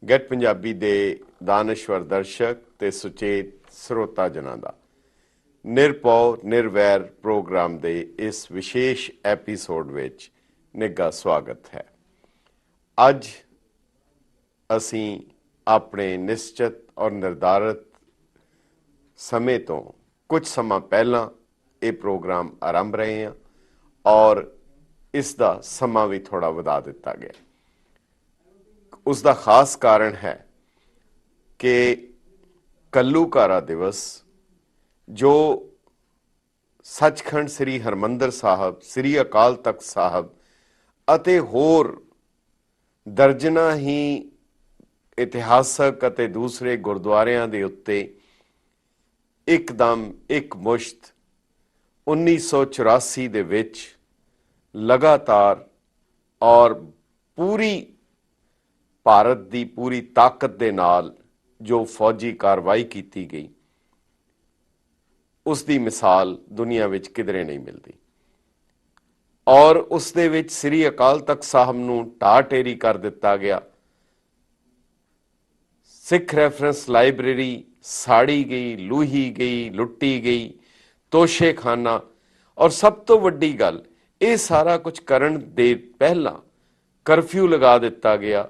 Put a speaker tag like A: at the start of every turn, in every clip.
A: Get Punjabi ਦੇ ਦਾਨਸ਼ਵਰ ਦਰਸ਼ਕ ਤੇ ਸੁਚੇਤ ਸਰੋਤਾ ਜਨਾਂ ਦਾ ਨਿਰਭਉ ਨਿਰਵੈਰ ਪ੍ਰੋਗਰਾਮ ਦੇ ਇਸ ਵਿਸ਼ੇਸ਼ ਐਪੀਸੋਡ ਵਿੱਚ ਨਿੱਘਾ ਸਵਾਗਤ ਹੈ। ਅੱਜ ਅਸੀਂ ਆਪਣੇ ਨਿਸ਼ਚਿਤ ਔਰ ਨਿਰਧਾਰਿਤ ਸਮੇਂ ਤੋਂ ਕੁਝ ਸਮਾਂ ਪਹਿਲਾਂ ਇਹ ਪ੍ਰੋਗਰਾਮ ਆਰੰਭ ਰਹੇ ਹਾਂ ਔਰ ਇਸ ਦਾ ਸਮਾਂ ਵੀ ਥੋੜਾ ਵਧਾ ਦਿੱਤਾ ਗਿਆ। ਉਸ ਦਾ ਖਾਸ ਕਾਰਨ ਹੈ ਕਿ ਘੱਲੂਘਾਰਾ ਦਿਵਸ ਜੋ ਸੱਚਖੰਡ ਸ੍ਰੀ ਹਰਿਮੰਦਰ ਸਾਹਿਬ, ਸ੍ਰੀ ਅਕਾਲ ਤਖਤ ਸਾਹਿਬ ਅਤੇ ਹੋਰ ਦਰਜਨਾਂ ਹੀ ਇਤਿਹਾਸਕ ਅਤੇ ਦੂਸਰੇ ਗੁਰਦੁਆਰਿਆਂ ਦੇ ਉੱਤੇ ਇੱਕਦਮ ਇੱਕ ਮੁਸ਼ਤ 1984 ਦੇ ਵਿੱਚ ਲਗਾਤਾਰ ਔਰ ਪੂਰੀ ਭਾਰਤ ਦੀ ਪੂਰੀ ਤਾਕਤ ਦੇ ਨਾਲ ਜੋ ਫੌਜੀ ਕਾਰਵਾਈ ਕੀਤੀ ਗਈ, ਉਸ ਦੀ ਮਿਸਾਲ ਦੁਨੀਆ ਵਿੱਚ ਕਿਧਰੇ ਨਹੀਂ ਮਿਲਦੀ। ਔਰ ਉਸ ਦੇ ਵਿੱਚ ਸ੍ਰੀ ਅਕਾਲ ਤਖਤ ਸਾਹਿਬ ਨੂੰ ਢਾਹ ਢੇਰੀ ਕਰ ਦਿੱਤਾ ਗਿਆ। ਸਿੱਖ ਰੈਫਰੈਂਸ ਲਾਇਬ੍ਰੇਰੀ ਸਾੜੀ ਗਈ, ਲੂਹੀ ਗਈ, ਲੁੱਟੀ ਗਈ, ਤੋਸ਼ੇਖਾਨਾ। ਔਰ ਸਭ ਤੋਂ ਵੱਡੀ ਗੱਲ, ਇਹ ਸਾਰਾ ਕੁਝ ਕਰਨ ਦੇ ਪਹਿਲਾਂ ਕਰਫਿਊ ਲਗਾ ਦਿੱਤਾ ਗਿਆ।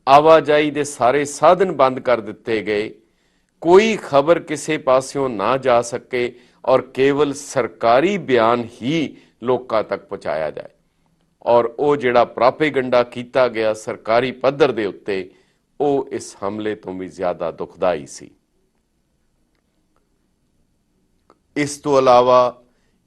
A: ਆਵਾਜਾਈ ਦੇ ਸਾਰੇ ਸਾਧਨ ਬੰਦ ਕਰ ਦਿੱਤੇ ਗਏ। ਕੋਈ ਖਬਰ ਕਿਸੇ ਪਾਸਿਓਂ ਨਾ ਜਾ ਸਕੇ ਔਰ ਕੇਵਲ ਸਰਕਾਰੀ ਬਿਆਨ ਹੀ ਲੋਕਾਂ ਤੱਕ ਪਹੁੰਚਾਇਆ ਜਾਏ। ਔਰ ਉਹ ਜਿਹੜਾ ਪ੍ਰਾਪੇਗੰਡਾ ਕੀਤਾ ਗਿਆ ਸਰਕਾਰੀ ਪੱਧਰ ਦੇ ਉੱਤੇ, ਉਹ ਇਸ ਹਮਲੇ ਤੋਂ ਵੀ ਜ਼ਿਆਦਾ ਦੁਖਦਾਈ ਸੀ। ਇਸ ਤੋਂ ਇਲਾਵਾ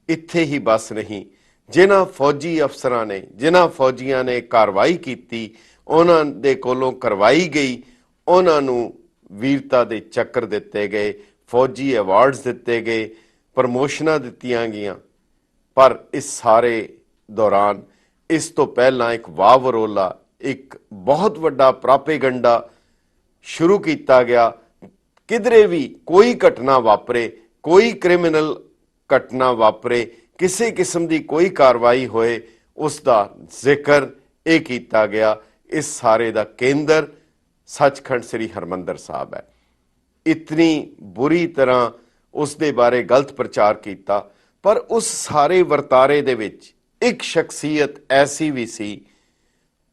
A: ਇੱਥੇ ਹੀ ਬਸ ਨਹੀਂ, ਜਿਨ੍ਹਾਂ ਫੌਜੀ ਅਫਸਰਾਂ ਨੇ, ਜਿਨ੍ਹਾਂ ਫੌਜੀਆਂ ਨੇ ਕਾਰਵਾਈ ਕੀਤੀ, ਉਹਨਾਂ ਦੇ ਕੋਲੋਂ ਕਰਵਾਈ ਗਈ, ਉਹਨਾਂ ਨੂੰ ਵੀਰਤਾ ਦੇ ਚੱਕਰ ਦਿੱਤੇ ਗਏ, ਫੌਜੀ ਅਵਾਰਡਸ ਦਿੱਤੇ ਗਏ, ਪ੍ਰਮੋਸ਼ਨਾਂ ਦਿੱਤੀਆਂ ਗਈਆਂ। ਪਰ ਇਸ ਸਾਰੇ ਦੌਰਾਨ ਇਸ ਤੋਂ ਪਹਿਲਾਂ ਇੱਕ ਵਾਵਰੋਲਾ, ਇੱਕ ਬਹੁਤ ਵੱਡਾ ਪ੍ਰਾਪੇਗੰਡਾ ਸ਼ੁਰੂ ਕੀਤਾ ਗਿਆ। ਕਿਧਰੇ ਵੀ ਕੋਈ ਘਟਨਾ ਵਾਪਰੇ, ਕੋਈ ਕ੍ਰਿਮੀਨਲ ਘਟਨਾ ਵਾਪਰੇ, ਕਿਸੇ ਕਿਸਮ ਦੀ ਕੋਈ ਕਾਰਵਾਈ ਹੋਏ, ਉਸ ਦਾ ਜ਼ਿਕਰ ਇਹ ਕੀਤਾ ਗਿਆ। ਇਸ ਸਾਰੇ ਦਾ ਕੇਂਦਰ ਸੱਚਖੰਡ ਸ੍ਰੀ ਹਰਿਮੰਦਰ ਸਾਹਿਬ ਹੈ। ਇਤਨੀ ਬੁਰੀ ਤਰ੍ਹਾਂ ਉਸ ਦੇ ਬਾਰੇ ਗਲਤ ਪ੍ਰਚਾਰ ਕੀਤਾ। ਪਰ ਉਸ ਸਾਰੇ ਵਰਤਾਰੇ ਦੇ ਵਿੱਚ ਇੱਕ ਸ਼ਖਸੀਅਤ ਐਸੀ ਵੀ ਸੀ,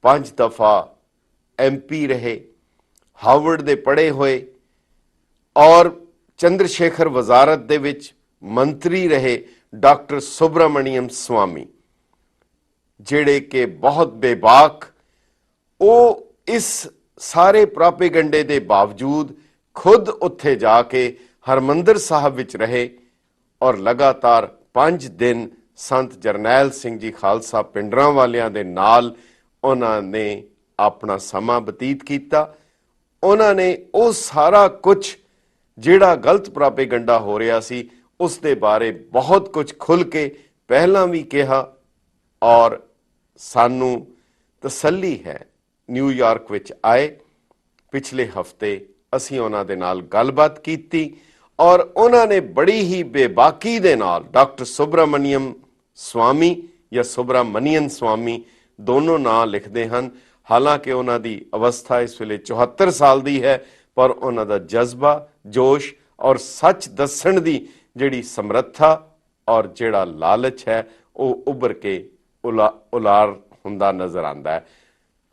A: 5 ਦਫਾ MP ਰਹੇ, ਹਾਵਰਡ ਦੇ ਪੜ੍ਹੇ ਹੋਏ ਔਰ ਚੰਦਰ ਸ਼ੇਖਰ ਵਜ਼ਾਰਤ ਦੇ ਵਿੱਚ ਮੰਤਰੀ ਰਹੇ, ਡਾਕਟਰ ਸੁਬਰਾਮਣੀਅਮ ਸਵਾਮੀ, ਜਿਹੜੇ ਕਿ ਬਹੁਤ ਬੇਬਾਕ, ਉਹ ਇਸ ਸਾਰੇ ਪ੍ਰਾਪੇਗੰਡੇ ਦੇ ਬਾਵਜੂਦ ਖੁਦ ਉੱਥੇ ਜਾ ਕੇ ਹਰਿਮੰਦਰ ਸਾਹਿਬ ਵਿੱਚ ਰਹੇ ਔਰ ਲਗਾਤਾਰ 5 ਦਿਨ ਸੰਤ ਜਰਨੈਲ ਸਿੰਘ ਜੀ ਖਾਲਸਾ ਪਿੰਡਰਾਂ ਵਾਲਿਆਂ ਦੇ ਨਾਲ ਉਹਨਾਂ ਨੇ ਆਪਣਾ ਸਮਾਂ ਬਤੀਤ ਕੀਤਾ। ਉਹਨਾਂ ਨੇ ਉਹ ਸਾਰਾ ਕੁਝ ਜਿਹੜਾ ਗਲਤ ਪ੍ਰਾਪੇਗੰਡਾ ਹੋ ਰਿਹਾ ਸੀ, ਉਸ ਦੇ ਬਾਰੇ ਬਹੁਤ ਕੁਝ ਖੁੱਲ੍ਹ ਕੇ ਪਹਿਲਾਂ ਵੀ ਕਿਹਾ ਔਰ ਸਾਨੂੰ ਤਸੱਲੀ ਹੈ। ਨਿਊਯਾਰਕ ਵਿੱਚ ਆਏ, ਪਿਛਲੇ ਹਫ਼ਤੇ ਅਸੀਂ ਉਹਨਾਂ ਦੇ ਨਾਲ ਗੱਲਬਾਤ ਕੀਤੀ ਔਰ ਉਹਨਾਂ ਨੇ ਬੜੀ ਹੀ ਬੇਬਾਕੀ ਦੇ ਨਾਲ ਡਾਕਟਰ ਸੁਬਰਾਮਣੀਅਮ ਸਵਾਮੀ ਜਾਂ ਸੁਬਰਾਮਣੀਅਨ ਸਵਾਮੀ ਦੋਨੋਂ ਨਾਂ ਲਿਖਦੇ ਹਨ। ਹਾਲਾਂਕਿ ਉਹਨਾਂ ਦੀ ਅਵਸਥਾ ਇਸ ਵੇਲੇ 74 ਸਾਲ ਦੀ ਹੈ, ਪਰ ਉਹਨਾਂ ਦਾ ਜਜ਼ਬਾ, ਜੋਸ਼ ਔਰ ਸੱਚ ਦੱਸਣ ਦੀ ਜਿਹੜੀ ਸਮਰੱਥਾ ਔਰ ਜਿਹੜਾ ਲਾਲਚ ਹੈ, ਉਹ ਉੱਭਰ ਕੇ ਉਲਾਰ ਹੁੰਦਾ ਨਜ਼ਰ ਆਉਂਦਾ ਹੈ।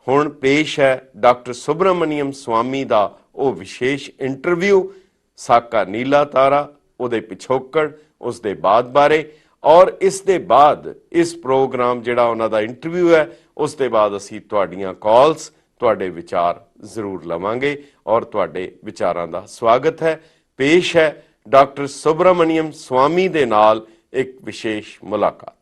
A: ਹੁਣ ਪੇਸ਼ ਹੈ ਡਾਕਟਰ ਸੁਬਰਾਮਣੀਅਮ ਸਵਾਮੀ ਦਾ ਉਹ ਵਿਸ਼ੇਸ਼ ਇੰਟਰਵਿਊ, ਸਾਕਾ ਨੀਲਾ ਤਾਰਾ, ਉਹਦੇ ਪਿਛੋਕੜ, ਉਸ ਦੇ ਬਾਅਦ ਬਾਰੇ। ਔਰ ਇਸ ਦੇ ਬਾਅਦ ਇਸ ਪ੍ਰੋਗਰਾਮ ਜਿਹੜਾ ਉਹਨਾਂ ਦਾ ਇੰਟਰਵਿਊ ਹੈ, ਉਸ ਦੇ ਬਾਅਦ ਅਸੀਂ ਤੁਹਾਡੀਆਂ ਕਾਲਸ, ਤੁਹਾਡੇ ਵਿਚਾਰ ਜ਼ਰੂਰ ਲਵਾਂਗੇ ਔਰ ਤੁਹਾਡੇ ਵਿਚਾਰਾਂ ਦਾ ਸਵਾਗਤ ਹੈ। ਪੇਸ਼ ਹੈ ਡਾਕਟਰ ਸੁਬਰਾਮਣੀਅਮ ਸਵਾਮੀ ਦੇ ਨਾਲ ਇੱਕ ਵਿਸ਼ੇਸ਼ ਮੁਲਾਕਾਤ।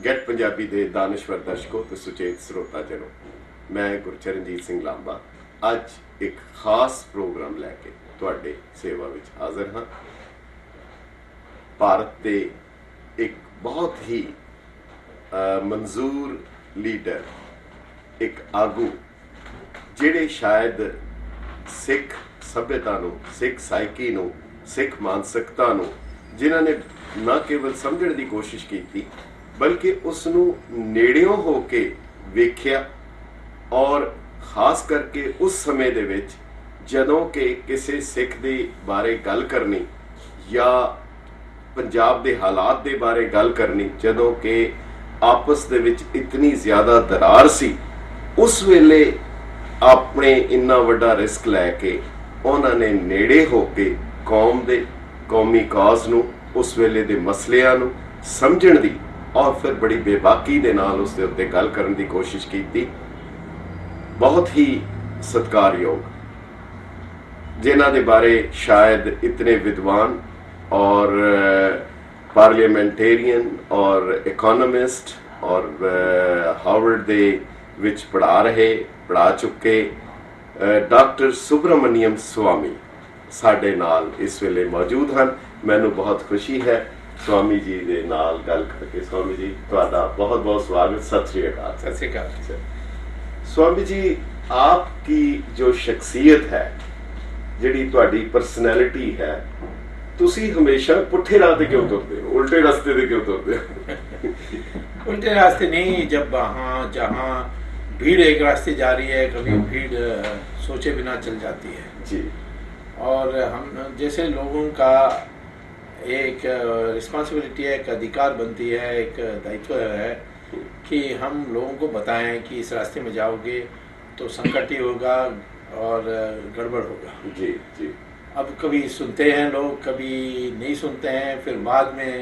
A: ਗੈਟ ਪੰਜਾਬੀ ਦੇ ਦਾਨਿਸ਼ਵਰ ਦਰਸ਼ਕੋ ਤੇ ਸੁਚੇਤ ਸਰੋਤਾ ਜਨੋ, ਮੈਂ ਗੁਰਚਰਨਜੀਤ ਸਿੰਘ ਲਾਂਬਾ ਅੱਜ ਇੱਕ ਖਾਸ ਪ੍ਰੋਗਰਾਮ ਲੈ ਕੇ ਤੁਹਾਡੇ ਸੇਵਾ ਵਿੱਚ ਹਾਜ਼ਰ ਹਾਂ। ਭਾਰਤ ਦੇ ਇੱਕ ਬਹੁਤ ਹੀ ਮਨਜ਼ੂਰ ਲੀਡਰ, ਇੱਕ ਆਗੂ, ਜਿਹੜੇ ਸ਼ਾਇਦ ਸਿੱਖ ਸੱਭਿਅਤਾ ਨੂੰ, ਸਿੱਖ ਸਾਈਕੀ ਨੂੰ, ਸਿੱਖ ਮਾਨਸਿਕਤਾ ਨੂੰ ਜਿਨ੍ਹਾਂ ਨੇ ਨਾ ਕੇਵਲ ਸਮਝਣ ਦੀ ਕੋਸ਼ਿਸ਼ ਕੀਤੀ ਬਲਕਿ ਉਸ ਨੂੰ ਨੇੜਿਓਂ ਹੋ ਕੇ ਵੇਖਿਆ, ਔਰ ਖਾਸ ਕਰਕੇ ਉਸ ਸਮੇਂ ਦੇ ਵਿੱਚ ਜਦੋਂ ਕਿ ਕਿਸੇ ਸਿੱਖ ਦੇ ਬਾਰੇ ਗੱਲ ਕਰਨੀ ਜਾਂ ਪੰਜਾਬ ਦੇ ਹਾਲਾਤ ਦੇ ਬਾਰੇ ਗੱਲ ਕਰਨੀ, ਜਦੋਂ ਕਿ ਆਪਸ ਦੇ ਵਿੱਚ ਇਤਨੀ ਜ਼ਿਆਦਾ ਦਰਾਰ ਸੀ, ਉਸ ਵੇਲੇ ਆਪਣੇ ਇੰਨਾ ਵੱਡਾ ਰਿਸਕ ਲੈ ਕੇ ਉਹਨਾਂ ਨੇ ਨੇੜੇ ਹੋ ਕੇ ਕੌਮ ਦੇ ਕੌਮੀ ਕਾਜ਼ ਨੂੰ, ਉਸ ਵੇਲੇ ਦੇ ਮਸਲਿਆਂ ਨੂੰ ਸਮਝਣ ਦੀ ਔਰ ਫਿਰ ਬੜੀ ਬੇਬਾਕੀ ਦੇ ਨਾਲ ਉਸ ਦੇ ਉੱਤੇ ਗੱਲ ਕਰਨ ਦੀ ਕੋਸ਼ਿਸ਼ ਕੀਤੀ। ਬਹੁਤ ਹੀ ਸਤਿਕਾਰਯੋਗ, ਜਿਨ੍ਹਾਂ ਦੇ ਬਾਰੇ ਸ਼ਾਇਦ ਇਤਨੇ ਵਿਦਵਾਨ ਔਰ ਪਾਰਲੀਮੈਂਟੇਰੀਅਨ ਔਰ ਇਕੋਨੋਮਿਸਟ ਔਰ ਹਾਰਵਰਡ ਦੇ ਵਿੱਚ ਪੜ੍ਹਾ ਚੁੱਕੇ ਡਾਕਟਰ ਸੁਬਰਾਮਨੀਅਮ ਸਵਾਮੀ ਸਾਡੇ ਨਾਲ ਇਸ ਵੇਲੇ ਮੌਜੂਦ ਹਨ। ਮੈਨੂੰ ਬਹੁਤ ਖੁਸ਼ੀ ਹੈ स्वामी जी ਦੇ ਨਾਲ ਗੱਲ ਕਰਕੇ। स्वामी जी ਤੁਹਾਡਾ बहुत बहुत स्वागत। सत श्री अकाल।
B: सत श्री अकाल।
A: स्वामी जी, आपकी जो शख्सियत है, ਜਿਹੜੀ ਤੁਹਾਡੀ पर्सनैलिटी है, ਤੁਸੀਂ हमेशा पुठे राह पे क्यों तुरते हो, उल्टे रास्ते पे क्यों तुरते हो?
B: उल्टे रास्ते नहीं, जब वहाँ जहाँ भीड़ एक रास्ते जा रही है, कभी भीड़ सोचे बिना चल जाती है
A: जी।
B: और हम जैसे लोगों का एक रिस्पॉन्सिबिलिटी है, एक अधिकार बनती है, एक दायित्व है कि हम लोगों को बताएं कि इस रास्ते में जाओगे तो संकट ही होगा और गड़बड़ होगा।
A: जी जी।
B: अब कभी सुनते हैं लोग, कभी नहीं सुनते हैं, फिर बाद में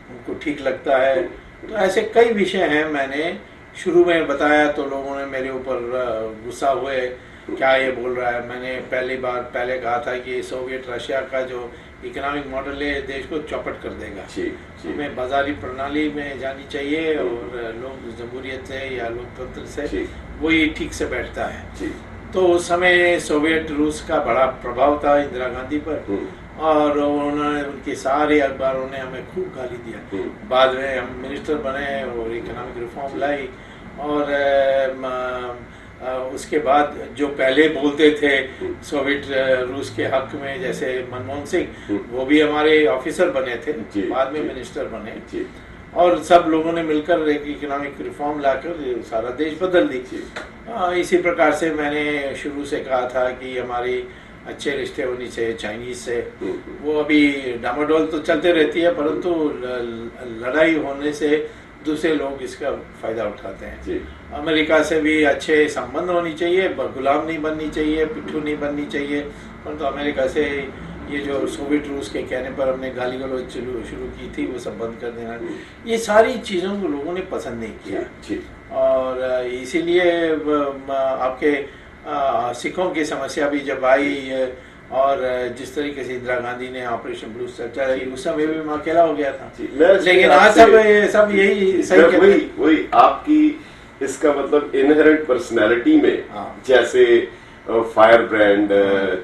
B: उनको ठीक लगता है। तो ऐसे कई विषय हैं। मैंने शुरू में बताया तो लोगों ने मेरे ऊपर गुस्सा हुए, क्या ये बोल रहा है। मैंने पहले कहा था कि सोवियत रशिया का जो इकोनॉमिक मॉडल है देश को चौपट कर देगा।
A: जी जी।
B: हमें बाजारी प्रणाली में जानी चाहिए और लोग जमहूरियत से या लोकतंत्र से वही ठीक से बैठता है।
A: जी।
B: तो उस समय सोवियत रूस का बड़ा प्रभाव था इंदिरा गांधी पर, और उन्होंने, उनके सारे अखबारों ने हमें खूब गाली दिया। बाद में हम मिनिस्टर बने और इकोनॉमिक रिफॉर्म लाई, और उसके बाद जो पहले बोलते थे सोवियत रूस के हक में, जैसे मनमोहन सिंह, वो भी हमारे ऑफिसर बने थे, बाद में मिनिस्टर बने, और सब लोगों ने मिलकर एक इकोनॉमिक रिफॉर्म लाकर सारा देश बदल दी। इसी प्रकार से मैंने शुरू से कहा था कि हमारी अच्छे रिश्ते होनी चाहिए चाइनीज से। वो अभी डामाडोल तो चलते रहती है, परंतु लड़ाई होने से दूसरे लोग इसका फायदा उठाते हैं।
A: जी।
B: अमेरिका से भी अच्छे संबंध होनी चाहिए, गुलाम नहीं बननी चाहिए, पिट्ठू नहीं बननी चाहिए। परंतु अमेरिका से ये जो सोवियत रूस के कहने पर हमने गाली गलौज शुरू की थी, वो सब बंद कर देना, ये सारी चीज़ों को लोगों ने पसंद नहीं किया।
A: जी।
B: और इसीलिए आपके सिखों की समस्या भी जब आई, और जिस तरीके से इंदिरा गांधी ने ऑपरेशन ब्लू स्टार चलाई, उस समय भी मैं अकेला हो गया था। लेकिन आज सब यही सही
A: वही आपकी इसका मतलब इनहेरेंट पर्सनैलिटी में, जैसे फायर ब्रांड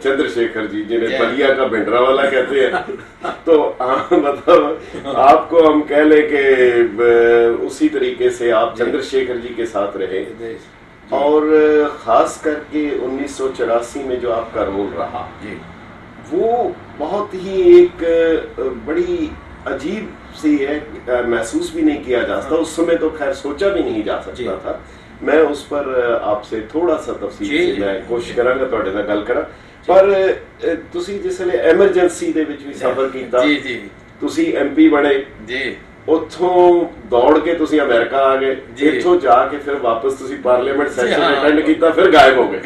A: चंद्रशेखर जी जिन्हें बलिया का भिंडरा वाला कहते हैं, तो मतलब आपको हम कह ले कि उसी तरीके से आप चंद्रशेखर जी के साथ रहे। और ख़ास करके 1984 में जो आपका रोल रहा
B: जी, वो
A: बहुत ही एक बड़ी अजीब सी है, महसूस भी नहीं किया जा सकता। उस समय तो खैर सोचा भी नहीं जा सकता था। मैं उस पर आपसे थोड़ा सा तफसील से मैं कोशिश करांगा ਤੁਹਾਡੇ ਨਾਲ ਗੱਲ ਕਰਾਂ। ਪਰ ਤੁਸੀਂ ਜਿਸ ਵੇਲੇ ਐਮਰਜੈਂਸੀ ਦੇ ਵਿੱਚ ਵੀ ਸਫ਼ਰ ਕੀਤਾ,
B: ਜੀ ਜੀ,
A: ਤੁਸੀਂ ਐਮਪੀ ਬਣੇ ਜੀ, ਉੱਥੋਂ ਦੌੜ ਕੇ ਤੁਸੀਂ ਅਮਰੀਕਾ ਆ ਗਏ, ਇੱਥੋਂ ਜਾ ਕੇ ਫਿਰ ਵਾਪਸ ਤੁਸੀਂ ਪਾਰਲੀਮੈਂਟ ਸੈਸ਼ਨ ਅਟੈਂਡ ਕੀਤਾ, ਫਿਰ ਗਾਇਬ ਹੋ ਗਏ।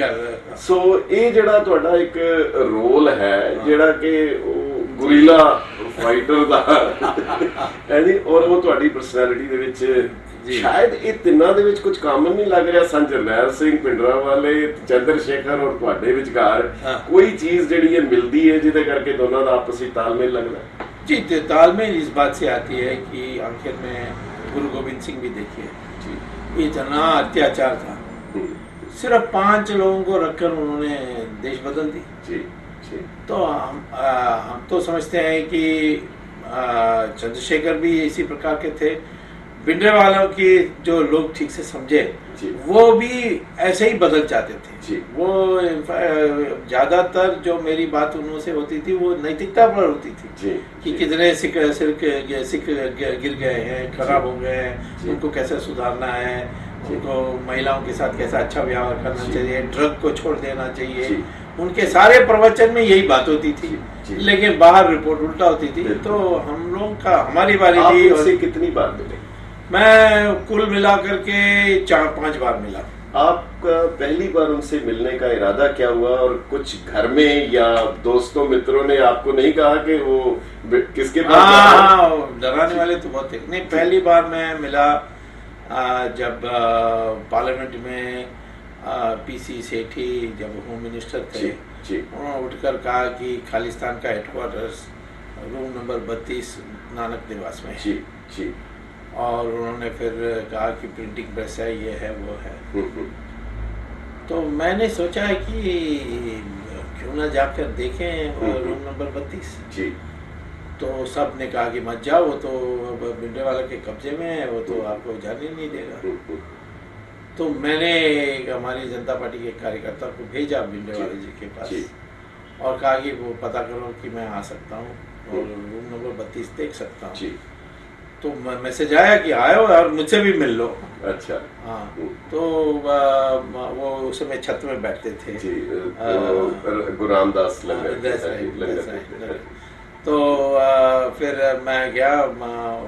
A: ਸੋ ਇਹ ਜਿਹੜਾ ਤੁਹਾਡਾ ਇੱਕ ਰੋਲ ਹੈ, ਜਿਹੜਾ ਕਿ ਗੁਰੀਲਾ ਫਾਈਟਰ ਦਾ ਹੈ ਜੀ, ਔਰ ਉਹ ਤੁਹਾਡੀ ਪਰਸਨੈਲਿਟੀ ਦੇ ਵਿੱਚ ਸ਼ਾਇਦ ਇਹ ਤਿੰਨਾਂ ਦੇ ਵਿੱਚ ਕੁਝ ਕਾਮਨ ਨਹੀਂ ਲੱਗ ਰਿਹਾ। ਸੰਤ ਜਰਨੈਲ ਸਿੰਘ ਭਿੰਡਰਾਂਵਾਲੇ, ਚੰਦਰਸ਼ੇਖਰ ਔਰ ਤੁਹਾਡੇ ਵਿਚਕਾਰ ਕੋਈ ਚੀਜ਼ ਜਿਹੜੀ ਹੈ ਮਿਲਦੀ ਹੈ ਜਿਹਦੇ ਕਰਕੇ ਦੋਨਾਂ ਦਾ ਆਪਸੀ ਤਾਲਮੇਲ ਲੱਗਦਾ?
B: जी, तालमेल इस बात से आती है कि आखिर में गुरु गोविंद सिंह भी देखिए, इतना अत्याचार था। सिर्फ 5 लोगों को रखकर उन्होंने देश बदल दी। तो हम तो समझते हैं कि चंद्रशेखर भी इसी प्रकार के थे। भिंडरावाला की जो लोग ठीक से समझे वो भी ऐसे ही बदल जाते थे। वो ज्यादातर जो मेरी बात उनसे होती थी वो नैतिकता पर होती थी कि कितने सिख गिर गए हैं, खराब हो गए हैं, उनको कैसे सुधारना है, उनको महिलाओं के साथ कैसा अच्छा व्यवहार करना चाहिए, ड्रग को छोड़ देना चाहिए। उनके सारे प्रवचन में यही बात होती थी, लेकिन बाहर रिपोर्ट उल्टा होती थी। तो हम लोग का हमारी बारी थी।
A: और कितनी बार मिले?
B: मैं कुल मिलाकर के 4-5 बार मिला।
A: आपका पहली बार उनसे मिलने का इरादा क्या हुआ, और कुछ घर में या दोस्तों मित्रों ने आपको नहीं कहा कि वो किसके पास?
B: हाँ, डराने वाले तो बहुत थे। नहीं, पहली बार मैं मिला जब पार्लियामेंट में पीसी सेठी जब होम मिनिस्टर थे, उन्होंने उठकर कहा कि खालिस्तान का हेडक्वार्टर्स रूम नंबर 32 नानक निवास में है। और उन्होंने फिर कहा कि प्रिंटिंग प्रेस है, ये है, वो है। तो मैंने सोचा है कि क्यों ना जाकर देखें रूम नंबर 32। तो सब ने कहा कि मत जाओ, वो तो भिंडरावाला के कब्जे में है, वो तो आपको जाने नहीं देगा। तो मैंने हमारी जनता पार्टी के कार्यकर्ता को भेजा भिंडरावाला जी के पास और कहा कि वो पता करो कि मैं आ सकता हूँ और रूम नंबर 32 देख सकता हूँ। तो मैसेज आया कि आयो और मुझसे भी मिल लो।
A: अच्छा।
B: हाँ, तो वो उस समय छत में बैठते थे,
A: गुरु रामदास लंगर।
B: तो फिर मैं गया,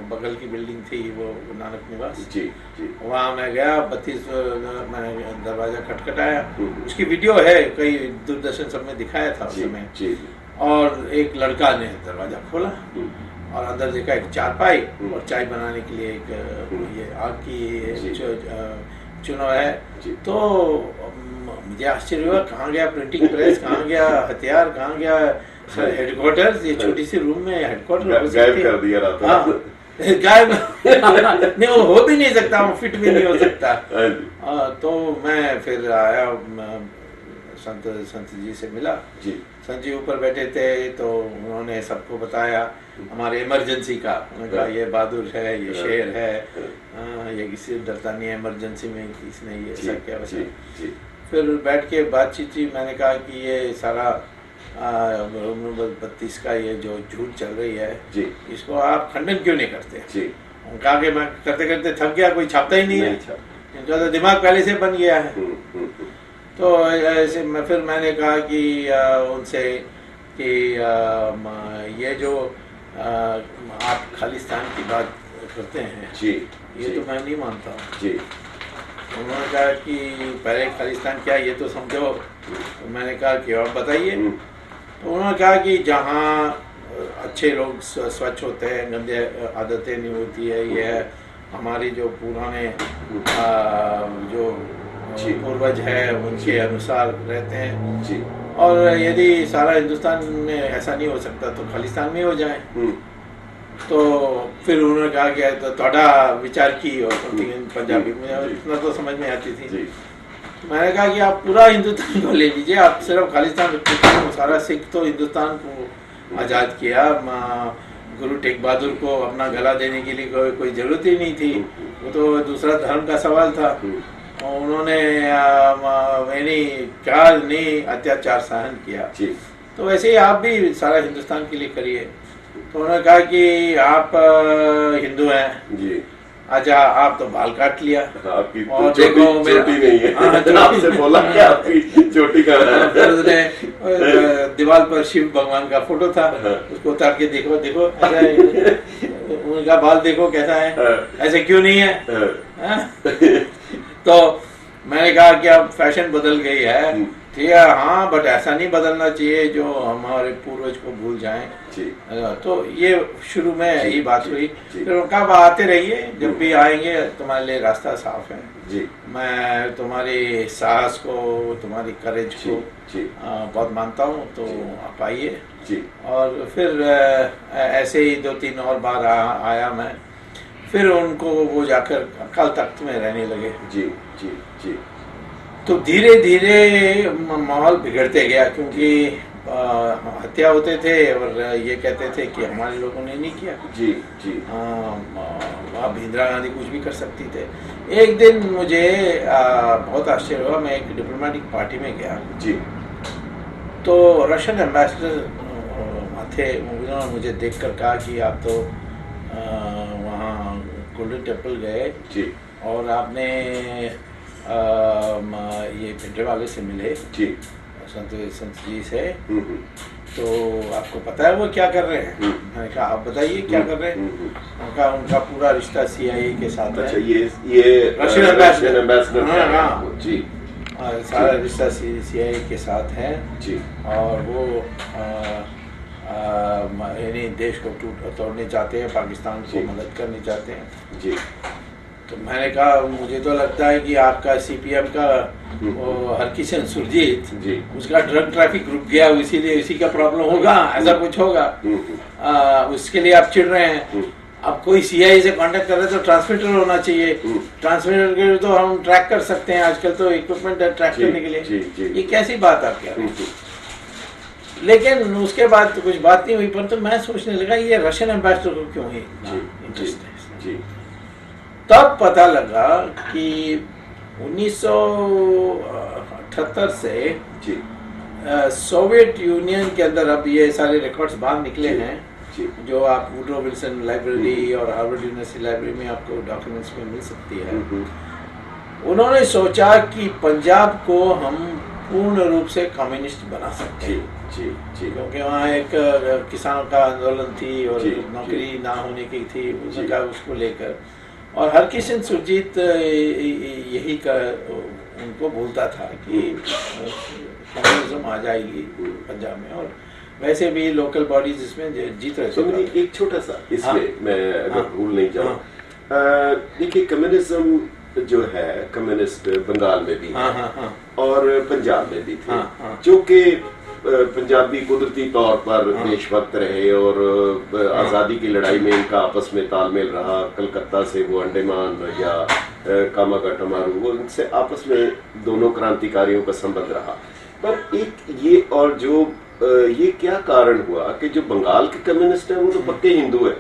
B: बगल की बिल्डिंग थी वो नानक निवास, वहाँ मैं गया। 32 मैं दरवाजा खटखटाया। उसकी वीडियो है, कई दूरदर्शन सब में दिखाया था उस समय। और एक लड़का ने दरवाजा खोला और अंदर देखा एक चारपाई और चाय बनाने के लिए एक ये आग की चुनाव है। तो मुझे आश्चर्य हुआ, कहाँ गया प्रिंटिंग प्रेस, कहाँ गया हथियार, कहाँ गया हेडक्वार्टर्स? ये छोटी सी रूम में हेडक्वार्टर
A: गायब कर दिया रहता।
B: हाँ, गायब नहीं, वो हो भी नहीं सकता, वो फिट भी नहीं हो सकता। तो मैं फिर आया, संत जी से मिला। संत जी ऊपर बैठे थे, तो उन्होंने सबको बताया हमारे इमरजेंसी का। उन्होंने कहा ये बहादुर है, ये शेर है, ये किसी से डरता नहीं है, इमरजेंसी में किसने ये ऐसा क्या वैसा। फिर बैठ के बातचीत हुई। मैंने कहा कि ये सारा रूम नंबर 32 का ये जो झूठ चल रही है, इसको आप खंडन क्यों नहीं करते? कहा कि मैं करते करते थक गया, कोई छापता ही नहीं है, इनका तो दिमाग पहले से बन गया है। तो ऐसे फिर मैंने कहा कि उनसे कि ये जो आप खालिस्तान की बात करते हैं, ये तो मैं नहीं मानता हूँ। उन्होंने कहा कि पहले खालिस्तान क्या ये तो समझो। तो मैंने कहा कि और बताइए। तो उन्होंने कहा कि जहाँ अच्छे लोग स्वच्छ होते हैं, गंदे आदतें नहीं होती है, ये हमारी जो पुराने जो पूर्वज है उनके अनुसार रहते हैं। और यदि सारा हिंदुस्तान में ऐसा नहीं हो सकता तो खालिस्तान में हो जाए। तो फिर उन्होंने कहा कि तो थोड़ा विचार की, और पंजाबी में इतना तो समझ में आती थी। मैंने कहा कि आप पूरा हिंदुस्तान को ले लीजिए, आप सिर्फ खालिस्तान सारा सिख तो हिंदुस्तान को आज़ाद किया। गुरु टेक बहादुर को अपना गला देने के लिए कोई जरूरत ही नहीं थी, वो तो दूसरा धर्म का सवाल था। उन्होंने क्या नहीं अत्याचार सहन किया। तो वैसे ही आप भी सारा हिंदुस्तान के लिए करिए। तो उन्होंने कहा कि आप हिंदू हैं, अच्छा आप तो बाल काट लिया,
A: आपकी
B: और
A: तो
B: देखो
A: चोटी नहीं है। आपसे बोला कि आपकी चोटी का
B: फिर उसने दीवार पर शिव भगवान का फोटो था, उसको उतार के देखो देखो ऐसा है, उनका बाल देखो कैसा है, ऐसे क्यों नहीं है। तो मैंने कहा कि अब फैशन बदल गई है, ठीक है, हाँ, बट ऐसा नहीं बदलना चाहिए जो हमारे पूर्वज को भूल जाएं। तो ये शुरू में यही बात हुई। फिर उनका आते रहिए, जब भी आएंगे तुम्हारे लिए रास्ता साफ है। मैं तुम्हारी साहस को, तुम्हारी करेज को बहुत मानता हूँ, तो आप आइए। और फिर ऐसे ही 2-3 और बार आया मैं। फिर उनको वो जाकर अकाल तख्त में रहने लगे।
A: जी जी जी।
B: तो धीरे धीरे माहौल बिगड़ते गया, क्योंकि हत्या होते थे और ये कहते थे कि हमारे लोगों ने नहीं किया।
A: जी जी।
B: आप इंदिरा गांधी कुछ भी कर सकती थे। एक दिन मुझे बहुत आश्चर्य हुआ, मैं एक डिप्लोमेटिक पार्टी में गया
A: जी।
B: तो रशियन एम्बेसडर थे, उन्होंने मुझे देखकर कहा कि आप तो वहाँ गोल्डन टेम्पल गए
A: जी
B: और आपने ये भिंडरावाले से मिले
A: जी,
B: संत जी से, तो आपको पता है वो क्या कर रहे हैं? मैंने कहा आप बताइए क्या कर रहे हैं? उनका पूरा रिश्ता CIA के साथ है।
A: अच्छा, ये
B: रशियन एम्बेसडर।
A: हाँ जी।
B: सारा रिश्ता CIA के साथ है
A: जी।
B: और वो यानी देश को तोड़ने चाहते हैं, पाकिस्तान को मदद करनी चाहते हैं
A: जी।
B: तो मैंने कहा मुझे तो लगता है कि आपका CPM का वो हरकिशन सुरजीत
A: जी,
B: उसका ड्रग ट्रैफिक रुक गया, इसीलिए उसी का प्रॉब्लम होगा, ऐसा कुछ होगा। उसके लिए आप चिढ़ रहे हैं। अब कोई CIA से कांटेक्ट कर रहे हैं तो ट्रांसमीटर होना चाहिए, ट्रांसमीटर के तो हम ट्रैक कर सकते हैं, आजकल तो इक्विपमेंट है ट्रैक करने के लिए। ये कैसी बात आप कह रहे हैं? लेकिन उसके बाद तो कुछ बात नहीं हुई, परंतु मैं सोचने लगा ये रशियन एम्बेसडर को क्यों ही इंटरेस्ट है।
A: जी।
B: तब पता लगा कि 1978 से
A: जी
B: सोवियत यूनियन के अंदर, अब ये सारे रिकॉर्ड्स बाहर निकले हैं
A: जी,
B: जो आप वुडरो विल्सन लाइब्रेरी और हार्वर्ड यूनिवर्सिटी लाइब्रेरी में आपको डॉक्यूमेंट्स में मिल सकती है। उन्होंने सोचा कि पंजाब को हम पूर्ण रूप से कम्युनिस्ट बना सकते हैं।
A: जी जी,
B: क्योंकि वहाँ एक किसानों का आंदोलन थी और नौकरी ना होने की थी, उन्होंने कहा उसको लेकर, और हरकिशन सुरजीत यही उनको बोलता था कि कम्युनिज्म आ जाएगी पंजाब में, और वैसे भी लोकल बॉडीज इसमें जीत रहे थे।
A: तो एक छोटा सा इसमें मैं अगर भूल नहीं जाऊँ, देखिए कम्युनिज्म जो है, कम्युनिस्ट बंगाल में भी है और पंजाब में भी थे, जो कि पंजाबी कुदरती तौर पर देशभक्त रहे और आज़ादी की लड़ाई में इनका आपस में तालमेल रहा। कलकत्ता से वो अंडमान या कामागटमारू, वो इनसे आपस में दोनों क्रांतिकारियों का संबंध रहा। पर एक ये, और जो ये क्या कारण हुआ कि जो बंगाल के कम्युनिस्ट हैं वो तो पक्के हिंदू है,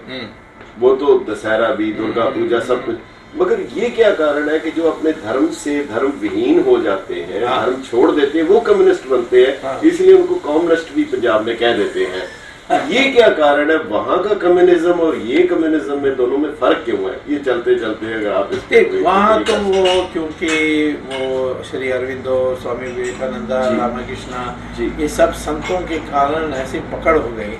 A: वो तो दशहरा भी, दुर्गा पूजा सब कुछ, मगर ये क्या कारण है कि जो अपने धर्म से धर्म विहीन हो जाते हैं, धर्म छोड़ देते हैं, वो कम्युनिस्ट बनते हैं, इसलिए उनको कम्युनिस्ट भी पंजाब में कह देते हैं। ये क्या कारण है? वहां का कम्युनिज्म और ये कम्युनिज्म में, दोनों में फर्क क्यों है? ये चलते चलते अगर आप
B: वहाँ तो वो, क्योंकि वो श्री अरविंदो, स्वामी विवेकानंद, रामकृष्णा, ये सब संतों के कारण ऐसी पकड़ हो गई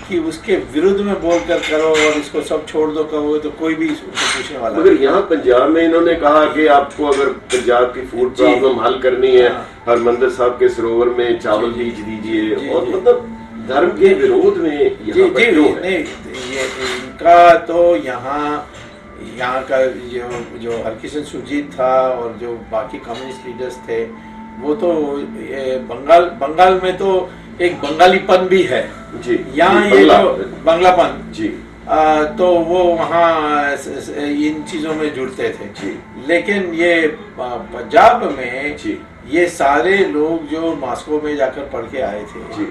B: कि उसके विरुद्ध में बोलकर करो और इसको सब छोड़ दो कहो तो कोई भी उसको पूछने वाला।
A: मगर यहाँ पंजाब में इन्होंने कहा कि आपको अगर पंजाब की फूड प्रॉब्लम हल करनी है, हरमंदिर साहब के सरोवर में चावल बीज दीजिए, और मतलब धर्म के विरोध में यहाँ पर क्यों है?
B: ये इनका तो यहाँ का जो हरकिशन सुरजीत था और जो बाकी कम्युनिस्ट लीडर्स थे, वो तो बंगाल में तो एक बंगालीपन भी है जी, यहाँ ये जो बंगलापन जी, तो वो वहाँ इन चीजों में जुड़ते थे जी। लेकिन ये पंजाब में जी, ये सारे लोग जो मॉस्को में जाकर पढ़ के आए थे जी,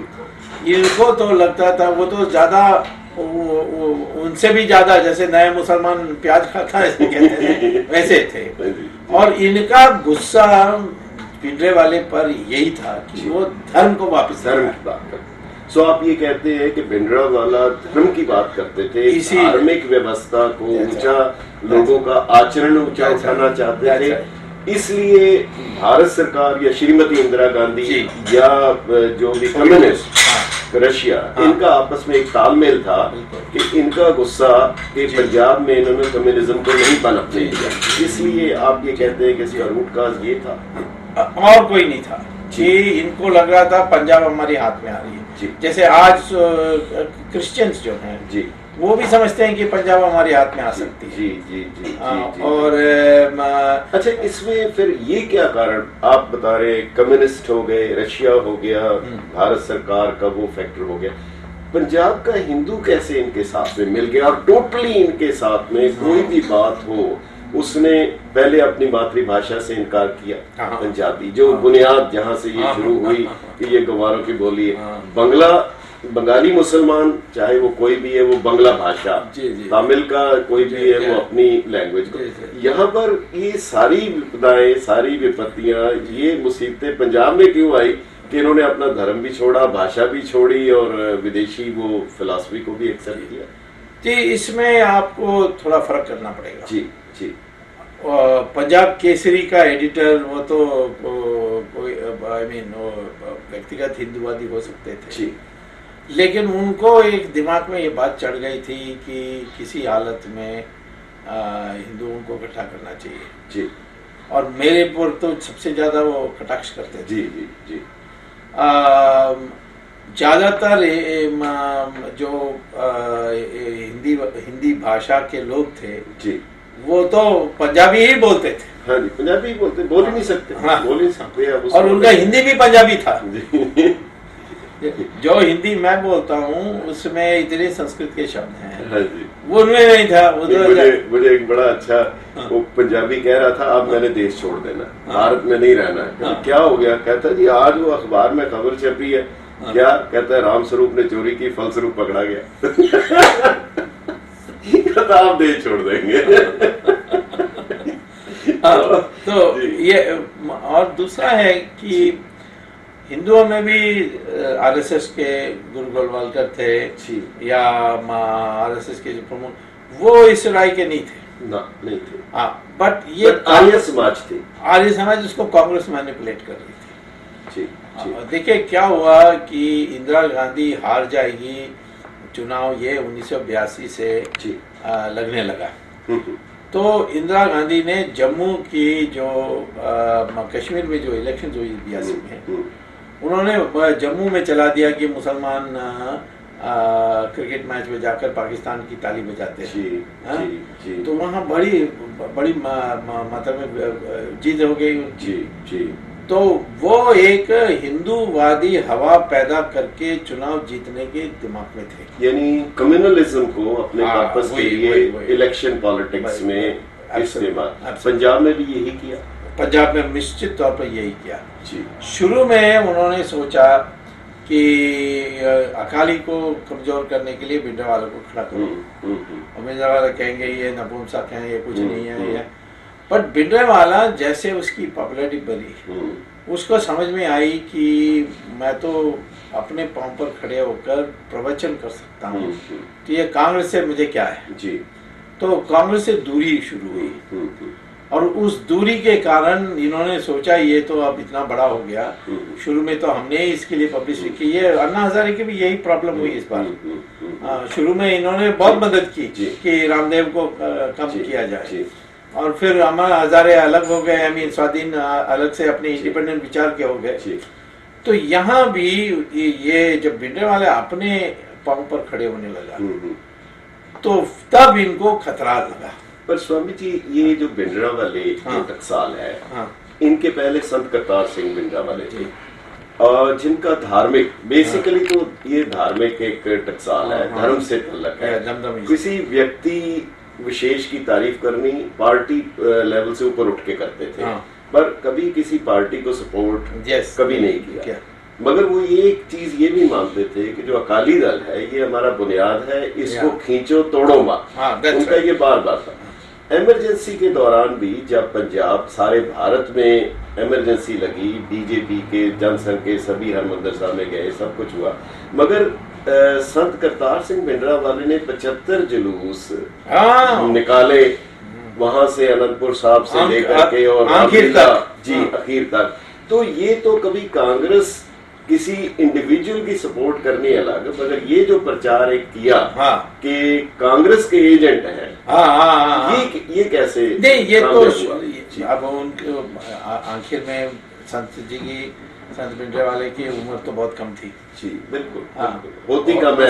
B: इनको तो लगता था, वो तो ज्यादा उनसे भी ज्यादा, जैसे नए मुसलमान प्याज खाता है ऐसे कहते हैं, वैसे थे। और इनका गुस्सा भिंडरावाले पर यही था कि वो धर्म को वापस,
A: धर्म की बात करते। सो आप ये कहते हैं कि भिंडरावाला धर्म की बात करते थे, धार्मिक व्यवस्था को ऊंचा, लोगों का आचरण ऊंचा उठाना चाहते थे, इसलिए भारत सरकार या श्रीमती इंदिरा गांधी या जो भी कम्युनिस्ट रशिया, इनका आपस में एक तालमेल था कि इनका गुस्सा कि पंजाब में इन्होंने कम्युनिज्म को नहीं पनपने दिया, इसलिए आप ये कहते हैं कि इसका रूट काज ये था
B: और कोई नहीं था कि इनको लग रहा था पंजाब हमारे हाथ में आ रही है। जैसे आज क्रिश्चियंस जो हैं जी, वो भी समझते हैं कि पंजाब हमारे हाथ में आ सकती है।
A: जी जी जी, जी
B: और
A: अच्छा, इसमें फिर ये क्या कारण आप बता रहे, कम्युनिस्ट हो गए, रशिया हो गया, भारत सरकार का वो फैक्टर हो गया,
C: पंजाब का हिंदू कैसे इनके साथ में मिल गया, और टोटली इनके साथ में कोई भी बात हो उसने पहले अपनी मातृभाषा से इनकार किया, पंजाबी जो बुनियाद जहां से ये शुरू हुई कि ये गंवारों की बोली है। बंगाली मुसलमान चाहे वो कोई भी है वो बंगला भाषा, तमिल का कोई भी है वो अपनी लैंग्वेज को। यहाँ पर ये सारी विपदाएं, सारी विपत्तियां, ये मुसीबतें पंजाब में क्यों आई कि इन्होंने अपना धर्म भी छोड़ा, भाषा भी छोड़ी और विदेशी वो फिलॉसफी को भी एक्सेप्ट किया?
B: जी, इसमें आपको थोड़ा फर्क करना पड़ेगा।
C: जी जी।
B: पंजाब केसरी का एडिटर वो तो कोई व्यक्तिगत हिंदूवादी हो सकते थे
C: जी,
B: लेकिन उनको एक दिमाग में ये बात चढ़ गई थी कि किसी हालत में हिंदुओं को इकट्ठा करना चाहिए
C: जी।
B: और मेरे पर तो सबसे ज्यादा वो कटाक्ष करते थे।
C: जी जी जी।
B: ज्यादातर जो हिंदी भाषा के लोग थे
C: जी,
B: वो तो पंजाबी ही बोलते थे।
C: हाँ जी, पंजाबी बोलते, बोल ही नहीं सकते।
B: हाँ,
C: बोल ही सकते हैं
B: और उनका हिंदी भी पंजाबी था।
C: जी।
B: जो हिंदी मैं बोलता हूँ उसमें इतने संस्कृत के शब्द हैं,
C: हाँ जी,
B: वो उनमें नहीं था।
C: मुझे एक बड़ा अच्छा वो पंजाबी कह रहा था, अब मैंने देश छोड़ देना, भारत में नहीं रहना है। क्या हो गया? कहता जी आज वो अखबार में खबर छपी है, क्या कहता है, राम स्वरूप ने चोरी की, फलस्वरूप पकड़ा गया। कहता आप देश छोड़ देंगे।
B: तो ये, और दूसरा है कि हिंदुओं में भी आरएसएस के गुरु गोलवालकर थे या आरएसएस के जो प्रमुख, वो इस राय के नहीं थे
C: ना, नहीं थे।
B: हाँ, बट ये
C: आर्य समाज थे।
B: आर्य समाज उसको कांग्रेस मैनिपुलेट कर रही थी।
C: जी।
B: देखिए क्या हुआ कि इंदिरा गांधी हार जाएगी चुनाव, ये 1982 से लगने लगा। तो इंदिरा गांधी ने जम्मू की जो कश्मीर में जो इलेक्शन हुई 82 में, उन्होंने जम्मू में चला दिया कि मुसलमान क्रिकेट मैच में जाकर पाकिस्तान की ताली बजाते हैं। तो वहाँ बड़ी मात्रा में जीत हो गई।
C: जी।
B: तो वो एक हिंदूवादी हवा पैदा करके चुनाव जीतने के दिमाग में थे,
C: यानी कम्युनलिज्म को अपने पर्पस के लिए इलेक्शन पॉलिटिक्स में इस्तेमाल। पंजाब में भी यही किया।
B: पंजाब में निश्चित तौर पर यही किया।
C: जी।
B: शुरू में उन्होंने सोचा कि अकाली को कमजोर करने के लिए भिंडरावाला को खड़ा करो, और भिंडरावाला कहेंगे ये नपुंसक हैं, ये कुछ नहीं है ये। बट भिंडरावाला जैसे उसकी पॉपुलैरिटी बढ़ी, उसको समझ में आई कि मैं तो अपने पांव पर खड़े होकर प्रवचन कर सकता हूँ, तो ये कांग्रेस से मुझे क्या है।
C: जी।
B: तो कांग्रेस से दूरी शुरू हुई, और उस दूरी के कारण इन्होंने सोचा ये तो अब इतना बड़ा हो गया। शुरू में तो हमने इसके लिए पब्लिसिटी की, ये अन्ना हजारे की भी यही प्रॉब्लम हुई इस बार। शुरू में इन्होंने बहुत मदद की कि रामदेव को कम किया जाए, और फिर अन्ना हजारे अलग हो गए, अमीन स्वाधीन अलग से अपने इंडिपेंडेंट विचार के हो गए। तो यहाँ भी ये जब भिंडरावाला अपने पांव पर खड़े होने लगा, तो तब इनको खतरा लगा।
C: पर स्वामी जी, ये जो भिंडरावाले जो टकसाल है, इनके पहले संत करतार सिंह भिंडरावाले थे, और जिनका धार्मिक, बेसिकली तो ये धार्मिक एक टकसाल है, धर्म से तल्लक है। किसी व्यक्ति विशेष की तारीफ करनी पार्टी लेवल से ऊपर उठ के करते थे, पर कभी किसी पार्टी को सपोर्ट कभी नहीं किया। मगर वो ये एक चीज ये भी मानते थे कि जो अकाली दल है ये हमारा बुनियाद है, इसको खींचो तोड़ो मत। उनका ये बार बार था। इमरजेंसी के दौरान भी जब पंजाब, सारे भारत में इमरजेंसी लगी, बीजेपी के, जनसंघ के सभी हरमंदिर साहब में गए, सब कुछ हुआ, मगर संत करतार सिंह भिंडरावाले ने 75 जुलूस निकाले वहां से, अनंतपुर साहब से लेकर के और आखिर तक। तो ये तो कभी कांग्रेस किसी इंडिविजुअल की सपोर्ट करनी अलग, मगर ये जो प्रचार एक किया कि कांग्रेस के एजेंट हैं, ये कैसे
B: नहीं, ये तो अब उनके आखिर में संत भिंडरावाले की उम्र तो बहुत कम थी।
C: जी बिल्कुल, होती कम है,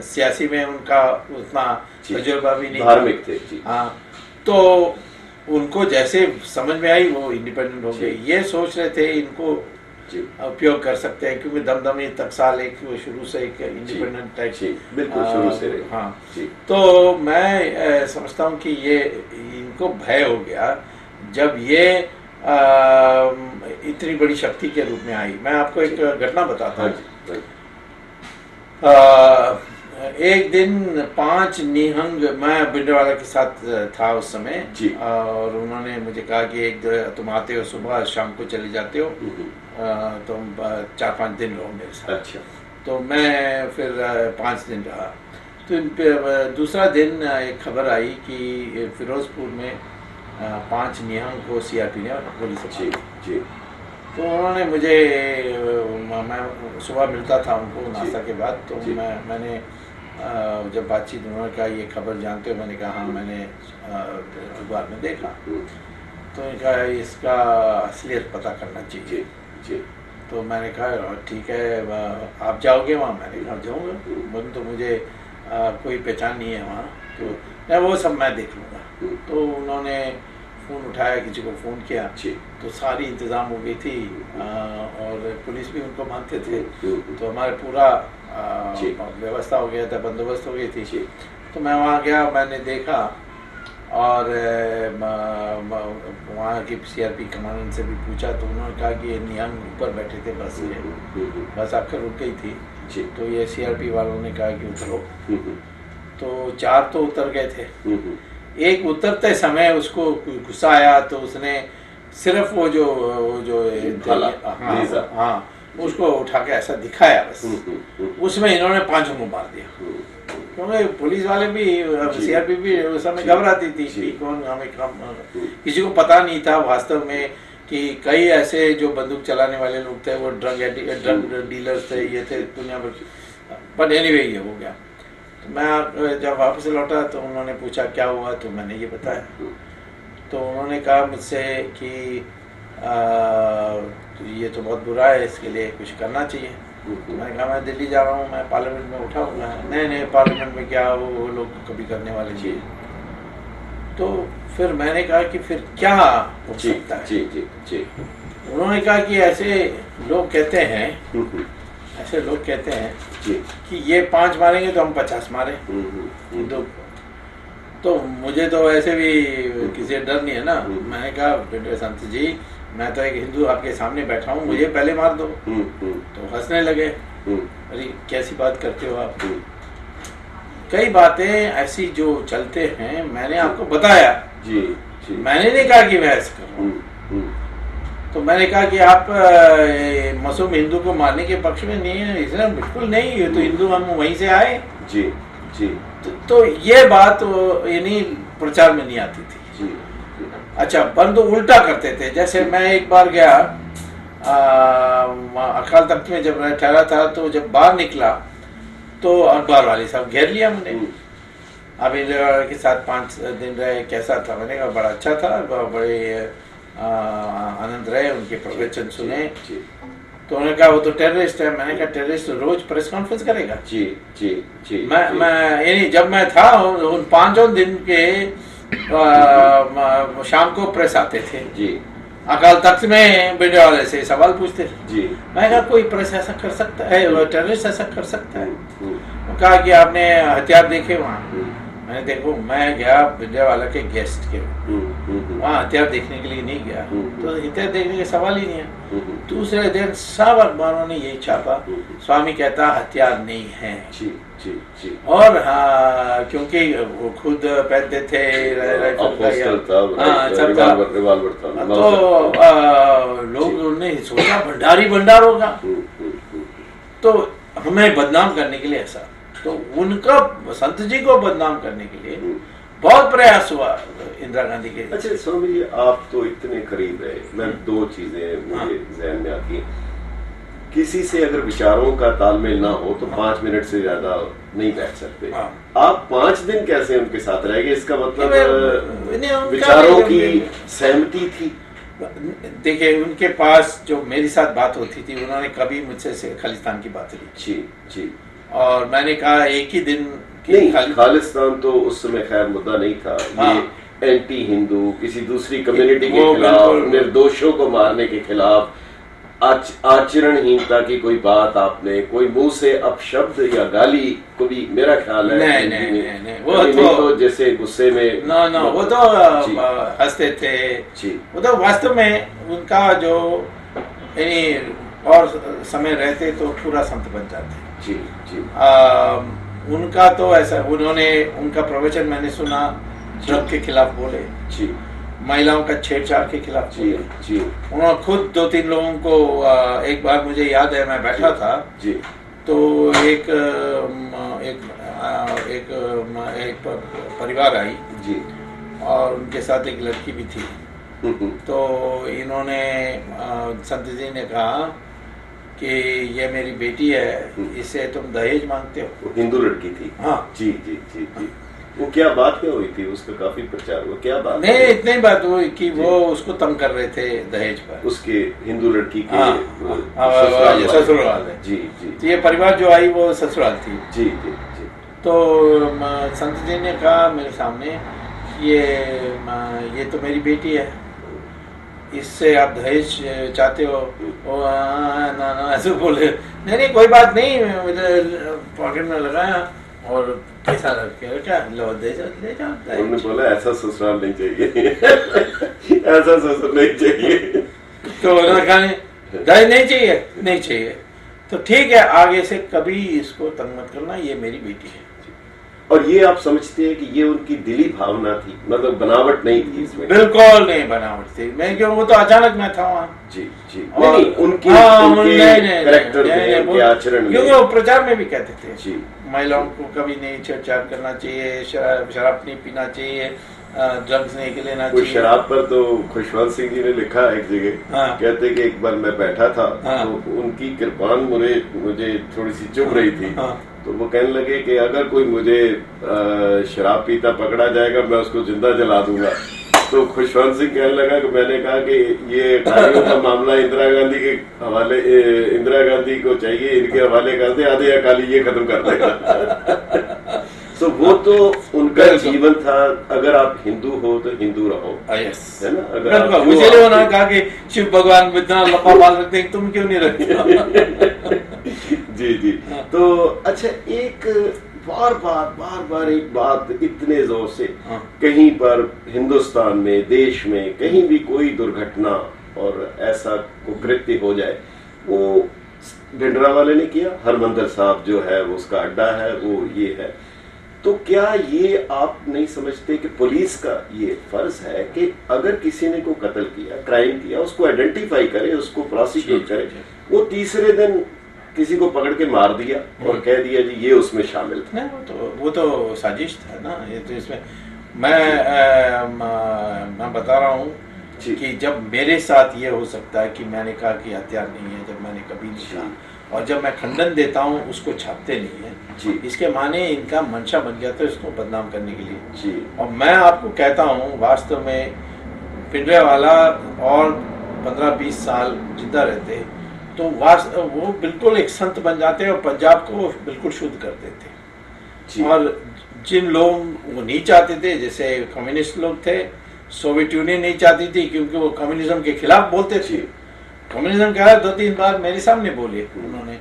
B: सियासी में उनका उतना तजुर्बा भी नहीं,
C: धार्मिक थे।
B: तो उनको जैसे समझ में आई वो इंडिपेंडेंट हो गए। ये सोच रहे थे इनको उपयोग कर सकते हैं, क्योंकि दमदमी टकसाल एक शुरू से एक इंडिपेंडेंट टाइप
C: बिल्कुल शुरू से रहे।
B: हाँ तो मैं समझता हूँ कि ये इनको भय हो गया जब ये इतनी बड़ी शक्ति के रूप में आई। मैं आपको एक घटना बताता हूँ। एक दिन 5 निहंग, मैं भिंडरावाला के साथ था उस समय, और उन्होंने मुझे कहा कि एक तुम आते हो सुबह, शाम को चले जाते हो, तुम 4-5 दिन रहो मेरे साथ। अच्छा। तो मैं फिर 5 दिन रहा। तो दूसरा दिन एक खबर आई कि फिरोजपुर में 5 निहंग को सीआरपी ने गोली से जी। तो उन्होंने मुझे, मैं सुबह मिलता था उनको नाश्ता के बाद, तो मैंने जब बातचीत, उन्होंने कहा ये खबर जानते हो? मैंने कहा हाँ, मैंने अखबार में देखा। तो उन्होंने कहा इसका असलियत पता करना चाहिए जी। तो मैंने कहा ठीक है, आप जाओगे वहाँ? मैंने कहा जाऊँगा, बन तो मुझे कोई पहचान नहीं है वहाँ, तो वो सब मैं देख लूँगा। तो उन्होंने फ़ोन उठाया, किसी को फ़ोन किया, तो सारी इंतज़ाम हो गई थी, और पुलिस भी उनको मानते थे, तो हमारे पूरा व्यवस्था हो गया था, बंदोबस्त हो गई थी। तो मैं वहाँ गया, मैंने देखा, और वहाँ की सीआरपी कमांडेंट से भी पूछा, तो उन्होंने कहा कि ये निहंग ऊपर बैठे थे बस से, बस आकर रुक गई थी। तो ये सीआरपी वालों ने कहा कि उतरो। तो 4 तो उतर गए थे। एक उतरते समय उसको गुस्सा आया, तो उसने सिर्फ वो जो हाँ उसको उठा के ऐसा दिखाया बस, उसमें इन्होंने 5 को मार दिया। क्योंकि पुलिस वाले भी, सीआरपी भी उस समय घबराती थी कि कौन हमें किसी को पता नहीं था वास्तव में कि कई ऐसे जो बंदूक चलाने वाले लोग थे, वो ड्रग डीलर्स थे, ये थे दुनिया भर। बट एनीवे ये हो गया। तो मैं जब वापस लौटा तो उन्होंने पूछा क्या हुआ, तो मैंने ये बताया। तो उन्होंने कहा मुझसे कि तो ये तो बहुत बुरा है, इसके लिए कुछ करना चाहिए। तो मैंने कहा मैं दिल्ली जा रहा हूँ, मैं पार्लियामेंट में उठाऊंगा। नहीं पार्लियामेंट में क्या, वो लोग कभी करने वाले चाहिए। तो फिर मैंने कहा कि फिर क्या हो सकता है? उन्होंने कहा कि ऐसे लोग कहते हैं कि ये 5 मारेंगे तो हम 50 मारे। तो मुझे तो ऐसे भी किसी डर नहीं है ना। मैंने कहा बेटे संत जी, मैं तो एक हिंदू आपके सामने बैठा हूँ, मुझे पहले मार दो। तो हंसने लगे, अरे कैसी बात करते हो आप? कई बातें ऐसी जो चलते हैं, मैंने आपको बताया जी। मैंने नहीं कहा कि मैं ऐसा कर रहा हूँ। तो मैंने कहा कि आप मासूम हिंदू को मारने के पक्ष में नहीं है? इसलिए बिल्कुल नहीं, ये तो हिंदू हम वहीं से आए जी। तो ये बात यानी प्रचार में नहीं आती थी जी। अच्छा, परंतु उल्टा करते थे। जैसे मैं एक बार गया अकाल तख्त में, जब मैं ठहरा था, तो जब बाहर निकला तो अखबार वाले साहब घेर लिया मुझे। अब इंदिरा के साथ 5 दिन रहे, कैसा था? मैंने कहा बड़ा अच्छा था, बड़े आनंद रहे, उनके प्रवचन सुने। तो उन्होंने कहा वो तो टेररिस्ट है। मैंने कहा टेररिस्ट रोज प्रेस कॉन्फ्रेंस करेगा? जी। मैं यानी जब मैं था उन 5 दिन के शाम को प्रेस आते थे जी। अकाल तख्त में वीडियो वाले से सवाल पूछते थे जी। मैं कहा कोई प्रेस ऐसा कर सकता है, टेररिस्ट ऐसा कर सकता है? वो कहा कि आपने हथियार देखे वहाँ? मैंने देखो, मैं गया विद्यावाला के गेस्ट के, वहाँ हथियार देखने के लिए नहीं गया, तो हथियार देखने के सवाल ही नहीं है। दूसरे दिन सब अखबारों ने यही छापा, स्वामी कहता हथियार नहीं है जी। और हाँ, क्योंकि वो खुद पहनते थे तो लोग ने सोचा भंडार होगा, तो हमें बदनाम करने के लिए ऐसा। तो उनका, संत जी को बदनाम करने के लिए बहुत प्रयास हुआ इंदिरा गांधी के।
C: अच्छा स्वामी जी, आप तो इतने करीब रहे, मैं 2 चीजें मुझे ज़हन में आती हैं। किसी से अगर विचारों का तालमेल ना हो तो 5 मिनट से ज्यादा नहीं बैठ सकते। आप 5 दिन कैसे उनके साथ रह गए? इसका मतलब विचारों की सहमति थी।
B: देखिए, उनके पास जो मेरी साथ बात होती थी, उन्होंने कभी मुझसे खालिस्तान की बात नहीं
C: जी।
B: और मैंने कहा एक ही दिन
C: नहीं, खालिस्तान तो उस समय खैर मुद्दा नहीं था। ये एंटी हिंदू, किसी दूसरी कम्युनिटी के खिलाफ, निर्दोषों को मारने के खिलाफ, आचरणहीनता की कोई बात आपने, कोई मुंह से अपशब्द या गाली को भी, मेरा ख्याल है
B: नहीं,
C: वो तो जैसे गुस्से में
B: वो तो हंसते थे जी। वो तो वास्तव में उनका जो और समय रहते तो पूरा संत बन जाते
C: जी जी।
B: उनका तो ऐसा, उनका प्रवचन मैंने सुना, ड्रग के खिलाफ बोले
C: जी,
B: महिलाओं का छेड़छाड़ के खिलाफ
C: जी जी।
B: उन्होंने खुद 2-3 लोगों को, एक बार मुझे याद है मैं बैठा था
C: जी,
B: तो एक परिवार आई जी और उनके साथ एक लड़की भी थी। तो इन्होंने संत जी ने कहा कि ये मेरी बेटी है, इससे तुम दहेज मांगते हो।
C: हिंदू लड़की थी। हाँ जी जी जी जी। वो क्या बात क्या हुई थी, उसका काफी प्रचार हुआ, क्या बात?
B: नहीं, इतनी बात हुई कि वो उसको तंग कर रहे थे दहेज पर,
C: उसके हिंदू लड़की के
B: ससुराल है जी जी। तो ये परिवार जो आई वो ससुराल थी जी जी जी। तो संत जी ने कहा मेरे सामने, ये तो मेरी बेटी है, इससे आप दहेज चाहते हो? ना ऐसे बोले, नहीं कोई बात नहीं, पॉकेट में लगाया और पैसा रख के क्या लो दे जाओ।
C: उन्होंने बोला ऐसा ससुराल नहीं चाहिए ऐसा ससुर नहीं चाहिए।
B: तो उन्होंने कहा दहेज नहीं चाहिए तो ठीक है, आगे से कभी इसको तंग मत करना, ये मेरी बेटी है।
C: और ये आप समझते हैं कि ये उनकी दिली भावना थी, मतलब बनावट नहीं थी इसमें?
B: बिल्कुल नहीं बनावट थी, मैं क्यों, वो तो अचानक मैं था वहाँ जी जी।
C: और उनके कैरेक्टर में, उनके आचरण में,
B: क्योंकि वो प्रचार में भी कहते थे जी महिलाओं को कभी नहीं छेड़छाड़ करना चाहिए, शराब नहीं पीना चाहिए, ड्रग्स नहीं लेना चाहिए।
C: शराब पर तो खुशवंत सिंह जी ने लिखा एक जगह, कहते कि एक बार मैं बैठा था तो उनकी कृपान मुझे थोड़ी सी चुभ रही थी, तो वो कहने लगे कि अगर कोई मुझे शराब पीता पकड़ा जाएगा मैं उसको जिंदा जला दूंगा। तो खुशवंत सिंह कहने लगा कि मैंने कहा कि ये अकालियों का मामला इंदिरा गांधी के हवाले, इंदिरा गांधी को चाहिए इनके हवाले कर दे, आधे अकाली ये खत्म कर देगा। तो वो तो उनका जीवन था, अगर आप हिंदू हो तो हिंदू रहो, है ना? अगर
B: मुझे उन्होंने कहा कि शिव भगवान इतना लंबा बाल रखते हैं, तुम क्यों नहीं रखते?
C: जी जी। तो अच्छा, एक बार बार एक बात इतने जोर से कहीं पर हिंदुस्तान में, देश में कहीं भी कोई दुर्घटना और ऐसा कृत्य हो जाए, वो भिंडरावाले ने किया। हरमंदिर साहब जो है वो उसका अड्डा है, वो ये है। तो क्या ये आप नहीं समझते कि पुलिस का ये फर्ज है कि अगर किसी ने को कत्ल किया, क्राइम किया, उसको आइडेंटिफाई करे, उसको प्रोसिक्यूट करे। वो तीसरे दिन किसी को पकड़ के मार दिया और कह दिया जी ये उसमें शामिल था।
B: नहीं, वो तो साजिश था ना। ये तो इसमें मैं बता रहा हूँ कि जब मेरे साथ ये हो सकता है कि मैंने कहा कि हथियार नहीं है, जब मैंने कभी नहीं कहा, और जब मैं खंडन देता हूँ उसको छापते नहीं है जी, इसके माने इनका मंशा बन गया था इसको बदनाम करने के लिए जी। और मैं आपको कहता हूँ वास्तव में भिंडरावाला और 15-20 साल जिंदा रहते तो वो बिल्कुल एक संत बन जाते और पंजाब को बिल्कुल शुद्ध कर देते। और जिन लोग वो नहीं चाहते थे, जैसे कम्युनिस्ट लोग थे, सोवियत यूनियन नहीं चाहती थी क्योंकि वो कम्युनिज्म के खिलाफ बोलते थे। कम्युनिज्म क्या है, 2-3 बार मेरे सामने बोले उन्होंने।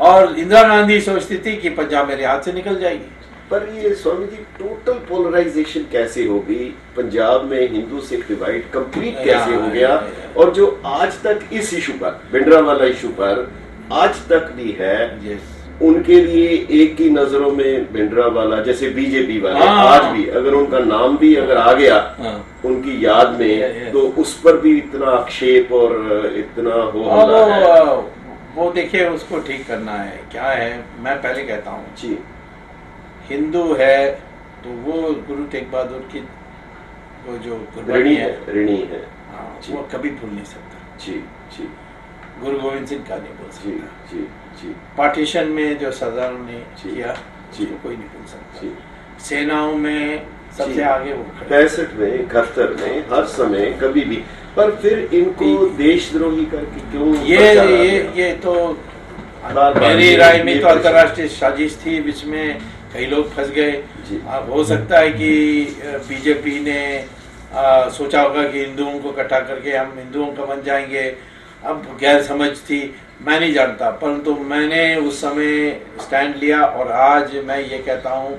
B: और इंदिरा गांधी सोचती थी कि पंजाब मेरे हाथ से निकल जाएगी।
C: पर ये स्वामी जी, टोटल पोलराइजेशन कैसे होगी पंजाब में, हिंदू सिख डिवाइड कंप्लीट कैसे हो गया? और जो आज तक इस इशू पर, भिंडरावाला इशू पर आज तक भी है, उनके लिए एक ही नजरों में भिंडरावाला, जैसे बीजेपी वाले आज भी अगर उनका नाम भी अगर आ गया उनकी याद में, तो उस पर भी इतना आक्षेप और इतना हो रहा है।
B: वो देखिए, उसको ठीक करना है। क्या है, मैं पहले कहता हूँ जी, हिंदू है तो वो गुरु तेग बहादुर की वो जो
C: ऋणी है,
B: वो कभी भूल नहीं सकता
C: जी जी।
B: गुरु गोविंद सिंह का नहीं भूल सकता
C: जी जी।
B: पार्टीशन में जो सरदारों ने किया जी, कोई नहीं भूल सकता। सेनाओं में सबसे आगे वो
C: 65 में, 71 में, हर समय कभी भी। पर फिर इनको देशद्रोही करके क्यों?
B: ये तो मेरी राय में तो अंतर्राष्ट्रीय साजिश थी, जिसमें कई लोग फंस गए। अब हो सकता है कि बीजेपी ने सोचा होगा कि हिंदुओं को इकट्ठा करके हम हिंदुओं का बन जाएंगे अब गैर समझ थी, मैं नहीं जानता, परंतु मैंने उस समय स्टैंड लिया और आज मैं ये कहता हूँ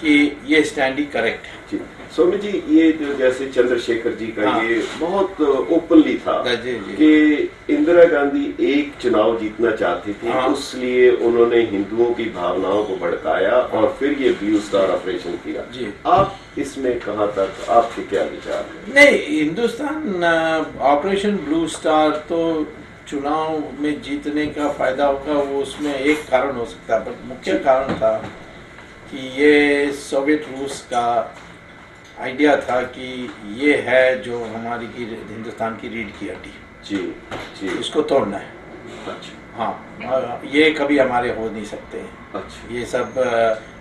B: कि ये स्टैंड ही करेक्ट है।
C: जी स्वामी जी, ये जो जैसे चंद्रशेखर जी का
B: हाँ।
C: ये बहुत ओपनली था
B: जी, जी।
C: कि इंदिरा गांधी एक चुनाव जीतना चाहती थी,
B: हाँ।
C: उसलिए उन्होंने हिंदुओं की भावनाओं को भड़काया और फिर ये ब्लू स्टार ऑपरेशन किया।
B: जी।
C: आप इसमें कहाँ तक, आपके क्या विचार हैं?
B: नहीं, हिंदुस्तान ऑपरेशन ब्लू स्टार तो चुनाव में जीतने का फायदा होगा, वो उसमें एक कारण हो सकता है, पर मुख्य कारण था कि ये सोवियत रूस का आइडिया था कि ये है जो हमारी की हिंदुस्तान की रीढ़ की हड्डी,
C: जी जी,
B: इसको तोड़ना है।
C: अच्छा
B: हाँ, ये कभी हमारे हो नहीं सकते।
C: अच्छा,
B: ये सब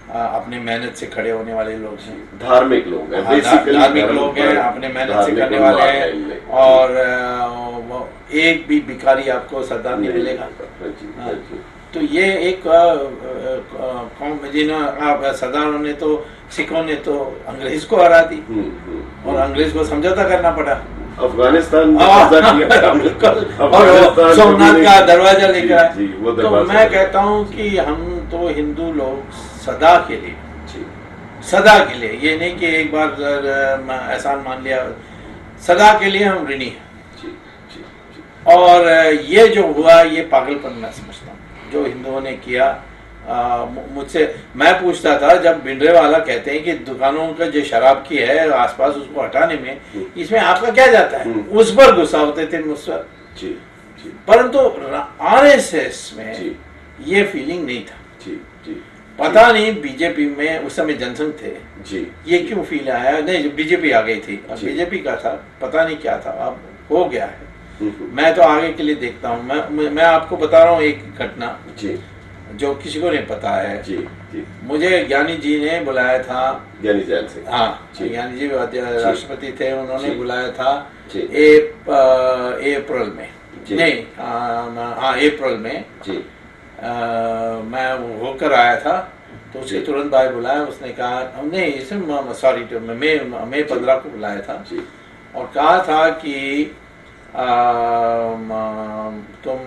B: अपने मेहनत से खड़े होने वाले लोग हैं,
C: धार्मिक लोग हैं,
B: हाँ,
C: बेसिकली
B: धार्मिक लोग हैं, अपने मेहनत से करने वाले हैं, और एक भी भिखारी आपको सरदार नहीं मिलेगा।
C: हाँ जी।
B: तो ये एक सरदारों ने तो, सिखों ने तो अंग्रेज को हरा दी और अंग्रेज को समझौता करना पड़ा,
C: अफगानिस्तान
B: और सोमनाथ का दरवाजा लेकर आए।
C: जी, वो
B: तो
C: दरवाजा
B: मैं कहता हूँ कि हम तो हिंदू लोग सदा के लिए, सदा के लिए, ये नहीं कि एक बार एहसान मान लिया, सदा के लिए हम ऋणी हैं। और ये जो हुआ ये पागलपन मैं समझता हूँ जो हिंदुओं ने किया। मुझसे मैं पूछता था, जब भिंडरेवाला कहते हैं कि दुकानों का जो शराब की है आसपास उसको हटाने में इसमें आपका क्या जाता है, उस पर गुस्सा होते थे मुझसे। परंतु आरएसएस में ये फीलिंग नहीं था। पता नहीं बीजेपी में उस समय जनसंघ थे ये क्यों फील आया, नहीं बीजेपी आ गई थी, अब बीजेपी का था, पता नहीं क्या था, अब हो गया है। मैं तो आगे के लिए देखता हूँ। मैं आपको बता रहा हूँ एक घटना जो किसी को नहीं पता है। मुझे ज्ञानी जी ने बुलाया था,
C: ज्ञानी जैन सिंह,
B: हाँ ज्ञानी जी राष्ट्रपति थे, उन्होंने बुलाया था अप्रैल में, नहीं हाँ अप्रैल में मैं होकर आया था, तो उसके तुरंत बाद बुलाया, उसने कहा नहीं इसमें सॉरी मई 15 को बुलाया था और कहा था कि तुम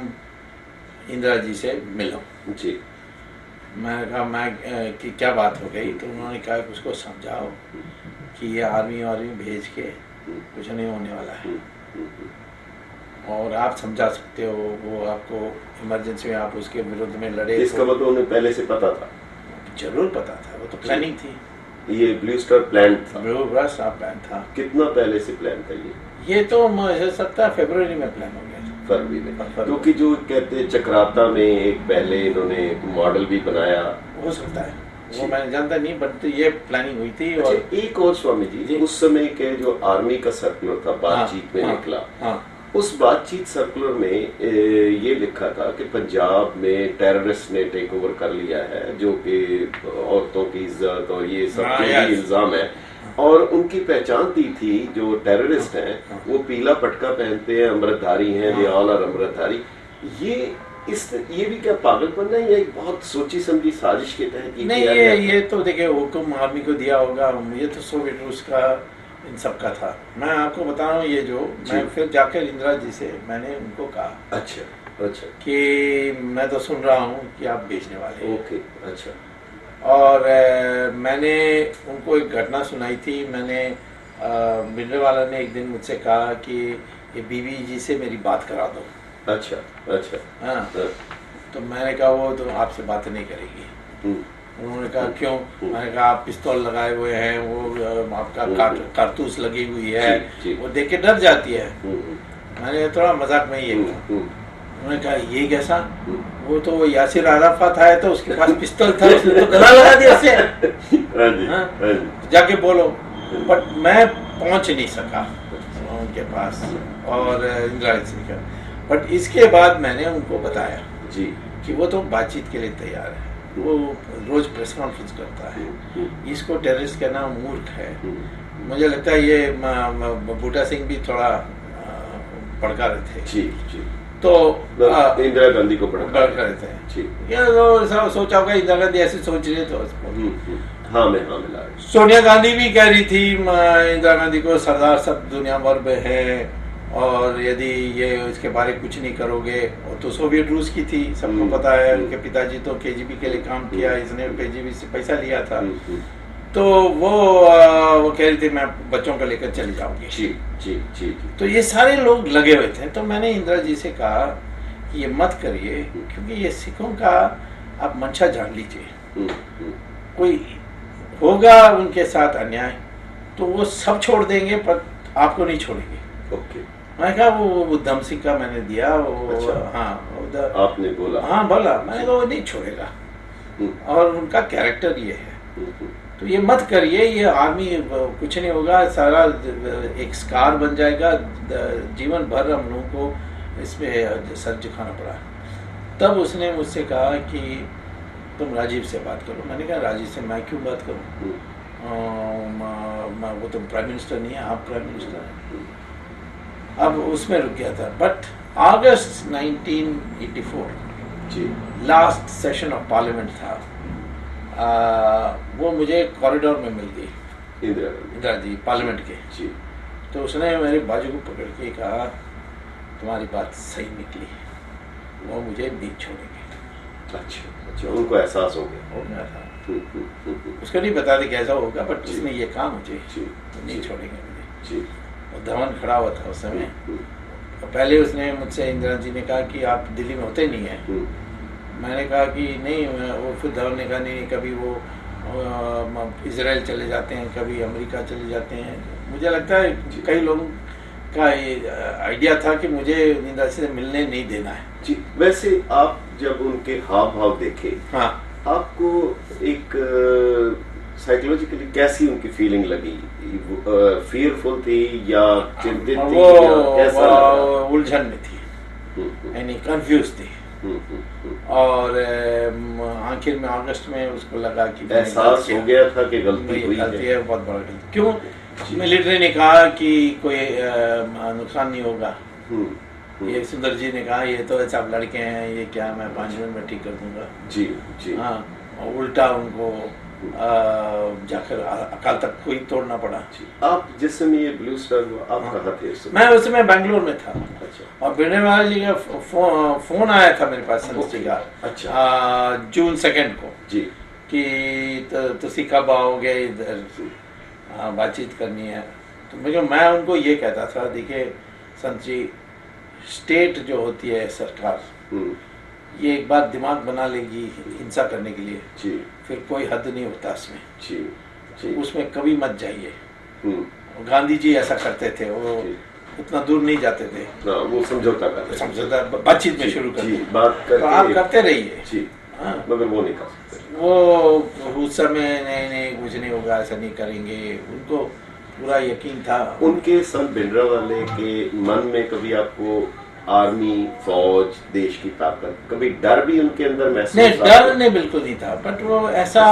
B: इंदिरा जी से मिलो। मैं कहा मैं कि क्या बात हो गई, तो उन्होंने कहा कि उसको समझाओ कि ये आर्मी भेज के कुछ नहीं होने वाला है और आप समझा सकते हो, वो आपको इमरजेंसी में आप उसके विरुद्ध में लड़े।
C: इसका मतलब उन्हें पहले से पता था?
B: जरूर पता था, वो तो प्लानिंग थी,
C: ये ब्लू स्टार प्लान था,
B: ब्लू स्टार प्लान था।
C: कितना पहले से प्लान था
B: ये तो मुझे लगता है फरवरी में प्लान हो गया था,
C: फरवरी में, क्योंकि जो कहते हैं चक्राता में एक पहले इन्होंने मॉडल भी बनाया, हो
B: सकता है वो मैं जानता नहीं, बट ये प्लानिंग हुई थी। और
C: एक और स्वामी जी, उस समय के जो आर्मी का सर्कुलर था बातचीत में निकला, उस बातचीत सर्कुलर में ये लिखा था कि पंजाब में टेररिस्ट ने टेक ओवर कर लिया है, जो कि औरतों की इज्जत और ये सब भी इल्जाम है, और उनकी पहचान दी थी जो टेररिस्ट हैं वो पीला पटका पहनते हैं, अमृतधारी हैं, ये ऑल आर अमृतधारी। ये भी क्या पागलपन है, ये एक बहुत सोची समझी साजिश के तहत
B: नहीं, ये तो देखिए हुक्म आर्मी को दिया होगा, ये तो सोवियत रूस का इन सब का था। मैं आपको बता रहा हूँ ये जो मैं फिर जाकर इंदिरा जी से मैंने उनको कहा,
C: अच्छा
B: कि मैं तो सुन रहा हूँ कि आप भेजने वाले हैं।
C: ओके, अच्छा।
B: और मैंने उनको एक घटना सुनाई थी। मैंने भिंडरेवाला ने एक दिन मुझसे कहा कि ये बीवी जी से मेरी बात करा दो। अच्छा हाँ, तो मैंने कहा वो तो आपसे बात नहीं करेगी। उन्होंने कहा क्यों? मैंने कहा आप पिस्तौल लगाए हुए हैं, वो आपका कारतूस लगी हुई है, वो देख के डर जाती है। मैंने थोड़ा मजाक में ये कहा। उन्होंने कहा ये कैसा? वो तो यासिर अराफात आया तो उसके पास पिस्तौल था, उसने तो गला लगा दिया उसे। जाके बोलो, बट मैं पहुंच नहीं सका उनके पास और इंदिरा जी का। बट इसके बाद मैंने उनको बताया कि वो तो बातचीत के लिए तैयार है, वो रोज प्रेस कॉन्फ्रेंस करता है, इसको टेररिस्ट कहना मूर्ख है। मुझे लगता है ये बूटा सिंह भी थोड़ा भड़का रहे थे। तो
C: इंदिरा गांधी को भड़का
B: रहे थे। या तो सोचा होगा इंदिरा गांधी ऐसे सोच रहे तो
C: हाँ मिला।
B: सोनिया गांधी भी कह रही थी इंदिरा गांधी को सरदार सब दुनिया भर में है, और यदि ये इसके बारे में कुछ नहीं करोगे, तो सोवियत रूस की थी, सबको पता है। उनके पिताजी तो केजीबी के लिए काम किया, इसने केजीबी से पैसा लिया था। तो वो कह रही थी मैं बच्चों को लेकर चली जाऊंगी।
C: जी जी जी।
B: तो ये सारे लोग लगे हुए थे। तो मैंने इंदिरा जी से कहा कि ये मत करिए, क्योंकि ये सिखों का आप मंशा जान लीजिए। कोई होगा उनके साथ अन्याय तो वो सब छोड़ देंगे, पर आपको नहीं छोड़ेंगे।
C: ओके।
B: मैंने कहा वो उद्धम सिंह का मैंने दिया वो।
C: अच्छा।
B: हाँ
C: आपने बोला?
B: हाँ बोला। मैंने कहा वो नहीं छोड़ेगा, और उनका कैरेक्टर ये है। तो ये मत करिए, ये आर्मी कुछ नहीं होगा, सारा एक स्कार बन जाएगा, जीवन भर हम लोगों को इसमें सर झुकाना पड़ा। तब उसने मुझसे कहा कि तुम राजीव से बात करो। मैंने कहा राजीव से मैं क्यों बात करूं? वो तो प्राइम मिनिस्टर नहीं है, आप प्राइम मिनिस्टर हैं। अब उसमें रुक गया था। बट अगस्त 1984
C: जी
B: लास्ट सेशन ऑफ पार्लियामेंट था, वो मुझे कॉरिडोर में मिल गई इंदिरा जी पार्लियामेंट के।
C: जी।
B: तो उसने मेरे बाजू को पकड़ के कहा तुम्हारी बात सही निकली, वो मुझे नहीं छोड़ेंगे।
C: अच्छा, उनको एहसास हो गया
B: था। उसको नहीं पता था कैसा होगा, बट उसने ये कहा मुझे नहीं छोड़ेंगे मुझे। और धवन खड़ा हुआ था उस समय। पहले उसने मुझसे, इंदिरा जी ने कहा कि आप दिल्ली में होते नहीं है। मैंने कहा कि नहीं, वो फिर धवन ने कहा नहीं, कभी वो इजराइल चले जाते हैं, कभी अमेरिका चले जाते हैं। मुझे लगता है कई लोगों का आइडिया था कि मुझे इंदिरा से मिलने नहीं देना है।
C: जी। वैसे आप जब उनके हाव भाव देखे,
B: हाँ,
C: आपको एक साइकोलॉजिकली कैसी उनकी फीलिंग लगी? फियरफुल थी या चिंतित थी या कैसा लगा?
B: उलझन में थी, यानी कंफ्यूज थी। और आखिर में अगस्त में उसको लगा कि
C: एहसास हो गया था कि गलती हुई
B: है, बहुत बड़ा गलती। क्यों? मिलिट्री ने कहा कि कोई नुकसान नहीं होगा। ये सुंदर जी ने कहा ये तो सब लड़के हैं, ये क्या मैं 5 मिनट में ठीक कर दूंगा।
C: जी जी।
B: हाँ, और उल्टा उनको जाकर अकाल तक कोई तोड़ना पड़ा।
C: आप जिस समय ये ब्लू स्टार हुआ, आप कहाँ थे उस समय?
B: मैं उस समय बैंगलोर में था।
C: अच्छा।
B: और भिंडेवाला जी का फोन आया था मेरे पास संस्थी का।
C: अच्छा।
B: जून 2 को
C: जी,
B: कि तुसी कब आओगे इधर, बातचीत करनी है। तो मैं उनको ये कहता था, देखिए संत जी, स्टेट जो होती है सरकार, ये एक बार दिमाग बना लेगी हिंसा करने के लिए,
C: जी,
B: फिर कोई हद नहीं होता उसमें।
C: जी, जी।
B: उसमें कभी मत जाइए। गांधी जी ऐसा करते थे, वो उतना दूर नहीं जाते थे।
C: वो समझौता करते,
B: समझौता बातचीत में शुरू करते,
C: बात करके,
B: तो आप करते रहिए
C: जी। मगर वो नहीं कर सकते।
B: वो उस समय नहीं कुछ नहीं होगा, ऐसा नहीं करेंगे, उनको पूरा यकीन था।
C: उनके संत भिंडरावाले के मन में कभी आपको आर्मी, फौज, देश की ताकत, कभी डर भी उनके अंदर महसूस?
B: नहीं, डर नहीं, बिल्कुल नहीं था। बट वो ऐसा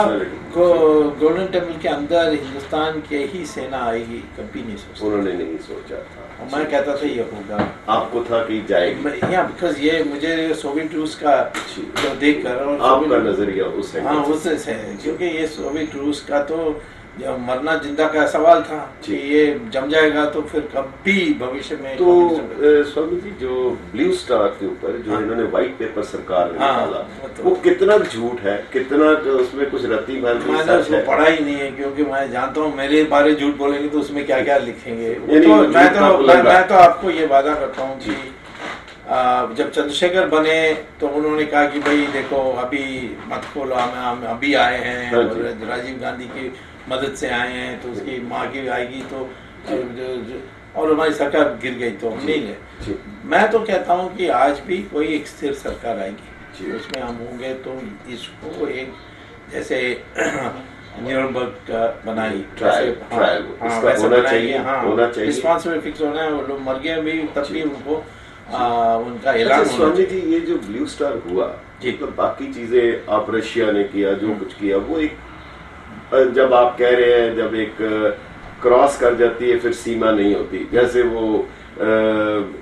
B: गोल्डन टेम्पल के अंदर हिंदुस्तान की ही सेना आएगी, कभी नहीं सोचा।
C: उन्होंने नहीं सोचा था।
B: मैं कहता था ये होगा,
C: आपको था कि जाएगी,
B: बिकॉज ये मुझे सोवियत रूस का जो देख कर
C: आपका नजरिया उस
B: उससे है, क्योंकि ये सोवियत रूस का तो जब मरना जिंदा का सवाल था कि ये जम जाएगा तो फिर कभी भविष्य में।
C: तो स्वामी जी, जो ब्लू स्टार के ऊपर जो इन्होंने व्हाइट पेपर सरकार ने निकाला, वो कितना झूठ है, कितना उसमें कुछ रत्ती भर
B: मैंने उसको पढ़ा ही नहीं है, क्योंकि मैं जानता हूँ मेरे बारे झूठ बोलेंगे तो उसमें क्या क्या लिखेंगे। मैं तो आपको ये वादा करता हूँ कि जब चंद्रशेखर बने तो उन्होंने कहा कि भाई देखो अभी मत खोलो, हम अभी आए हैं और राजीव गांधी की मदद से आए हैं, तो उसकी माँ की आएगी तो और हमारी सरकार गिर गई तो नहीं है। मैं तो कहता हूँ कि आज भी कोई एक स्थिर सरकार आएगी, उसमें हम होंगे तो इसको एक जैसे न्यूरनबर्ग बनाई वैसे बनाएंगे। हाँ, रिस्पॉन्सिबल फिक्स होना है। वो लोग मर गए भी तब भी उनको उनका ऐलान।
C: स्वामी जी, ये जो ब्लू स्टार हुआ, मतलब बाकी चीजें आप रशिया ने किया, जो कुछ किया, वो एक जब आप कह रहे हैं जब एक क्रॉस कर जाती है फिर सीमा नहीं होती, जैसे वो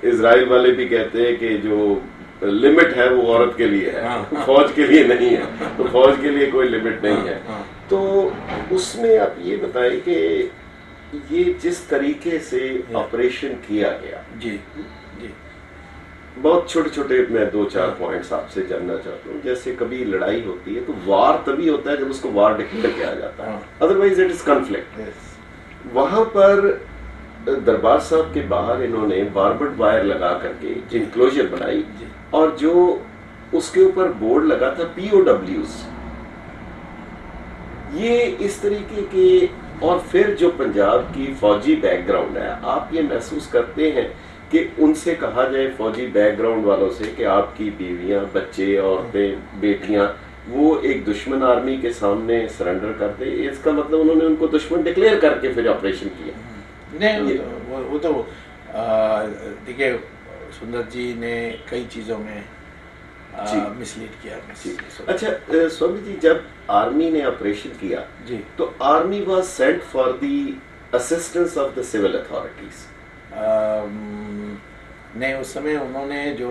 C: इजराइल वाले भी कहते हैं कि जो लिमिट है वो औरत के लिए है, फौज के लिए नहीं है, तो फौज के लिए कोई लिमिट नहीं है। तो उसमें आप ये बताएं कि ये जिस तरीके से ऑपरेशन किया गया,
B: जी जी,
C: बहुत छोटे छोटे मैं 2-4 पॉइंट्स आपसे जानना चाहता हूँ। जैसे कभी लड़ाई होती है तो वार तभी होता है जब उसको वार डिक्लेयर किया जाता है, अदरवाइज इट इज कॉन्फ्लिक्ट। वहां पर दरबार साहब के बाहर इन्होंने बारबड वायर लगा करके इंक्लोजर बनाई और जो उसके ऊपर बोर्ड लगा था POWs, ये इस तरीके के। और फिर जो पंजाब की फौजी बैकग्राउंड है, आप ये महसूस करते हैं कि उनसे कहा जाए फौजी बैकग्राउंड वालों से कि आपकी बीवियां, बच्चे, औरतें, बेटियां वो एक दुश्मन आर्मी के सामने सरेंडर कर दे, इसका मतलब उन्होंने उनको दुश्मन डिक्लेयर करके फिर ऑपरेशन किया?
B: नहीं, वो तो देखिए, सुंदर जी ने कई चीजों में मिसलीड किया।
C: अच्छा स्वामी जी, जब आर्मी ने ऑपरेशन किया
B: जी,
C: तो army was sent for the assistance of the civil authorities?
B: नहीं, उस समय उन्होंने जो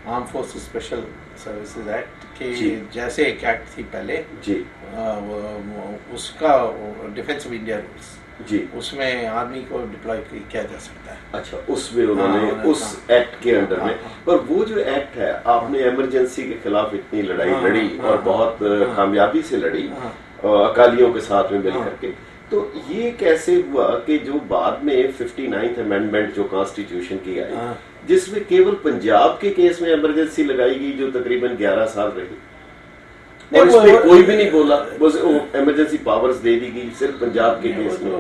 B: arm forces special services act के जैसे एक एक्ट थी पहले
C: जी,
B: उसका डिफेंस ऑफ इंडिया रूल्स
C: जी,
B: उसमें आर्मी को डिप्लॉय किया जा सकता है।
C: अच्छा, उसमें उन्होंने उस एक्ट के अंडर में। पर वो जो एक्ट है, आपने इमरजेंसी के खिलाफ इतनी लड़ाई लड़ी और बहुत कामयाबी से लड़ी अकालियों के साथ में मिल करके, तो ये कैसे हुआ कि जो बाद में 59th अमेंडमेंट जो कॉन्स्टिट्यूशन की आई, जिसमें केवल पंजाब के केस में इमरजेंसी लगाई गई जो तकरीबन 11 साल रही, और इसमें कोई भी नहीं बोला, वो इमरजेंसी पावर्स दे दी गई सिर्फ पंजाब के केस में?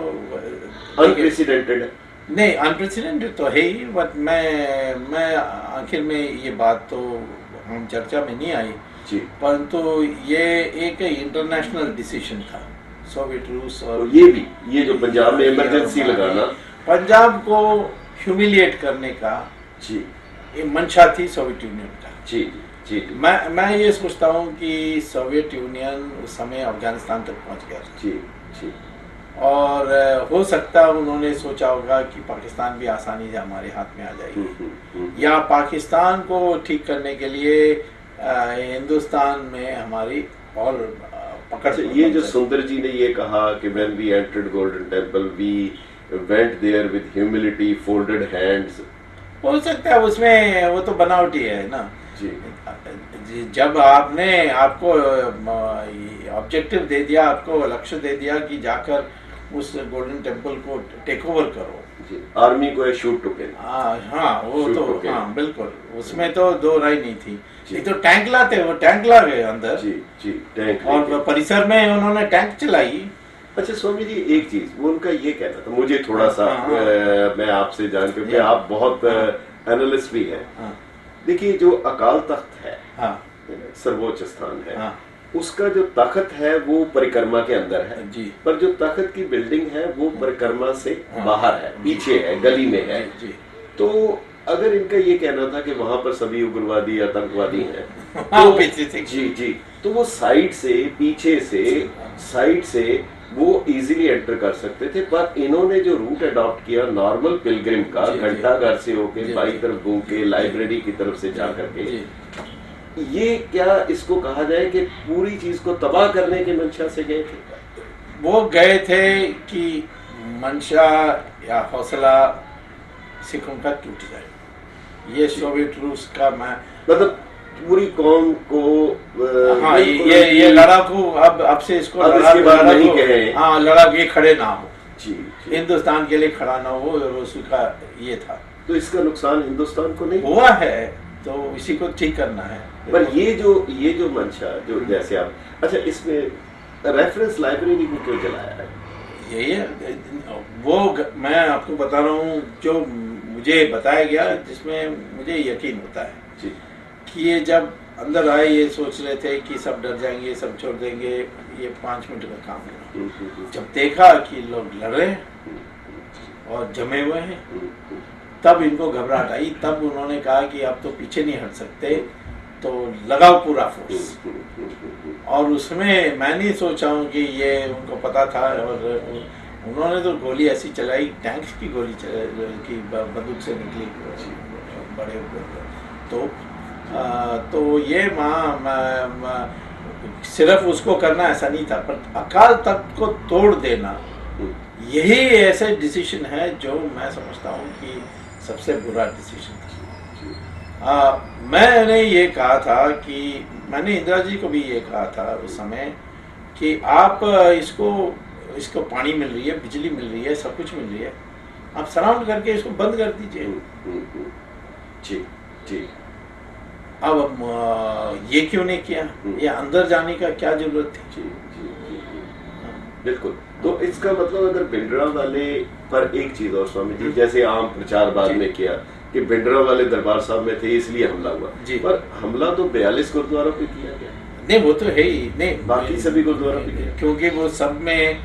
C: अनप्रेसिडेंटेड है।
B: नहीं, अनप्रेसिडेंटेड तो है ही, बट मैं आखिर में ये बात तो हम चर्चा में नहीं आई
C: जी,
B: परंतु ये एक इंटरनेशनल डिसीजन था सोवियत रूस। और
C: ये जो पंजाब में इमरजेंसी लगाना,
B: पंजाब को ह्यूमिलिएट करने का
C: जी,
B: ये मंशा थी सोवियत यूनियन का।
C: जी जी,
B: मैं ये सोचता हूँ कि सोवियत यूनियन उस समय अफगानिस्तान तक पहुँच गया
C: जी जी,
B: और हो सकता है उन्होंने सोचा होगा कि पाकिस्तान भी आसानी से हमारे हाथ में आ जाएगी, या पाकिस्तान को ठीक करने के लिए हिंदुस्तान में हमारी और पकड़।
C: ये जो सुंदर जी ने ये कहा कि when we entered Golden Temple we went there with humility, folded hands,
B: हो सकता है उसमें वो तो बनावटी है ना
C: जी,
B: जब आपने आपको ऑब्जेक्टिव दे दिया, आपको लक्ष्य दे दिया कि जाकर उस गोल्डन टेम्पल को टेक ओवर करो
C: जी, आर्मी को शूट टू किल।
B: हाँ, वो तो हाँ बिल्कुल, उसमें तो दो राय नहीं थी। ये तो टैंक लाते, वो टैंक ला गए अंदर
C: जी जी, टैंक,
B: और परिसर में उन्होंने टैंक चलाई।
C: अच्छा स्वामी जी, एक चीज वो उनका ये कहना था, मुझे थोड़ा सा मैं आपसे जान, क्योंकि आप बहुत एनालिस्ट भी हैं। देखिए, जो अकाल तख्त है, सर्वोच्च स्थान है, उसका जो तख्त है वो परिक्रमा के अंदर है
B: जी,
C: पर जो तख्त की बिल्डिंग है वो परिक्रमा से बाहर है, पीछे है, गली में है
B: जी।
C: तो अगर इनका ये कहना था कि वहां पर सभी उग्रवादी आतंकवादी हैं, तो जी जी, तो वो साइड से, पीछे से, साइड से वो इजीली एंटर कर सकते थे। पर इन्होंने जो रूट अडॉप्ट किया नॉर्मल पिलग्रिम का, घंटा घर से होके बाई तरफ घूम के लाइब्रेरी की तरफ से जा करके, ये क्या इसको कहा जाए कि पूरी चीज को तबाह करने के मंशा से गए थे?
B: वो गए थे कि मंशा या हौसला सिखों का टूट जाए, ये सोवियत रूस का
C: मतलब पूरी कौम को
B: हाँ, ये लड़ाकू अब से इसको
C: इसके बाद नहीं कहे,
B: हाँ, लड़ाकू ये खड़े ना हो
C: जी,
B: हिंदुस्तान के लिए खड़ा ना हो, रूस का ये था।
C: तो इसका नुकसान हिंदुस्तान को नहीं
B: हुआ है, तो इसी को ठीक करना है।
C: पर ये जो मंशा जो जैसे आप, अच्छा, इसमें रेफरेंस लाइब्रेरी को क्यों जलाया है?
B: यही है वो, मैं आपको बता रहा हूँ जो मुझे बताया गया, जिसमें मुझे यकीन होता है
C: जी,
B: कि ये जब अंदर आए ये सोच रहे थे कि सब डर जाएंगे, सब छोड़ देंगे, ये 5 मिनट का काम है। जब देखा कि लोग लड़ रहे हैं और जमे हुए हैं, तब इनको घबराहट आई, तब उन्होंने कहा कि अब तो पीछे नहीं हट सकते, तो लगाओ पूरा फोर्स। और उसमें मैं नहीं सोचा हूँ कि ये उनको पता था, और उन्होंने तो गोली ऐसी चलाई, टैंक की गोली की बंदूक से निकली बड़े तो ये सिर्फ उसको करना ऐसा नहीं था, पर अकाल तख्त को तोड़ देना यही ऐसे डिसीजन है जो मैं समझता हूँ कि सबसे बुरा डिसीजन था। मैंने ये कहा था कि मैंने इंदिरा जी को भी ये कहा था उस समय कि आप इसको पानी मिल रही है, बिजली मिल रही है, सब कुछ मिल रही है, आप सराउंड करके इसको बंद कर दीजिए।
C: जी जी।
B: अब ये क्यों नहीं किया? ये अंदर जाने का क्या जरूरत थी?
C: जी जी जी बिल्कुल। तो इसका मतलब अगर भिंडरा वाले पर एक चीज और स्वामी जी, जैसे आम प्रचार बाद में किया कि भिंडरा वाले दरबार साहब में थे इसलिए हमला हुआ, पर हमला तो 42 गुरुद्वारों पे किया गया।
B: नहीं वो तो है ही नहीं,
C: बाकी सभी गुरुद्वारों पे किया,
B: क्योंकि वो सब में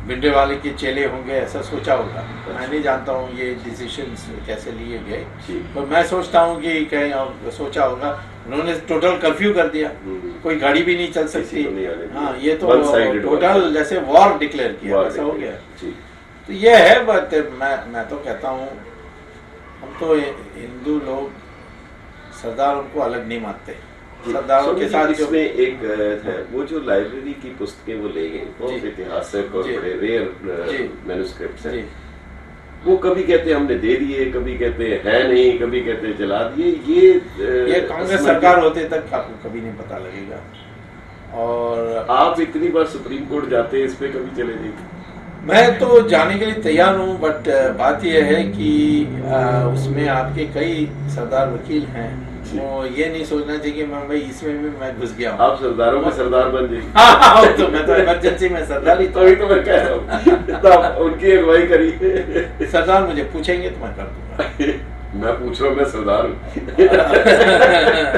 B: भिंडरे वाले के चेले होंगे ऐसा सोचा होगा। मैं नहीं जानता हूँ ये डिसीजंस कैसे लिए गए, पर मैं सोचता हूँ कि कहीं और सोचा होगा। उन्होंने टोटल कर्फ्यू कर दिया, कोई गाड़ी भी नहीं चल सकती। हाँ, ये तो टोटल जैसे वॉर डिक्लेयर किया, ऐसा हो गया। तो ये है बात। मैं तो कहता हूँ हम तो हिंदू लोग सरदारों को अलग नहीं मानते। सरदारों के साथ
C: इसमें एक है वो जो लाइब्रेरी की पुस्तकें वो ले गए, बहुत ऐतिहासिक और बड़े रेयर मैन्युस्क्रिप्ट्स हैं। वो कभी कहते हैं हमने दे दिए, कभी कहते हैं है नहीं, कभी कहते हैं जला दिए।
B: ये कांग्रेस सरकार होते तक आपको कभी नहीं पता लगेगा। और
C: आप इतनी बार सुप्रीम कोर्ट जाते हैं, इस पे कभी चले जाइए।
B: मैं तो जाने के लिए तैयार हूँ, बट बात यह है कि उसमें आपके कई सरदार वकील हैं। वो ये नहीं सोचना चाहिए कि मैं भाई इसमें भी मैं घुस गया हूँ।
C: आप सरदारों में सरदार बन जाइए।
B: हाँ, तो मैं तो इमरजेंसी में सरदार ही
C: तो मैं कह रहा हूँ तो उनकी अगुवाई करिए।
B: सरदार मुझे पूछेंगे तो मैं कर दूंगा।
C: मैं पूछ रहा हूँ, मैं सरदार हूँ।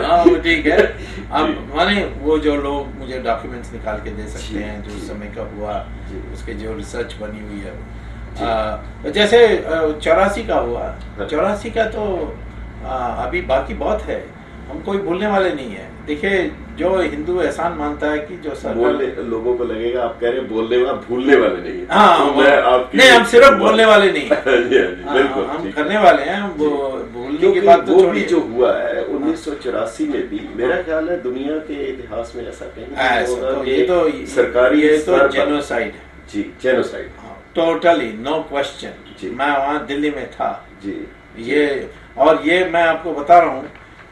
B: हाँ वो ठीक है। अब माने वो जो लोग मुझे डॉक्यूमेंट्स निकाल के दे सकते हैं जो उस समय का हुआ, उसके जो रिसर्च बनी हुई है। जैसे 84 का हुआ, 84 का तो अभी बाकी बहुत है, हम कोई भूलने वाले नहीं है। देखिए जो हिंदू एहसान मानता है कि जो
C: सरकार लोगों को लगेगा आप कह रहे हैं बोलने वाले भूलने वाले नहीं है।
B: हाँ, तो नहीं हम सिर्फ बोलने वाले नहीं
C: बिल्कुल
B: हम करने वाले हैं। भूलने की बात तो
C: वो भी जो हुआ है 1984 में भी मेरा ख्याल है दुनिया के इतिहास में ऐसा कहीं
B: ये तो
C: सरकारी
B: जेनोसाइड।
C: जी जेनोसाइड
B: टोटली नो क्वेश्चन। मैं वहाँ दिल्ली में था
C: जी।
B: ये मैं आपको बता रहा हूँ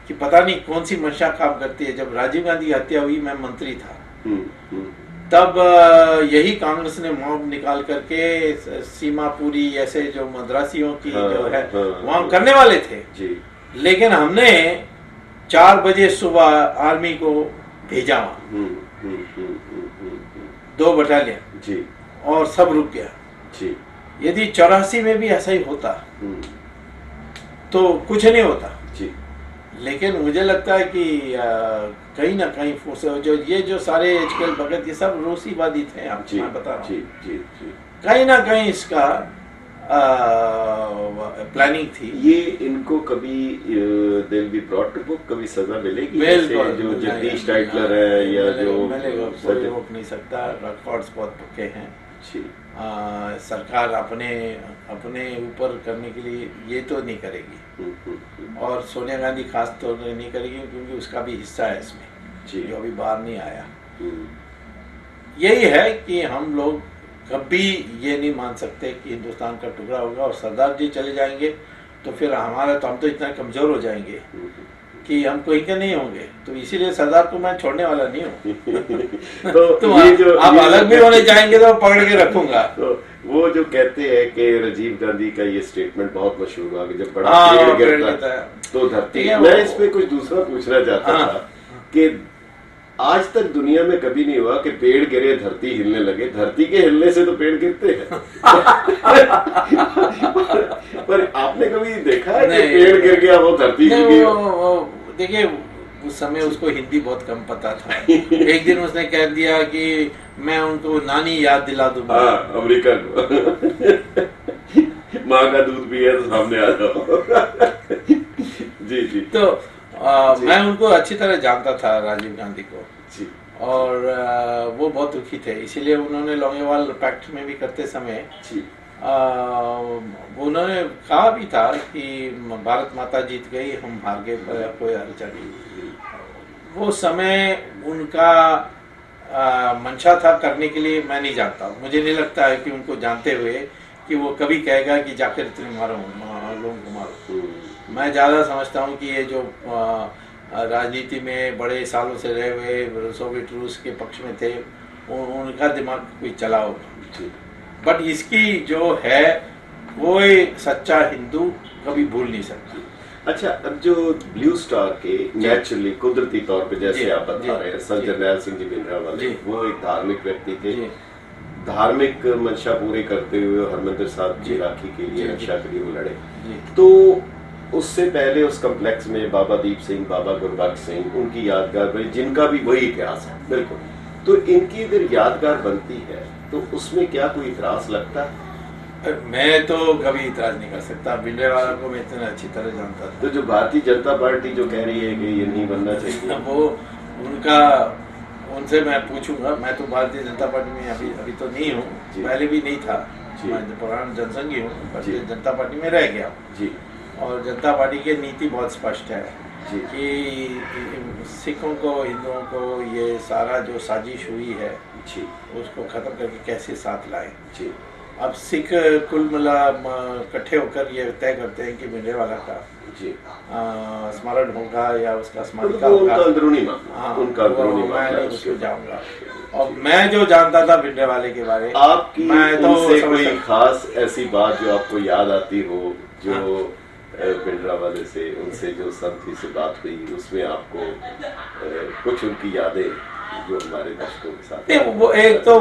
B: कि पता नहीं कौन सी मंशा काम करती है। जब राजीव गांधी की हत्या हुई मैं मंत्री था, तब यही कांग्रेस ने मॉब निकाल करके सीमापुरी ऐसे जो मद्रासियों की जो है वहां करने वाले थे
C: जी।
B: लेकिन हमने 4 बजे सुबह आर्मी को भेजा वहां 2 बटालियन
C: जी,
B: और सब रुक गया
C: जी।
B: यदि 84 में भी ऐसा ही होता तो कुछ नहीं होता
C: जी।
B: लेकिन मुझे लगता है कि कहीं ना कहीं जो सारे एचकेएल भगत ये सब रूसीवादी थे, आपको मैं बता रहा हूँ। कहीं ना कहीं इसका प्लानिंग थी।
C: ये इनको कभी दिल भी ब्रॉट टू बुक, कभी सजा मिलेगी? जो जगदीश टाइटलर है या जो
B: कोई रोक नहीं सकता। रिकॉर्ड्स बहुत पक्के हैं। सरकार अपने ऊपर करने के लिए ये तो नहीं करेगी और सोनिया गांधी खास तौर पर नहीं करेगी क्योंकि उसका भी हिस्सा है इसमें जो अभी बाहर नहीं आया। यही है कि हम लोग कभी ये नहीं मान सकते कि हिंदुस्तान का टुकड़ा होगा और सरदार जी चले जाएंगे तो फिर हम तो इतना कमजोर हो जाएंगे कि हम कोई के नहीं होंगे। तो इसीलिए सरदार को मैं छोड़ने वाला नहीं हूँ। तो आप अलग भी होने जाएंगे तो पकड़ के रखूंगा।
C: तो वो जो कहते हैं कि राजीव गांधी का ये स्टेटमेंट बहुत मशहूर हुआ कि जब बड़ा पेड़ गिरता है तो धरती। मैं इस पे कुछ दूसरा पूछना चाहता था कि आज तक दुनिया में कभी नहीं हुआ कि पेड़ गिरे धरती हिलने लगे। धरती के हिलने से तो पेड़ गिरते हैं पर आपने कभी देखा है कि पेड़ गिर गया वो धरती हिल गई?
B: देखिए उस समय उसको हिंदी बहुत कम पता था। एक दिन उसने कह दिया कि मैं उनको नानी याद दिला दूंगा।
C: अमेरिका को माँ का दूध भी है तो सामने आ जाओ। जी जी।
B: तो मैं उनको अच्छी तरह जानता था राजीव गांधी को
C: जी।
B: और वो बहुत दुखी थे, इसीलिए उन्होंने लॉन्गेवाल पैक्ट में भी करते समय
C: जी।
B: उन्होंने कहा भी था कि भारत माता जीत गई, हम हार गए, कोई हर्जा नहीं। वो समय उनका मंशा था करने के लिए, मैं नहीं जानता। मुझे नहीं लगता है कि उनको जानते हुए कि वो कभी कहेगा कि जाकर इतने मारो, लोगों को मारो। मैं ज़्यादा समझता हूँ कि ये जो राजनीति में बड़े सालों से रहे हुए सोवियत रूस के पक्ष में थे, उनका दिमाग कोई चला होगा। बट इसकी जो है वो एक सच्चा हिंदू कभी भूल नहीं सकती।
C: अच्छा, अब जो ब्लू स्टार के नेचुरली कुदरती तौर पे जैसे आप बता रहे हैं, सर जरनैल सिंह जी भिंडरांवाले वो एक धार्मिक व्यक्ति थे, धार्मिक मंशा पूरे करते हुए हरमंदिर साहब की राखी के लिए, रक्षा के लिए वो लड़े। तो उससे पहले उस कम्प्लेक्स में बाबा दीप सिंह, बाबा गुरबख्श सिंह, उनकी यादगार बनी, जिनका भी वही इतिहास है बिल्कुल। तो इनकी अगर यादगार बनती है तो उसमें क्या कोई इतिहास लगता है?
B: मैं तो कभी इतराज नहीं कर सकता, भिंडरांवाला को मैं इतना अच्छी तरह जानता था।
C: तो जो भारतीय जनता पार्टी जो कह रही है कि ये नहीं बनना चाहिए,
B: वो उनका, उनसे मैं पूछूंगा। मैं तो भारतीय जनता पार्टी में अभी तो नहीं हूँ, पहले भी नहीं था। मैं पुराना जनसंघी हूँ, भारतीय जनता पार्टी में रह गया जी। और जनता पार्टी की नीति बहुत स्पष्ट है कि सिखों को, हिंदुओं को ये सारा जो साजिश हुई है जी, उसको खत्म करके कैसे साथ लाए जी। अब सिख कुल मिला इकट्ठे होकर ये तय करते हैं कि भिंडरांवाला का जी स्मरण होगा या उसका स्मारिका होगा,
C: उनका अंदरूनी
B: मैं उसको जाऊंगा। और मैं जो जानता था भिंडरांवाले के बारे,
C: आपकी मैं तो कोई खास ऐसी बात जो आपको याद आती हो, जो भिंडरांवाले से, उनसे जो संथी से बात हुई, उसमें आपको कुछ उनकी यादें जो हमारे दर्शकों के साथ?
B: वो एक तो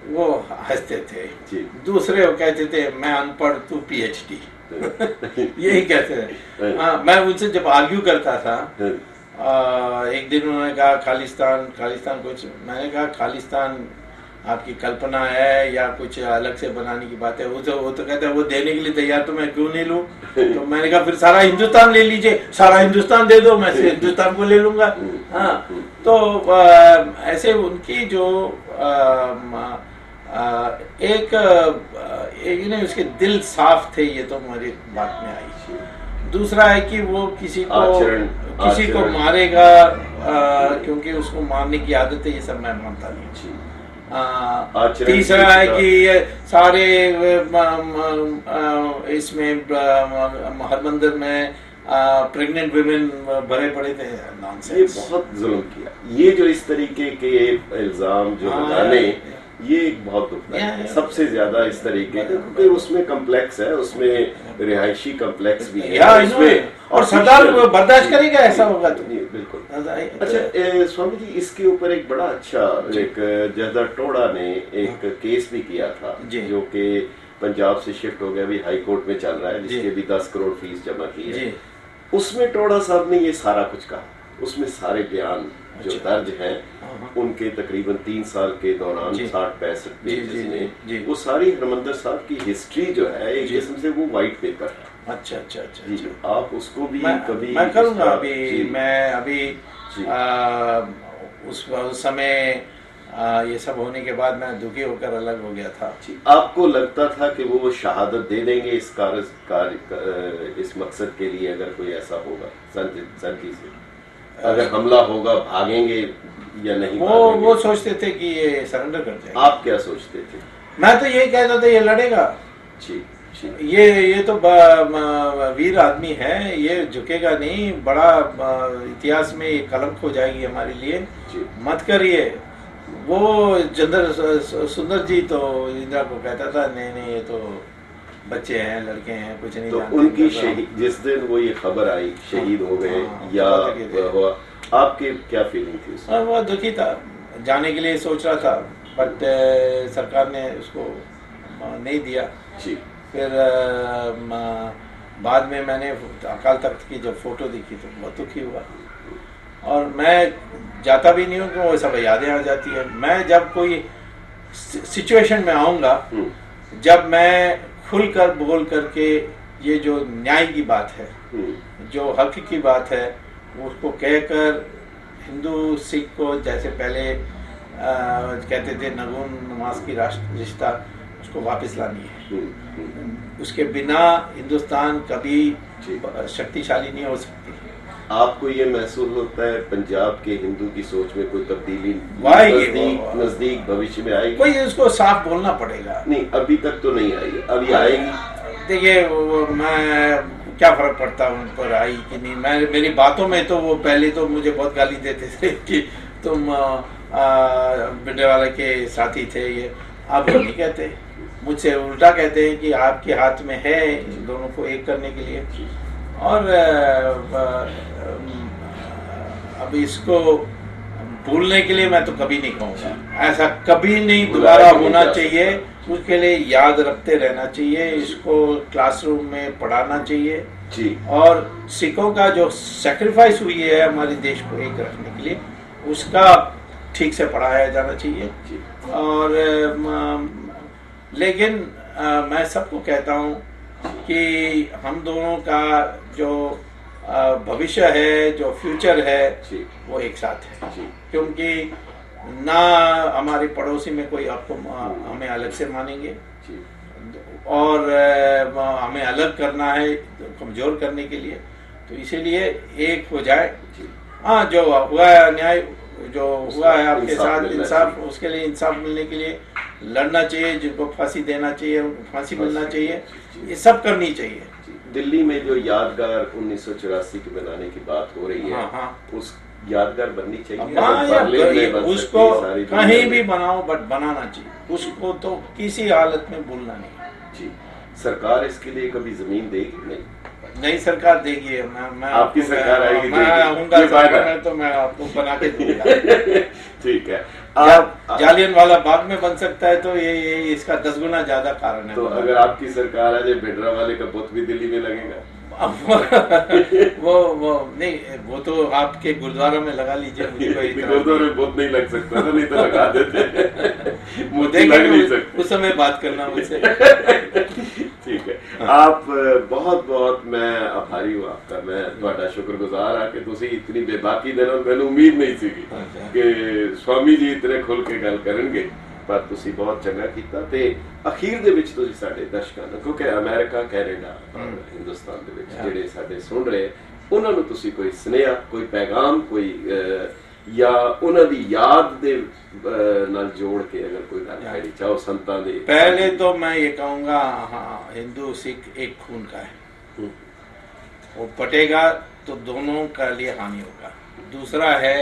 B: वो हंसते थे जी, दूसरे वो कहते थे मैं अनपढ़ तू पीएचडी यही कहते थे। मैं उनसे जब आर्ग्यू करता था, एक दिन उन्होंने कहा खालिस्तान कुछ, मैंने कहा खालिस्तान आपकी कल्पना है या कुछ अलग से बनाने की बात है? वो तो कहता है वो देने के लिए तैयार, तो मैं क्यों नहीं लूं? तो मैंने कहा फिर सारा हिंदुस्तान ले लीजिए, सारा हिंदुस्तान दे दो, मैं हिंदुस्तान को ले लूंगा। हाँ, तो ऐसे उनकी जो एक उसके दिल साफ थे, ये तो मेरी बात में आई। दूसरा है कि वो किसी को मारेगा क्योंकि उसको मारने की आदत है, ये सब मैं मानता नहीं। तीसरा है कि ये सारे इसमें हरमंदिर में प्रेग्नेंट वुमेन भरे पड़े थे, नॉनसेंस।
C: ये बहुत जुल्म किया, ये जो इस तरीके के इल्जाम जो लगाने, ये एक बहुत दुखदायक है सबसे ज्यादा इस तरीके के, क्योंकि उसमें कम्प्लेक्स है, उसमें रिहायशी कम्प्लेक्स भी है उसमें,
B: और सरदार बर्दाश्त करेगा ऐसा होगा तो
C: बिल्कुल। अच्छा स्वामी जी, इसके ऊपर एक बड़ा अच्छा एक जजर टोड़ा ने एक केस भी किया था, जो कि पंजाब से शिफ्ट हो गया, अभी हाई कोर्ट में चल रहा है, जिसके भी 10 करोड़ फीस जमा की है। उसमें टोड़ा साहब ने ये सारा कुछ कहा, उसमें सारे बयान जो दर्ज हैं उनके तकरीबन 3 साल के दौरान 60-65 पेजेस में, वो सारी हरमंदिर साहब की हिस्ट्री जो है एक किस्म से वो व्हाइट पेपर है।
B: अच्छा।
C: आप उसको भी कभी
B: मैं करूँगा। अभी उस समय ये सब होने के बाद मैं दुखी होकर अलग हो गया था।
C: आपको लगता था कि वो शहादत दे देंगे इस इस मकसद के लिए, अगर कोई ऐसा होगा संधि से, अगर हमला होगा, भागेंगे या नहीं?
B: वो सोचते थे कि ये सरेंडर कर जाएगा।
C: आप क्या सोचते थे?
B: मैं तो यही कहता था ये लड़ेगा जी। ये तो वीर आदमी है, ये झुकेगा नहीं, बड़ा इतिहास में ये कलंक हो जाएगी हमारे लिए, मत करिए। वो सुंदर जी तो इंदिरा को कहता था नहीं ये तो बच्चे हैं, लड़के हैं, कुछ नहीं जानते।
C: उनकी जिस दिन वो ये खबर आई शहीद हो गए या हुआ, आपके क्या फीलिंग थी उसमें?
B: वो दुखी था, जाने के लिए सोच रहा था, बट सरकार ने उसको नहीं दिया जी। फिर बाद में मैंने अकाल तख्त की जब फोटो देखी तो बहुत दुखी हुआ, और मैं जाता भी नहीं हूँ कि वो सब यादें आ जाती है। मैं जब कोई सिचुएशन में आऊँगा, जब मैं खुलकर बोल करके ये जो न्याय की बात है, जो हक की बात है, उसको कहकर हिंदू सिख को जैसे पहले कहते थे नगुन नमाज की रिश्ता, उसको वापस लानी है। उसके बिना हिंदुस्तान कभी शक्तिशाली नहीं हो सकती।
C: आपको ये महसूस होता है पंजाब के हिंदू की सोच में कोई तब्दीली नजदीक भविष्य में आएगी?
B: कोई इसको साफ बोलना पड़ेगा।
C: नहीं, अभी तक तो नहीं आई, अभी आएगी।
B: देखिए, मैं क्या फर्क पड़ता है उन पर आई कि नहीं। मेरी बातों में तो वो पहले तो मुझे बहुत गाली देते थे कि तुम भिंडरावाला के साथी थे। ये आप नहीं कहते, मुझसे उल्टा कहते हैं कि आपके हाथ में है इन दोनों को एक करने के लिए। और अब इसको भूलने के लिए मैं तो कभी नहीं कहूँगा, ऐसा कभी नहीं दोबारा होना चाहिए। उसके लिए याद रखते रहना चाहिए, इसको क्लासरूम में पढ़ाना चाहिए
C: जी। और
B: सिखों का जो सेक्रीफाइस हुई है हमारे देश को एक रखने के लिए, उसका ठीक से पढ़ाया जाना चाहिए। और लेकिन मैं सबको कहता हूँ कि हम दोनों का जो भविष्य है, जो फ्यूचर है, वो एक साथ है। क्योंकि ना हमारे पड़ोसी में कोई आपको हमें अलग से मानेंगे, और हमें अलग करना है कमजोर करने के लिए। तो इसीलिए एक हो जाए। हाँ, जो हुआ है अन्याय, जो हुआ है आपके साथ, इंसाफ, उसके लिए इंसाफ मिलने के लिए लड़ना चाहिए। जिनको फांसी देना चाहिए उनको फांसी मिलना चाहिए, ये सब करनी चाहिए।
C: दिल्ली में जो यादगार 1984 के बनाने की बात हो रही है, उस यादगार बननी चाहिए।
B: उसको कहीं भी बनाओ, बट बनाना चाहिए उसको, तो किसी हालत में भूलना नहीं।
C: जी। सरकार इसके लिए कभी जमीन देगी?
B: नहीं, सरकार देगी। मैं
C: आपकी सरकार आएगी,
B: मैं आऊंगा सरकार, तो मैं आपको बना के दूंगा।
C: ठीक है।
B: जालियनवाला बाग में बन सकता है, तो ये इसका 10 गुना ज्यादा कारण है।
C: तो अगर आपकी सरकार आ जाए, भिंडरावाले का बुत भी दिल्ली में लगेगा?
B: वो नहीं, वो तो आपके गुरुद्वारा में लगा लीजिए।
C: गुरुद्वारे में बुत नहीं लग सकता था, नहीं तो लगा देते।
B: मुझे नहीं सकते, उस समय बात करना मुझसे।
C: ठीक है। आप बहुत बहुत मैं आभारी हूँ आपका। मैं ਤੁਹਾਡਾ शुक्रगुजार हाँ कि ਤੁਸੀਂ इतनी बेबाकी ਦੇ ਨਾਲ, ਮੈਨੂੰ उम्मीद नहीं सी कि स्वामी जी इतने खुल के गल करनगे, पर ਤੁਸੀਂ बहुत चंगा ਕੀਤਾ। ਤੇ ਅਖੀਰ ਦੇ ਵਿੱਚ ਤੁਸੀਂ ਸਾਡੇ ਦਰਸ਼ਕਾਂ ਨੂੰ, ਕਿਉਂਕਿ ਅਮਰੀਕਾ, ਕੈਨੇਡਾ, ਹਿੰਦੁਸਤਾਨ ਦੇ ਵਿੱਚ ਜਿਹੜੇ ਸਾਡੇ ਸੁਣ ਰਹੇ, ਉਹਨਾਂ ਨੂੰ ਤੁਸੀਂ ਕੋਈ ਸੁਨੇਹਾ, ਕੋਈ ਪੈਗਾਮ, ਕੋਈ या ਉਹਨਾਂ ਦੀ याद ਦੇ ਨਾਲ जोड़ के अगर कोई गल कहनी चाहो संतां दे।
B: पहले तो मैं ये कहूँगा, हाँ, हिंदू सिख एक खून का है, वो पटेगा तो दोनों का लिए हानि होगा। दूसरा है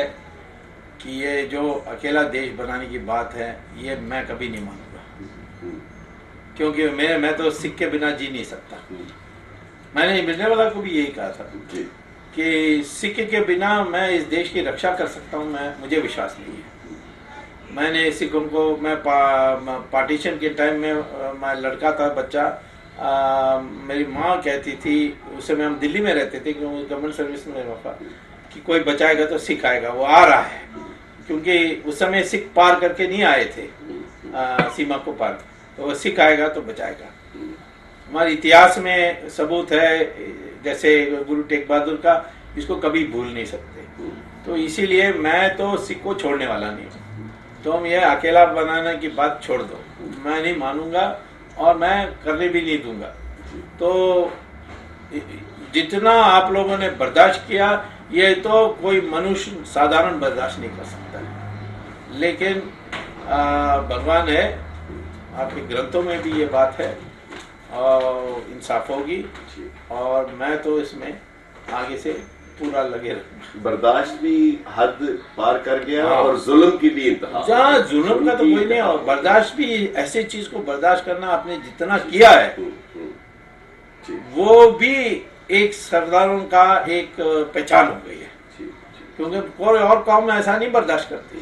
B: कि ये जो अकेला देश बनाने की बात है, ये मैं कभी नहीं मानूंगा, क्योंकि मैं तो सिख के बिना जी नहीं सकता। मैंने भिंडरावाला को भी यही कहा था कि सिख के बिना मैं इस देश की रक्षा कर सकता हूँ, मुझे विश्वास नहीं है। मैंने सिखों को, मैं पार्टीशन के टाइम में, मैं लड़का था, बच्चा, मेरी माँ कहती थी, उस समय हम दिल्ली में रहते थे क्योंकि गवर्नमेंट सर्विस में वफा, कि कोई बचाएगा तो सिख आएगा, वो आ रहा है। क्योंकि उस समय सिख पार करके नहीं आए थे सीमा को पार, तो वो सिख आएगा तो बचाएगा। हमारे इतिहास में सबूत है, जैसे गुरु टेक बहादुर का, इसको कभी भूल नहीं सकते। तो इसीलिए मैं तो सिख को छोड़ने वाला नहीं हूँ। तो हम ये अकेला बनाने की बात छोड़ दो, मैं नहीं मानूंगा और मैं करने भी नहीं दूंगा। तो जितना आप लोगों ने बर्दाश्त किया, ये तो कोई मनुष्य साधारण बर्दाश्त नहीं कर सकता। लेकिन भगवान है, आपके ग्रंथों में भी ये बात है, और इंसाफ होगी, और मैं तो इसमें आगे से पूरा लगे रहूंगा।
C: बर्दाश्त भी हद पार कर गया, और जुल्म की भी इंतहा।
B: जहाँ जुल्म का तो कोई नहीं, और बर्दाश्त भी, ऐसे चीज को बर्दाश्त करना आपने जितना किया है, वो भी एक सरदारों का एक पहचान हो गई है। क्योंकि कोई और कौम ऐसा नहीं बर्दाश्त करती,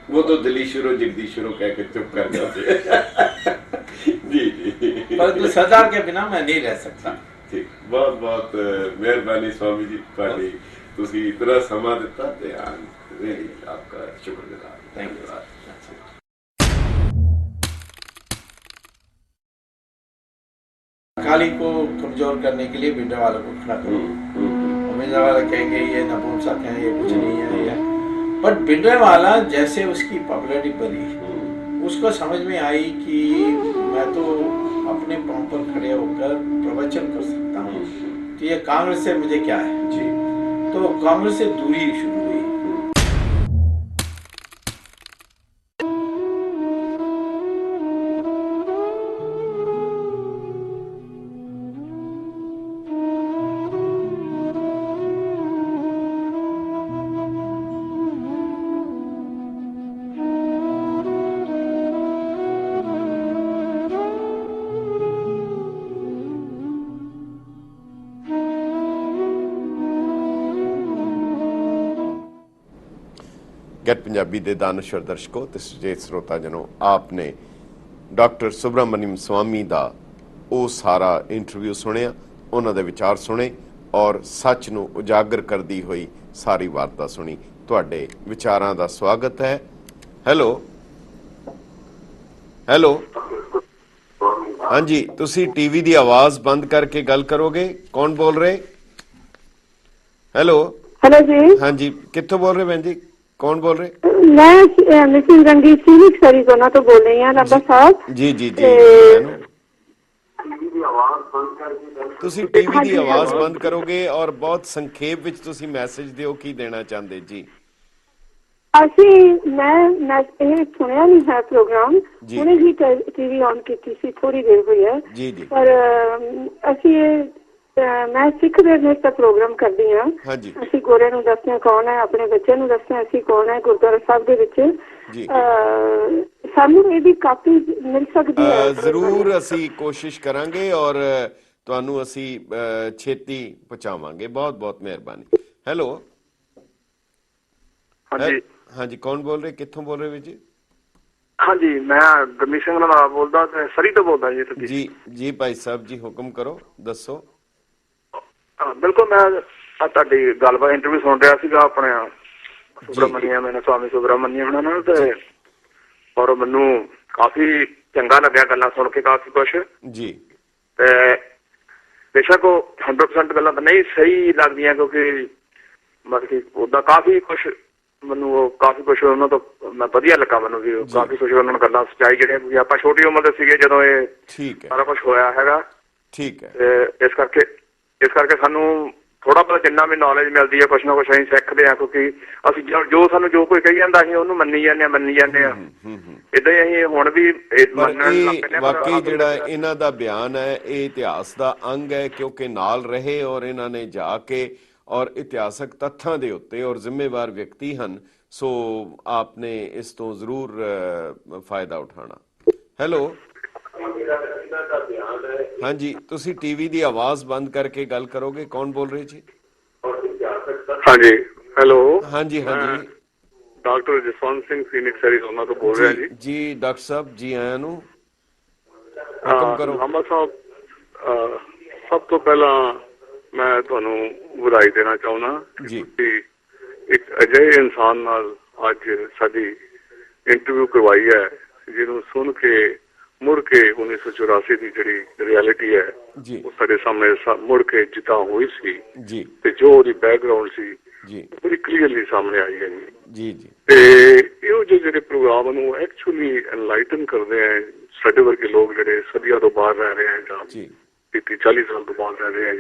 C: वो तो दिलीशुरो जगदीशुरो कह के चुप कर जाते। जी जी।
B: परंतु सरदार के बिना मैं नहीं रह सकता।
C: ठीक, बहुत बहुत मेहरबानी स्वामी जी, ਤੁਹਾਡੀ ਤੁਸੀਂ इतना ਸਮਾਂ ਦਿੱਤਾ, ਤੇ रियली आपका शुक्रगुजार।
B: Thank you. अकाली को कमजोर करने के लिए भिंडरावाला को खड़ा करो। भिंडरावाला कहेंगे ये नपुंसक है, ये कुछ नहीं है, ये। बट भिंडरावाला जैसे उसकी पॉपुलैरिटी बढ़ी, उसको समझ में आई कि मैं तो अपने पांव पर खड़े होकर प्रवचन कर सकता हूँ, तो ये कांग्रेस से मुझे क्या है जी। तो कांग्रेस से दूरी शुरू हुई।
A: ਗੈਟ ਪੰਜਾਬੀ ਦੇ ਦਾਨਸ਼ਵਰ ਦਰਸ਼ਕੋ ਤੇ ਸੁਚੇਤ ਸਰੋਤਾ ਜਨੋ, ਆਪਨੇ ਡਾਕਟਰ ਸੁਬਰਾਮਨਿਅਮ ਸਵਾਮੀ ਦਾ ਉਹ ਸਾਰਾ ਇੰਟਰਵਿਊ ਸੁਣਿਆ, ਉਹਨਾਂ ਦੇ ਵਿਚਾਰ ਸੁਣੇ ਔਰ ਸੱਚ ਨੂੰ ਉਜਾਗਰ ਕਰਦੀ ਹੋਈ ਸਾਰੀ ਵਾਰਤਾ ਸੁਣੀ। ਤੁਹਾਡੇ ਵਿਚਾਰਾਂ ਦਾ ਸਵਾਗਤ ਹੈ। ਹੈਲੋ ਹੈਲੋ, ਹਾਂਜੀ, ਤੁਸੀਂ ਟੀਵੀ ਦੀ ਆਵਾਜ਼ ਬੰਦ ਕਰਕੇ ਗੱਲ ਕਰੋਗੇ? ਕੌਣ ਬੋਲ ਰਹੇ? ਹੈਲੋ
D: हेलो जी।
A: ਹਾਂਜੀ, ਕਿੱਥੋਂ ਬੋਲ ਰਹੇ ਭੈਣ ਜੀ? कौन बोल रहे?
D: मैं मिसिस रंजीत फीनिक्स एरिज़ोना तो बोल रही हूँ नंबर साहब।
A: जी जी जी, ਤੁਸੀਂ ਟੀਵੀ ਦੀ ਆਵਾਜ਼ ਬੰਦ ਕਰੋਗੇ ਔਰ ਬਹੁਤ ਸੰਖੇਪ ਵਿੱਚ ਤੁਸੀਂ ਮੈਸੇਜ ਦਿਓ, ਕੀ ਦੇਣਾ ਚਾਹੁੰਦੇ ਜੀ?
D: ਅਸੀਂ ਮੈਂ ਇਹ ਸੁਣਿਆ ਨਹੀਂ ਹੈ ਪ੍ਰੋਗਰਾਮ, ਹੁਣੇ ਹੀ ਟੀਵੀ ਔਨ ਕੀਤੀ ਸੀ, ਥੋੜੀ ਦੇਰ ਹੋਈ ਹੈ
A: ਜੀ ਜੀ,
D: ਪਰ ਅਸੀਂ ਮੈਂ ਸਿੱਖ ਬਿਜ਼ਨਸ ਦਾ ਪ੍ਰੋਗਰਾਮ ਕਰਦੀ ਹਾਂ। ਅਸੀਂ ਗੋਰੇ ਨੂੰ ਦੱਸਦੇ ਕੌਣ ਹੈ, ਆਪਣੇ ਬੱਚੇ ਨੂੰ ਦੱਸਦੇ ਅਸੀਂ ਕੌਣ ਹੈ ਗੁਰਦੁਆਰਾ ਸਾਹਿਬ ਦੇ ਵਿੱਚ। ਸਾਨੂੰ ਇਹਦੀ ਕਾਪੀ ਮਿਲ ਸਕਦੀ ਹੈ?
A: ਜ਼ਰੂਰ, ਅਸੀਂ ਕੋਸ਼ਿਸ਼ ਕਰਾਂਗੇ ਔਰ ਤੁਹਾਨੂੰ ਅਸੀਂ ਛੇਤੀ ਪਹੁੰਚਾਵਾਂਗੇ। ਬਹੁਤ ਬਹੁਤ ਮਿਹਰਬਾਨੀ। ਹੈਲੋ
E: ਹਾਂਜੀ
A: ਹਾਂਜੀ, ਕੌਣ ਬੋਲ ਰਹੇ, ਕਿੱਥੋਂ ਬੋਲ ਰਹੇ ਜੀ?
E: ਹਾਂਜੀ, ਮੈਂ ਗਰਮੀਤ ਸਿੰਘ ਨਾਲ ਬੋਲਦਾ ਤੇ ਸਰੀ ਤੋਂ ਬੋਲਦਾ ਜੀ। ਤੁਸੀਂ
A: ਜੀ ਜੀ ਭਾਈ ਸਾਹਿਬ ਜੀ, ਹੁਕਮ ਕਰੋ, ਦੱਸੋ।
E: ਬਿਲਕੁਲ, ਮੈਂ ਤੁਹਾਡੀ ਗੱਲਬਾਤ ਇੰਟਰਵਿਊ ਸੁਣ ਰਿਹਾ ਸੀਗਾ ਆਪਣੇ ਸੁਬਰਾਮਨਿਅਮ ਸਵਾਮੀ ਸੁਬਰਾਮਨਿਅਮ ਨਾਲ, ਤੇ ਔਰ ਮੈਨੂੰ ਕਾਫੀ ਚੰਗਾ ਲੱਗਿਆ ਗੱਲਾਂ ਸੁਣ ਕੇ, ਕਾਫੀ ਕੁਛ
A: ਜੀ।
E: ਤੇ ਬੇਸ਼ੱਕ ਉਹ 100% ਗੱਲਾਂ ਤਾਂ ਨਹੀਂ ਸਹੀ ਲੱਗਦੀਆਂ, ਕਿਉਂਕਿ ਮਤਲਬ ਕਿ ਉਹਦਾ ਕਾਫੀ ਕੁਛ ਮੈਨੂੰ ਕਾਫੀ ਕੁਛ ਉਹਨਾਂ ਤੋਂ ਮੈਂ ਵਧੀਆ ਲੱਗਾ, ਮੈਨੂੰ ਵੀ ਕਾਫੀ ਕੁਛ ਉਹਨਾਂ ਨੂੰ ਗੱਲਾਂ ਸੱਚਾਈ ਜਿਹੜੀਆਂ, ਕਿਉਂਕਿ ਆਪਾਂ ਛੋਟੀ ਉਮਰ ਦੇ ਸੀਗੇ ਜਦੋਂ ਇਹ ਸਾਰਾ ਕੁਛ ਹੋਇਆ ਹੈਗਾ।
A: ਠੀਕ ਹੈ।
E: ਤੇ ਇਸ ਕਰਕੇ ਸਾਨੂੰ ਥੋੜਾ ਬਹੁਤ ਜਿੰਨਾ ਵੀ ਨੌਲੇਜ ਮਿਲਦੀ ਹੈ, ਕੁਛ ਨਾ ਕੁਛ ਅਸੀਂ ਸਿੱਖਦੇ ਹਾਂ, ਕਿਉਂਕਿ ਅਸੀਂ ਜੋ ਸਾਨੂੰ ਜੋ ਕੋਈ ਕਹੀ ਜਾਂਦਾ ਅਸੀਂ ਉਹਨੂੰ ਮੰਨੀ ਜਾਂਦੇ ਹਾਂ। ਏਦਾਂ ਹੀ ਅਸੀਂ ਹੁਣ ਵੀ
A: ਵਾਕਈ ਜਿਹੜਾ ਇਹਨਾਂ ਦਾ ਬਿਆਨ ਹੈ ਇਹ ਇਤਿਹਾਸ ਦਾ ਅੰਗ ਹੈ, ਕਿਉਂਕਿ ਨਾਲ ਰਹੇ ਔਰ ਇਹਨਾਂ ਨੇ ਜਾ ਕੇ ਔਰ ਇਤਿਹਾਸਕ ਤੱਥਾਂ ਦੇ ਉੱਤੇ ਔਰ ਜ਼ਿੰਮੇਵਾਰ ਵਿਅਕਤੀ ਹਨ, ਸੋ ਆਪਨੇ ਇਸ ਤੋਂ ਜ਼ਰੂਰ ਫਾਇਦਾ ਉਠਾਉਣਾ। ਹੈਲੋ ਹਾਂਜੀ, ਤੁਸੀਂ ਟੀਵੀ ਦੀ ਆਵਾਜ਼ ਬੰਦ ਕਰਕੇ ਗੱਲ ਕਰੋਗੇ? ਕੌਣ ਬੋਲ ਰਹੇ ਜੀ?
E: ਹਾਂਜੀ ਹੈਲੋ,
A: ਹਾਂਜੀ ਹਾਂਜੀ,
E: doctor Jaswant Singh Phoenix Arizona ਤੋਂ ਬੋਲ ਰਿਹਾ ਜੀ।
A: ਜੀ ਡਾਕਟਰ ਸਾਹਿਬ ਜੀ, ਆਇਆਂ ਨੂੰ, ਹੁਕਮ ਕਰੋ।
E: ਲਾਂਬਾ ਸਾਹਿਬ, ਸਭ ਤੋਂ ਪਹਿਲਾਂ ਮੈਂ ਤੁਹਾਨੂੰ ਵਧਾਈ ਦੇਣਾ ਚਾਹੁੰਦਾ ਕਿ ਇੱਕ ਅਜਿਹੇ ਇਨਸਾਨ ਨਾਲ ਅੱਜ ਸਾਡੀ ਇੰਟਰਵਿਊ ਕਰਵਾਈ ਹੈ, ਜਿਹਨੂੰ ਸੁਣ ਕੇ ਮੁੜ ਕੇ 1984 ਦੀ ਜਿਹੜੀ ਰਿਐਲਿਟੀ ਹੈ ਉਹ ਸਾਡੇ ਸਾਹਮਣੇ ਮੁੜ ਕੇ ਜਿੱਦਾਂ ਹੋਈ ਸੀ ਤੇ ਜੋ ਉਹਦੀ ਬੈਕਗਰਾਉਂਡ ਸੀ ਬੜੀ ਕਲੀਅਰਲੀ ਸਾਹਮਣੇ ਆਈ ਹੈ ਜੀ। ਤੇ ਇਹੋ ਜਿਹੇ ਜਿਹੜੇ ਪ੍ਰੋਗਰਾਮ ਨੂੰ ਐਕਚੁਅਲੀ ਐਨਲਾਈਟਨ ਕਰਦੇ ਆ ਸਾਡੇ ਵਰਗੇ ਲੋਕ ਜਿਹੜੇ ਸਦੀਆਂ ਤੋਂ ਬਾਹਰ ਰਹਿ ਰਹੇ ਆ ਜਾਂ 30-40 ਸਾਲ ਤੋਂ ਬਾਹਰ ਰਹਿ ਰਹੇ ਆ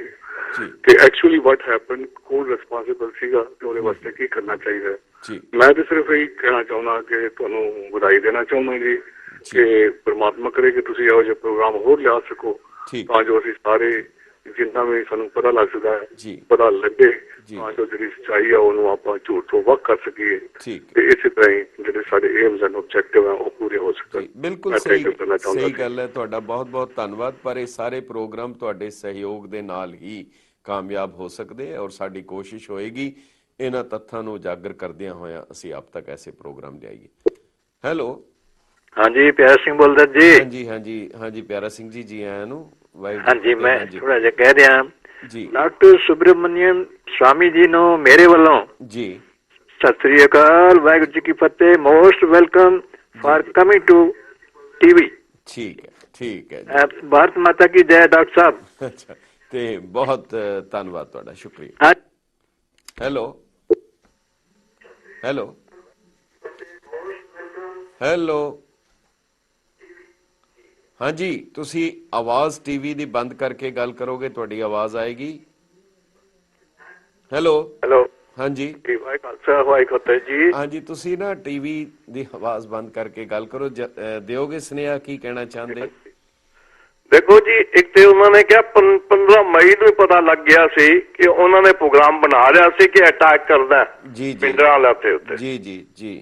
E: ਜੀ, ਤੇ ਐਕਚੁਅਲੀ ਵਾਟ ਹੈਪਨ, ਕੌਣ ਰਿਸਪਾਂਸਿਬਲ ਸੀਗਾ ਤੇ ਉਹਦੇ ਵਾਸਤੇ ਕੀ ਕਰਨਾ ਚਾਹੀਦਾ। ਮੈਂ ਤਾਂ ਸਿਰਫ ਇਹੀ ਕਹਿਣਾ ਚਾਹੁੰਦਾ ਕਿ ਤੁਹਾਨੂੰ ਵਧਾਈ ਦੇਣਾ ਚਾਹੁੰਦਾ ਜੀ ਕਿ ਪਰਮਾਤਮਾ ਕਰੇ ਕਿ ਤੁਸੀਂ ਇਹੋ ਜਿਹੇ ਪ੍ਰੋਗਰਾਮ ਹੋਰ ਲਿਆ ਸਕੋ, ਤਾਂ ਜੋ ਅਸੀਂ ਸਾਰੇ ਜਿੰਨਾ ਵੀ ਸਾਨੂੰ ਪਤਾ ਲੱਗ ਸਕਦਾ ਹੈ ਪਤਾ ਲੱਗੇ, ਤਾਂ ਜੋ ਜਿਹੜੀ ਸੱਚਾਈ ਆ ਉਹਨੂੰ ਆਪਾਂ ਝੂਠ ਤੋਂ ਵੱਖ ਕਰ ਸਕੀਏ ਤੇ ਇਸੇ ਤਰ੍ਹਾਂ ਹੀ ਜਿਹੜੇ ਸਾਡੇ ਏਮਸ ਐਂਡ ਆਬਜੈਕਟਿਵ ਆ ਉਹ ਪੂਰੇ ਹੋ ਸਕਣ।
A: ਬਿਲਕੁਲ ਸਹੀ ਗੱਲ ਹੈ, ਤੁਹਾਡਾ ਬਹੁਤ ਬਹੁਤ ਧੰਨਵਾਦ। ਪਰ ਇਹ ਸਾਰੇ ਪ੍ਰੋਗਰਾਮ ਤੁਹਾਡੇ ਸਹਿਯੋਗ ਦੇ ਨਾਲ ਹੀ ਕਾਮਯਾਬ ਹੋ ਸਕਦੇ ਔਰ ਸਾਡੀ ਕੋਸ਼ਿਸ਼ ਹੋਏਗੀ ਇਹਨਾਂ ਤੱਥਾਂ ਨੂੰ ਉਜਾਗਰ ਕਰਦਿਆਂ ਹੋਇਆਂ ਅਸੀਂ ਆਪ ਤੱਕ ਐਸੇ ਪ੍ਰੋਗਰਾਮ ਲਿਆਈਏ। ਹੈਲੋ
F: ਹਾਂਜੀ, ਪਿਆਰਾ ਸਿੰਘ ਬੋਲਦਾ ਜੀ।
A: ਹਾਂਜੀ ਹਾਂਜੀ ਹਾਂਜੀ, ਪਿਆਰਾ ਸਿੰਘ ਜੀ, ਜੀ ਆਇਆਂ ਨੂੰ।
F: ਹਾਂਜੀ, ਮੈਂ ਥੋੜਾ ਜਿਹਾ ਕਹਿ ਰਿਹਾ ਜੀ, ਡਾਕਟਰ ਸੁਬਰਾਮਨਿਅਮ ਸਵਾਮੀ ਜੀ ਨੂੰ ਮੇਰੇ ਵੱਲੋਂ ਜੀ ਸਤਿ ਸ੍ਰੀ ਅਕਾਲ, ਵਾਹਿਗੁਰੂ ਜੀ ਕੀ ਫਤਿਹ, most welcome for coming to TV.
A: ਠੀਕ ਹੈ, ਠੀਕ ਹੈ,
F: ਭਾਰਤ ਮਾਤਾ ਕੀ ਜੈ ਡਾਕਟਰ ਸਾਹਿਬ।
A: ਅੱਛਾ, ਤੇ ਬਹੁਤ ਧੰਨਵਾਦ ਤੁਹਾਡਾ, ਸ਼ੁਕਰੀਆ। ਹੈਲੋ ਹੈਲੋ ਹੈਲੋ, ਹਾਂਜੀ, ਤੁਸੀਂ ਆਵਾਜ਼ ਟੀਵੀ ਦੀ ਬੰਦ ਕਰਕੇ ਗੱਲ ਕਰੋਗੇ, ਤੁਹਾਡੀ ਆਵਾਜ਼ ਆਏਗੀ। ਹੈਲੋ
E: ਹੈਲੋ,
A: ਹਾਂਜੀ
E: ਵਾਹਿ ਖਾਲਸਾ ਵਾਹਿ ਫਤਿਹ ਜੀ।
A: ਹਾਂਜੀ, ਤੁਸੀਂ ਨਾ ਟੀਵੀ ਦੀ ਆਵਾਜ਼ ਬੰਦ ਕਰਕੇ ਗੱਲ ਕਰੋ, ਦਿਓਗੇ ਸੁਨੇਹਾ, ਕੀ ਕਹਿਣਾ ਚਾਹੁੰਦੇ?
E: ਦੇਖੋ ਜੀ, ਇੱਕ ਤੇ ਉਹਨਾਂ ਨੇ ਕਿਹਾ 15 ਮਈ ਨੂੰ ਪਤਾ ਲੱਗ ਗਿਆ ਸੀ ਕਿ ਉਹਨਾਂ ਨੇ ਪ੍ਰੋਗਰਾਮ ਬਣਾ ਲਿਆ ਸੀ ਕਿ ਅਟੈਕ ਕਰਦਾ ਪਿੰਡਰਾਂ ਵਾਲਾ ਉੱਤੇ।
A: ਜੀ ਜੀ ਜੀ,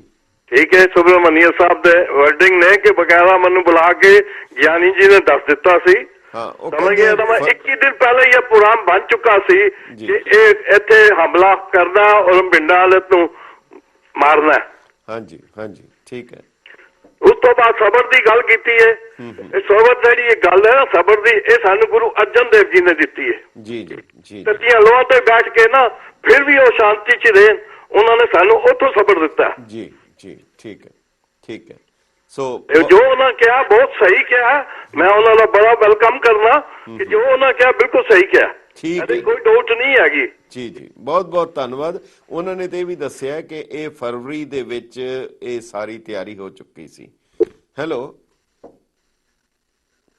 E: ਠੀਕ ਹੈ। ਸੁਬਰਮਨੀਅਮ ਸਾਹਿਬ ਦੇ ਵਰਡਿੰਗ ਨੇ ਕਿ ਬਕਾਇਦਾ ਮੈਨੂੰ ਬੁਲਾ ਕੇ ਗਿਆਨੀ ਜੀ ਨੇ ਦੱਸ ਦਿੱਤਾ ਸੀ। ਸਮਝ ਗਿਆ ਤਾਂ ਮੈਂ 21 ਦਿਨ ਪਹਿਲਾਂ ਹੀ ਇਹ ਪ੍ਰੋਗਰਾਮ ਬਣ ਚੁੱਕਾ ਸੀ ਕਿ ਇਹ ਇੱਥੇ ਹਮਲਾ ਕਰਦਾ ਔਰ ਪਿੰਡਾਂ ਵਾਲੇ ਨੂੰ ਮਾਰਨਾ।
A: ਹਾਂਜੀ ਹਾਂਜੀ, ਠੀਕ ਹੈ।
E: ਉਸ ਤੋਂ ਬਾਅਦ ਸਬਰ ਦੀ ਗੱਲ ਕੀਤੀ ਹੈ। ਇਹ ਸਬਰ ਜਿਹੜੀ ਇਹ ਗੱਲ ਹੈ ਨਾ, ਸਬਰ ਦੀ, ਇਹ ਸਾਨੂੰ ਗੁਰੂ ਅਰਜਨ ਦੇਵ ਜੀ ਨੇ ਦਿੱਤੀ ਹੈ।
A: ਜੀ ਜੀ ਜੀ,
E: ਤੱਤੀਆਂ ਲੋਹਾਂ ਤੇ ਬੈਠ ਕੇ ਨਾ ਫਿਰ ਵੀ ਉਹ ਸ਼ਾਂਤੀ ਚ ਰਹੇ, ਉਹਨਾਂ ਨੇ ਸਾਨੂੰ ਉੱਥੋਂ ਸਬਰ ਦਿੱਤਾ।
A: ਜੀ ਜੀ, ਠੀਕ ਹੈ ਠੀਕ ਹੈ। ਸੋ
E: ਜੋ ਉਹਨਾਂ ਕਿਹਾ ਬਹੁਤ ਸਹੀ ਕਿਹਾ, ਮੈਂ ਉਹਨਾਂ ਦਾ ਬੜਾ ਵੈਲਕਮ ਕਰਨਾ ਕਿ ਜੋ ਉਹਨਾਂ ਕਿਹਾ ਬਿਲਕੁਲ ਸਹੀ ਕਿਹਾ, ਇਹਦੀ ਕੋਈ ਡਾਊਟ ਨਹੀਂ ਹੈਗੀ।
A: ਜੀ ਜੀ, ਬਹੁਤ ਬਹੁਤ ਧੰਨਵਾਦ। ਉਹਨਾਂ ਨੇ ਤੇ ਇਹ ਵੀ ਦੱਸਿਆ ਕਿ ਇਹ ਫਰਵਰੀ ਦੇ ਵਿੱਚ ਇਹ ਸਾਰੀ ਤਿਆਰੀ ਹੋ ਚੁੱਕੀ ਸੀ। ਹੈਲੋ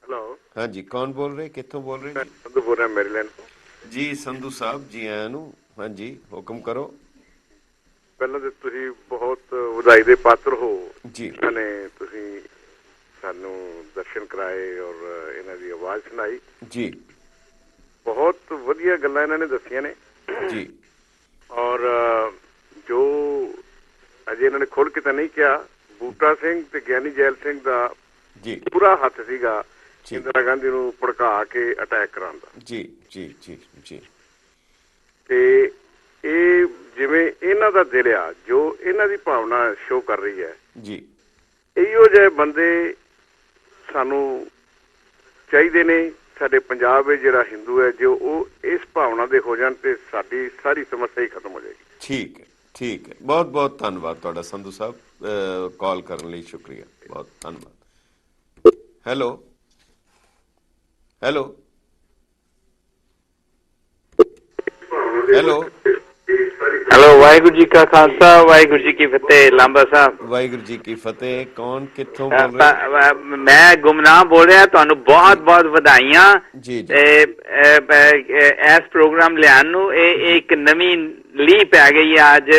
E: ਹੈਲੋ,
A: ਹਾਂਜੀ, ਕੌਣ ਬੋਲ ਰਹੇ, ਕਿੱਥੋਂ ਬੋਲ ਰਹੇ?
E: ਸੰਧੂ ਬੋਲ ਰਿਹਾ ਮੈਰੀਲੈਂਡ ਤੋਂ।
A: ਜੀ ਸੰਧੂ ਸਾਹਿਬ, ਜੀ ਆਇਆਂ ਨੂੰ। ਹਾਂਜੀ, ਹੁਕਮ ਕਰੋ।
E: ਪਹਿਲਾਂ ਤਾਂ ਤੁਸੀਂ ਬਹੁਤ ਵਧਾਈ ਦੇ ਪਾਤਰ ਹੋ
A: ਜੀ,
E: ਨੇ, ਤੁਸੀਂ ਸਾਨੂੰ ਦਰਸ਼ਨ ਕਰਾਏ ਔਰ ਇਹਨਾਂ ਦੀ ਆਵਾਜ਼ ਸੁਣਾਈ।
A: ਜੀ,
E: ਬਹੁਤ ਵਧੀਆ ਗੱਲਾਂ ਇਹਨਾਂ ਨੇ ਦੱਸੀਆਂ ਨੇ
A: ਜੀ,
E: ਔਰ ਜੋ ਅਜੇ ਇਹਨਾਂ ਨੇ ਖੁੱਲ੍ਹ ਕੇ ਤਾਂ ਨਹੀਂ ਕਿਹਾ, ਬੂਟਾ ਸਿੰਘ ਤੇ ਗਿਆਨੀ ਜੈਲ ਸਿੰਘ ਦਾ
A: ਜੀ
E: ਪੂਰਾ ਹੱਥ ਸੀਗਾ ਇੰਦਰਾ ਗਾਂਧੀ ਨੂੰ ਭੜਕਾ ਕੇ ਅਟੈਕ ਕਰਾਉਣ ਦਾ।
A: ਜੀ ਜੀ ਜੀ ਜੀ,
E: ਤੇ ਇਹ ਜਿਵੇਂ ਇਹਨਾਂ ਦਾ ਦਿਲ ਆ, ਜੋ ਇਹਨਾਂ ਦੀ ਭਾਵਨਾ ਸ਼ੋ ਕਰ ਰਹੀ ਹੈ
A: ਜੀ,
E: ਇਹੋ ਜਿਹੇ ਬੰਦੇ ਸਾਨੂੰ ਚਾਹੀਦੇ ਨੇ। ਸਾਡੇ ਪੰਜਾਬ ਵਿੱਚ ਜਿਹੜਾ ਹਿੰਦੂ ਹੈ, ਜੋ ਉਹ ਇਸ ਭਾਵਨਾ ਦੇ ਹੋ ਜਾਣ ਤੇ ਸਾਡੀ ਸਾਰੀ ਸਮੱਸਿਆ ਹੀ ਖਤਮ ਹੋ ਜਾਏਗੀ।
A: ਠੀਕ ਹੈ ਠੀਕ ਹੈ, ਬਹੁਤ ਬਹੁਤ ਧੰਨਵਾਦ ਤੁਹਾਡਾ ਸੰਧੂ ਸਾਹਿਬ, ਕਾਲ ਕਰਨ ਲਈ ਸ਼ੁਕਰੀਆ, ਬਹੁਤ ਧੰਨਵਾਦ। Hello hello hello
F: hello, Waheguru ji ਕਾ ਖਾਲਸਾ, ਵਾਹਿਗੁਰੂ ਜੀ ਕੀ ਫਤਿਹ। ਲਾਂਬਾ ਸਾਹਿਬ,
A: ਵਾਹਿਗੁਰੂ ਜੀ ਕੀ ਫਤਿਹ। ਕੌਣ, ਕਿੱਥੋਂ ਬੋਲ ਰਹੇ?
F: ਮੈਂ ਗੁਮਨਾਮ ਬੋਲ ਰਿਹਾ। ਤੁਹਾਨੂੰ ਬਹੁਤ ਬਹੁਤ ਵਧਾਈਆਂ
A: ਜੀ ਜੀ,
F: ਇਸ ਪ੍ਰੋਗਰਾਮ ਲਿਆਉਣ ਨੂੰ। ਇਹ ਇੱਕ ਨਵੀਂ ਲੀਹ ਪੈ ਗਈ ਹੈ, ਅੱਜ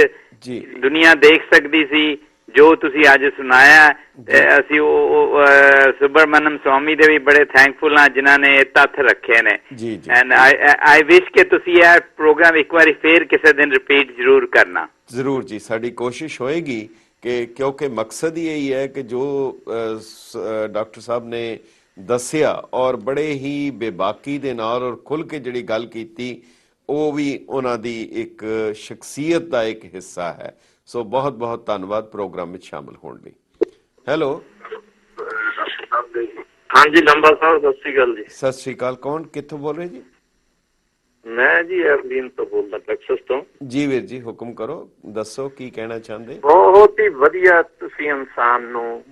A: ਜੀ
F: ਦੁਨੀਆ ਦੇਖ ਸਕਦੀ ਸੀ ਜੋ ਤੁਸੀਂ ਅੱਜ ਸੁਣਾਇਆ। ਅਸੀਂ ਉਹ ਸੁਬਰਮਨਮ ਸਵਾਮੀ ਦੇ ਵੀ ਬੜੇ ਥੈਂਕਫੁਲ ਹਾਂ ਜਿਨ੍ਹਾਂ ਨੇ ਇਹ ਤੱਥ ਰੱਖੇ ਨੇ।
A: ਜੀ ਜੀ,
F: ਐਂਡ ਆਈ ਵਿਸ਼ ਕਿ ਤੁਸੀਂ ਇਹ ਪ੍ਰੋਗਰਾਮ ਇੱਕ ਵਾਰੀ ਫੇਰ ਕਿਸੇ ਦਿਨ ਰਿਪੀਟ ਜ਼ਰੂਰ ਕਰਨਾ।
A: ਜ਼ਰੂਰ ਜੀ, ਸਾਡੀ ਕੋਸ਼ਿਸ਼ ਹੋਏਗੀ ਕਿ ਕਿਉਂਕਿ ਮਕਸਦ ਹੀ ਇਹੀ ਹੈ ਕਿ ਜੋ ਡਾਕਟਰ ਸਾਹਿਬ ਨੇ ਦੱਸਿਆ ਔਰ ਬੜੇ ਹੀ ਬੇਬਾਕੀ ਦੇ ਨਾਲ ਔਰ ਖੁੱਲ੍ਹ ਕੇ ਜਿਹੜੀ ਗੱਲ ਕੀਤੀ, ਉਹ ਵੀ ਉਹਨਾਂ ਦੀ ਇੱਕ ਸ਼ਖਸੀਅਤ ਦਾ ਇੱਕ ਹਿੱਸਾ ਹੈ। ਸੋ ਬਹੁਤ ਬਹੁਤ ਧੰਨਵਾਦ ਪ੍ਰੋਗਰਾਮ ਵਿੱਚ ਸ਼ਾਮਲ ਹੋਣ ਲਈ। ਹੈਲੋ
G: ਹਾਂਜੀ ਲੰਬਾ ਸਾਹਿਬ, ਸਤਿ ਸ਼੍ਰੀ ਅਕਾਲ ਜੀ।
A: ਸਤਿ ਸ਼੍ਰੀ ਅਕਾਲ। ਕੌਣ, ਕਿੱਥੋਂ ਬੋਲ ਰਹੇ ਜੀ?
G: ਮੈਂ ਜੀ ਐਵਲੀਨ ਤੋਂ ਬੋਲਦਾ, ਟੈਕਸਸ ਤੋਂ।
A: ਜੀ ਵੀਰ ਜੀ, ਹੁਕਮ ਕਰੋ, ਦੱਸੋ ਕੀ ਕਹਿਣਾ ਚਾਹੁੰਦੇ?
G: ਬਹੁਤ ਹੀ ਵਧੀਆ ਤੁਸੀਂ ਇਨਸਾਨ ਨੂੰ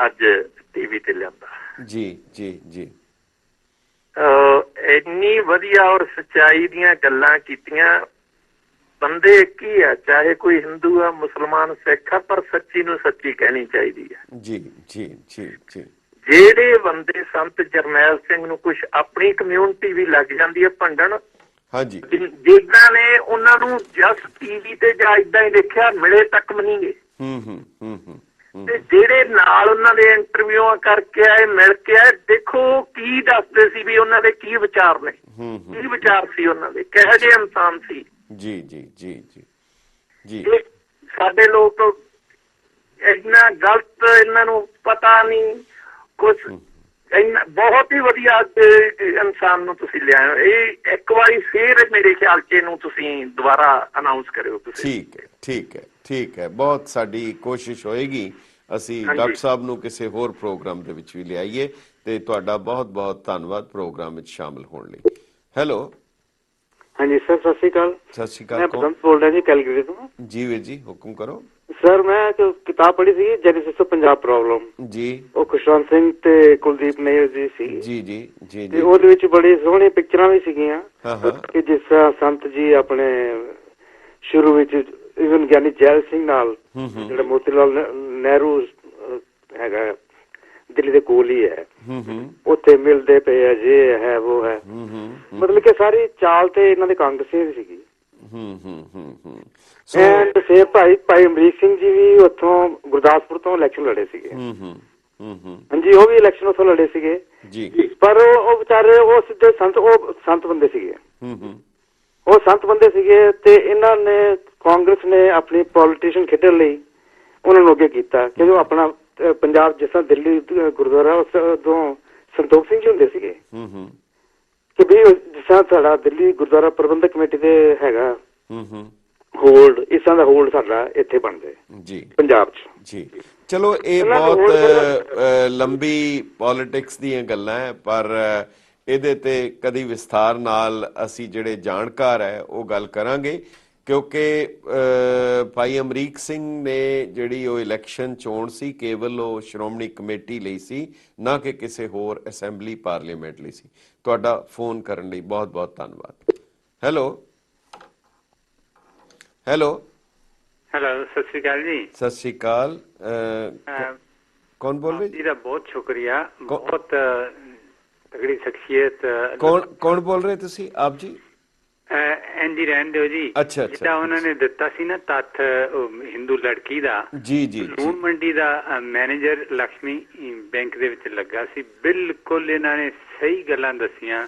G: ਅੱਜ ਟੀਵੀ ਤੇ ਲਿਆਂਦਾ।
A: ਜੀ ਜੀ ਜੀ,
G: ਇੰਨੀ ਵਧੀਆ ਔਰ ਸੱਚਾਈ ਦੀਆਂ ਗੱਲਾਂ ਕੀਤੀਆਂ। ਬੰਦੇ ਇੱਕ ਹੀ ਆ, ਚਾਹੇ ਕੋਈ ਹਿੰਦੂ ਆ, ਮੁਸਲਮਾਨ, ਸਿੱਖ ਆ, ਪਰ ਸੱਚੀ ਨੂੰ ਸੱਚੀ ਕਹਿਣੀ ਚਾਹੀਦੀ ਹੈ।
A: ਜੀ ਜੀ ਜੀ ਜੀ,
G: ਜਿਹੜੇ ਬੰਦੇ ਸੰਤ ਜਰਨੈਲ ਸਿੰਘ ਨੂੰ ਕੁਛ ਆਪਣੀ ਕਮਿਊਨਿਟੀ ਵੀ ਲੱਗ ਜਾਂਦੀ ਹੈ ਭੰਡਣ,
A: ਹਾਂਜੀ,
G: ਜਿਨ੍ਹਾਂ ਨੇ ਉਹਨਾਂ ਨੂੰ ਜਸ ਟੀਵੀ ਤੇ ਜਾਂ ਏਦਾਂ ਹੀ ਦੇਖਿਆ, ਮਿਲੇ ਤੱਕ ਵੀ ਨਹੀਂ ਗਏ। ਤੇ ਜਿਹੜੇ ਨਾਲ ਉਹਨਾਂ ਦੇ ਇੰਟਰਵਿਊਆਂ ਕਰਕੇ ਆਏ, ਮਿਲ ਕੇ ਆਏ, ਦੇਖੋ ਕੀ ਦੱਸਦੇ ਸੀ ਵੀ ਉਹਨਾਂ ਦੇ ਕੀ ਵਿਚਾਰ ਨੇ, ਕੀ ਵਿਚਾਰ ਸੀ ਉਹਨਾਂ ਦੇ, ਕਿਹੋ ਜਿਹੇ ਇਨਸਾਨ ਸੀ।
A: ਜੀ ਜੀ ਜੀ ਜੀ ਜੀ,
G: ਸਾਡੇ ਲੋਕ ਇੰਨਾ ਗਲਤ, ਇਹਨਾਂ ਨੂੰ ਪਤਾ ਨਹੀਂ ਕੁਛ। ਬਹੁਤ ਹੀ ਵਧੀਆ ਇਨਸਾਨ ਨੂੰ ਤੁਸੀਂ ਲਿਆਏ। ਇਹ ਇੱਕ ਵਾਰੀ ਫੇਰ ਮੇਰੇ ਖਿਆਲ ਚ ਇਹਨੂੰ ਤੁਸੀਂ ਦੁਬਾਰਾ ਅਨਾਉਂਸ ਕਰਿਓ ਤੁਸੀਂ।
A: ਠੀਕ ਹੈ ਠੀਕ ਹੈ ਠੀਕ ਹੈ, ਬਹੁਤ ਸਾਡੀ ਕੋਸ਼ਿਸ਼ ਹੋਏਗੀ ਅਸੀਂ ਡਾਕਟਰ ਸਾਹਿਬ ਨੂੰ ਕਿਸੇ ਹੋਰ ਪ੍ਰੋਗਰਾਮ ਦੇ ਵਿੱਚ ਵੀ ਲਿਆਈਏ। ਤੇ ਤੁਹਾਡਾ ਬਹੁਤ ਬਹੁਤ ਧੰਨਵਾਦ ਪ੍ਰੋਗਰਾਮ ਵਿੱਚ ਸ਼ਾਮਲ ਹੋਣ ਲਈ। ਹੈਲੋ
H: ਹਾਂਜੀ ਸਰ, ਸਤਿ ਸ਼੍ਰੀ ਅਕਾਲ।
A: ਸਤਿ ਸ਼੍ਰੀ ਅਕਾਲ।
H: ਮੈਂ ਬਸੰਤ ਬੋਲ ਰਿਹਾ ਜੀ, ਕੈਲਗਰੀ ਤੋਂ।
A: ਜੀ ਵੀਰ ਜੀ, ਹੁਕਮ ਕਰੋ।
H: ਸਰ ਮੈਂ ਜੋ ਕਿਤਾਬ ਪੜ੍ਹੀ ਸੀ ਜੈਨੇਸਿਸ ਆਫ ਪੰਜਾਬ ਪ੍ਰੋਬਲਮ,
A: ਜੀ,
H: ਉਹ ਖੁਸ਼ਵੰਤ ਸਿੰਘ ਤੇ ਕੁਲਦੀਪ ਨਈਅਰ ਜੀ ਸੀ।
A: ਜੀ ਜੀ ਜੀ,
H: ਤੇ ਉਹਦੇ ਵਿੱਚ ਬੜੀ ਸੋਹਣੀ ਪਿਕਚਰਾਂ ਵੀ ਸੀਗੀਆਂ ਕਿ ਜਿਸ ਤਰ੍ਹਾਂ ਸੰਤ ਜੀ ਆਪਣੇ ਸ਼ੁਰੂ ਵਿੱਚ ਇਵਨ ਗਿਆਨੀ ਜੈਲ ਸਿੰਘ ਨਾਲ, ਜਿਹੜਾ ਮੋਤੀ ਲਾਲ ਨਹਿਰੂ ਹੈਗਾ ਦਿੱਲੀ ਦੇ ਕੋਲ ਹੀ ਹੈ, ਉੱਥੇ ਮਿਲਦੇ ਪਏ ਆ, ਜੇ ਹੈ ਉਹ ਹੈ, ਮਤਲਬ ਕਿ ਸਾਰੀ ਚਾਲ ਤੇ ਇਹਨਾਂ ਦੇ ਕਾਂਗਰਸੀਆਂ ਦੀ ਸੀਗੀ। ਐਂਡ ਫਿਰ ਭਾਈ ਅਮਰੀਕ ਸਿੰਘ ਜੀ ਵੀ ਉੱਥੋਂ ਗੁਰਦਾਸਪੁਰ ਤੋਂ ਇਲੈਕਸ਼ਨ ਲੜੇ ਸੀਗੇ। ਹਾਂਜੀ, ਉਹ ਵੀ ਇਲੈਕਸ਼ਨ ਉੱਥੋਂ ਲੜੇ ਸੀਗੇ ਜੀ, ਪਰ ਉਹ ਵਿਚਾਰੇ ਉਹ ਸਿੱਧੇ ਸੰਤ ਬੰਦੇ ਸੀਗੇ। ਉਹ ਸੰਤ ਬੰਦੇ ਸੀਗੇ ਤੇ ਇਹਨਾਂ ਨੇ ਕਾਂਗਰਸ ਨੇ ਆਪਣੀ ਪੋਲੀਟੀਸ਼ੀਅਨ ਖੇਡਣ ਲਈ ਉਹਨਾਂ ਨੂੰ ਅੱਗੇ ਕੀਤਾ ਕਿ ਜੋ ਆਪਣਾ ਪੰਜਾਬ ਜਿਸ ਤਰ੍ਹਾਂ ਦਿੱਲੀ ਗੁਰਦੁਆਰਾ ਉਸ ਤੋਂ ਸੰਤੋਖ ਸਿੰਘ ਜੀ ਹੁੰਦੇ ਸੀਗੇ ਕਿ ਵੀ ਜਿਸ ਤਰ੍ਹਾਂ ਸਾਡਾ ਦਿੱਲੀ ਗੁਰਦੁਆਰਾ ਪ੍ਰਬੰਧਕ ਕਮੇਟੀ ਦੇ ਹੈਗਾ ਹੋਲਡ, ਇਸ ਤਰ੍ਹਾਂ ਦਾ ਹੋਲਡ ਸਾਡਾ ਇੱਥੇ ਬਣਦਾ ਜੀ ਪੰਜਾਬ 'ਚ ਜੀ।
A: ਚਲੋ ਇਹ ਬਹੁਤ ਲੰਬੀ ਪੋਲੀਟਿਕਸ ਦੀਆਂ ਗੱਲਾਂ ਹੈ, ਪਰ ਇਹਦੇ ਤੇ ਕਦੀ ਵਿਸਥਾਰ ਨਾਲ ਅਸੀਂ ਜਿਹੜੇ ਜਾਣਕਾਰ ਹੈ ਉਹ ਗੱਲ ਕਰਾਂਗੇ, ਕਿਉਂਕਿ ਭਾਈ ਅਮਰੀਕ ਸਿੰਘ ਨੇ ਜਿਹੜੀ ਉਹ ਇਲੈਕਸ਼ਨ ਚੋਣ ਸੀ ਕੇਵਲ ਉਹ ਸ਼੍ਰੋਮਣੀ ਕਮੇਟੀ ਲਈ ਸੀ, ਨਾ ਕਿ ਕਿਸੇ ਹੋਰ ਅਸੈਂਬਲੀ ਪਾਰਲੀਮੈਂਟ ਲਈ ਸੀ। ਤੁਹਾਡਾ ਫੋਨ ਕਰਨ ਲਈ ਬਹੁਤ ਬਹੁਤ ਧੰਨਵਾਦ। ਹੈਲੋ ਹੈਲੋ
I: ਹੈਲੋ, ਸਤਿ ਸ਼੍ਰੀ ਅਕਾਲ ਜੀ।
A: ਸਤਿ ਸ਼੍ਰੀ ਅਕਾਲ। ਕੌਣ ਬੋਲ ਰਹੇ ਜੀ?
I: ਬਹੁਤ ਸ਼ੁਕਰੀਆ, ਬਹੁਤ ਤਗੜੀ ਸ਼ਖਸੀਅਤ।
A: ਕੌਣ ਬੋਲ ਰਹੇ ਤੁਸੀਂ ਆਪ ਜੀ?
I: ਐਨਜੀ ਰਹਿਣ ਦਿਓ ਜੀ।
A: ਅੱਛਾ,
I: ਜਿਹੜਾ ਉਹਨਾਂ ਨੇ ਦਿੱਤਾ ਸੀ ਨਾ ਤੱਥ ਹਿੰਦੂ ਲੜਕੀ ਦਾ,
A: ਜੀ ਜੀ,
I: ਲੂਣ ਮੰਡੀ ਦਾ ਮੈਨੇਜਰ ਲక్ష్ਮੀ ਬੈਂਕ ਦੇ ਵਿੱਚ ਲੱਗਾ ਸੀ, ਬਿਲਕੁਲ ਇਹਨਾਂ ਨੇ ਸਹੀ ਗੱਲਾਂ ਦੱਸੀਆਂ।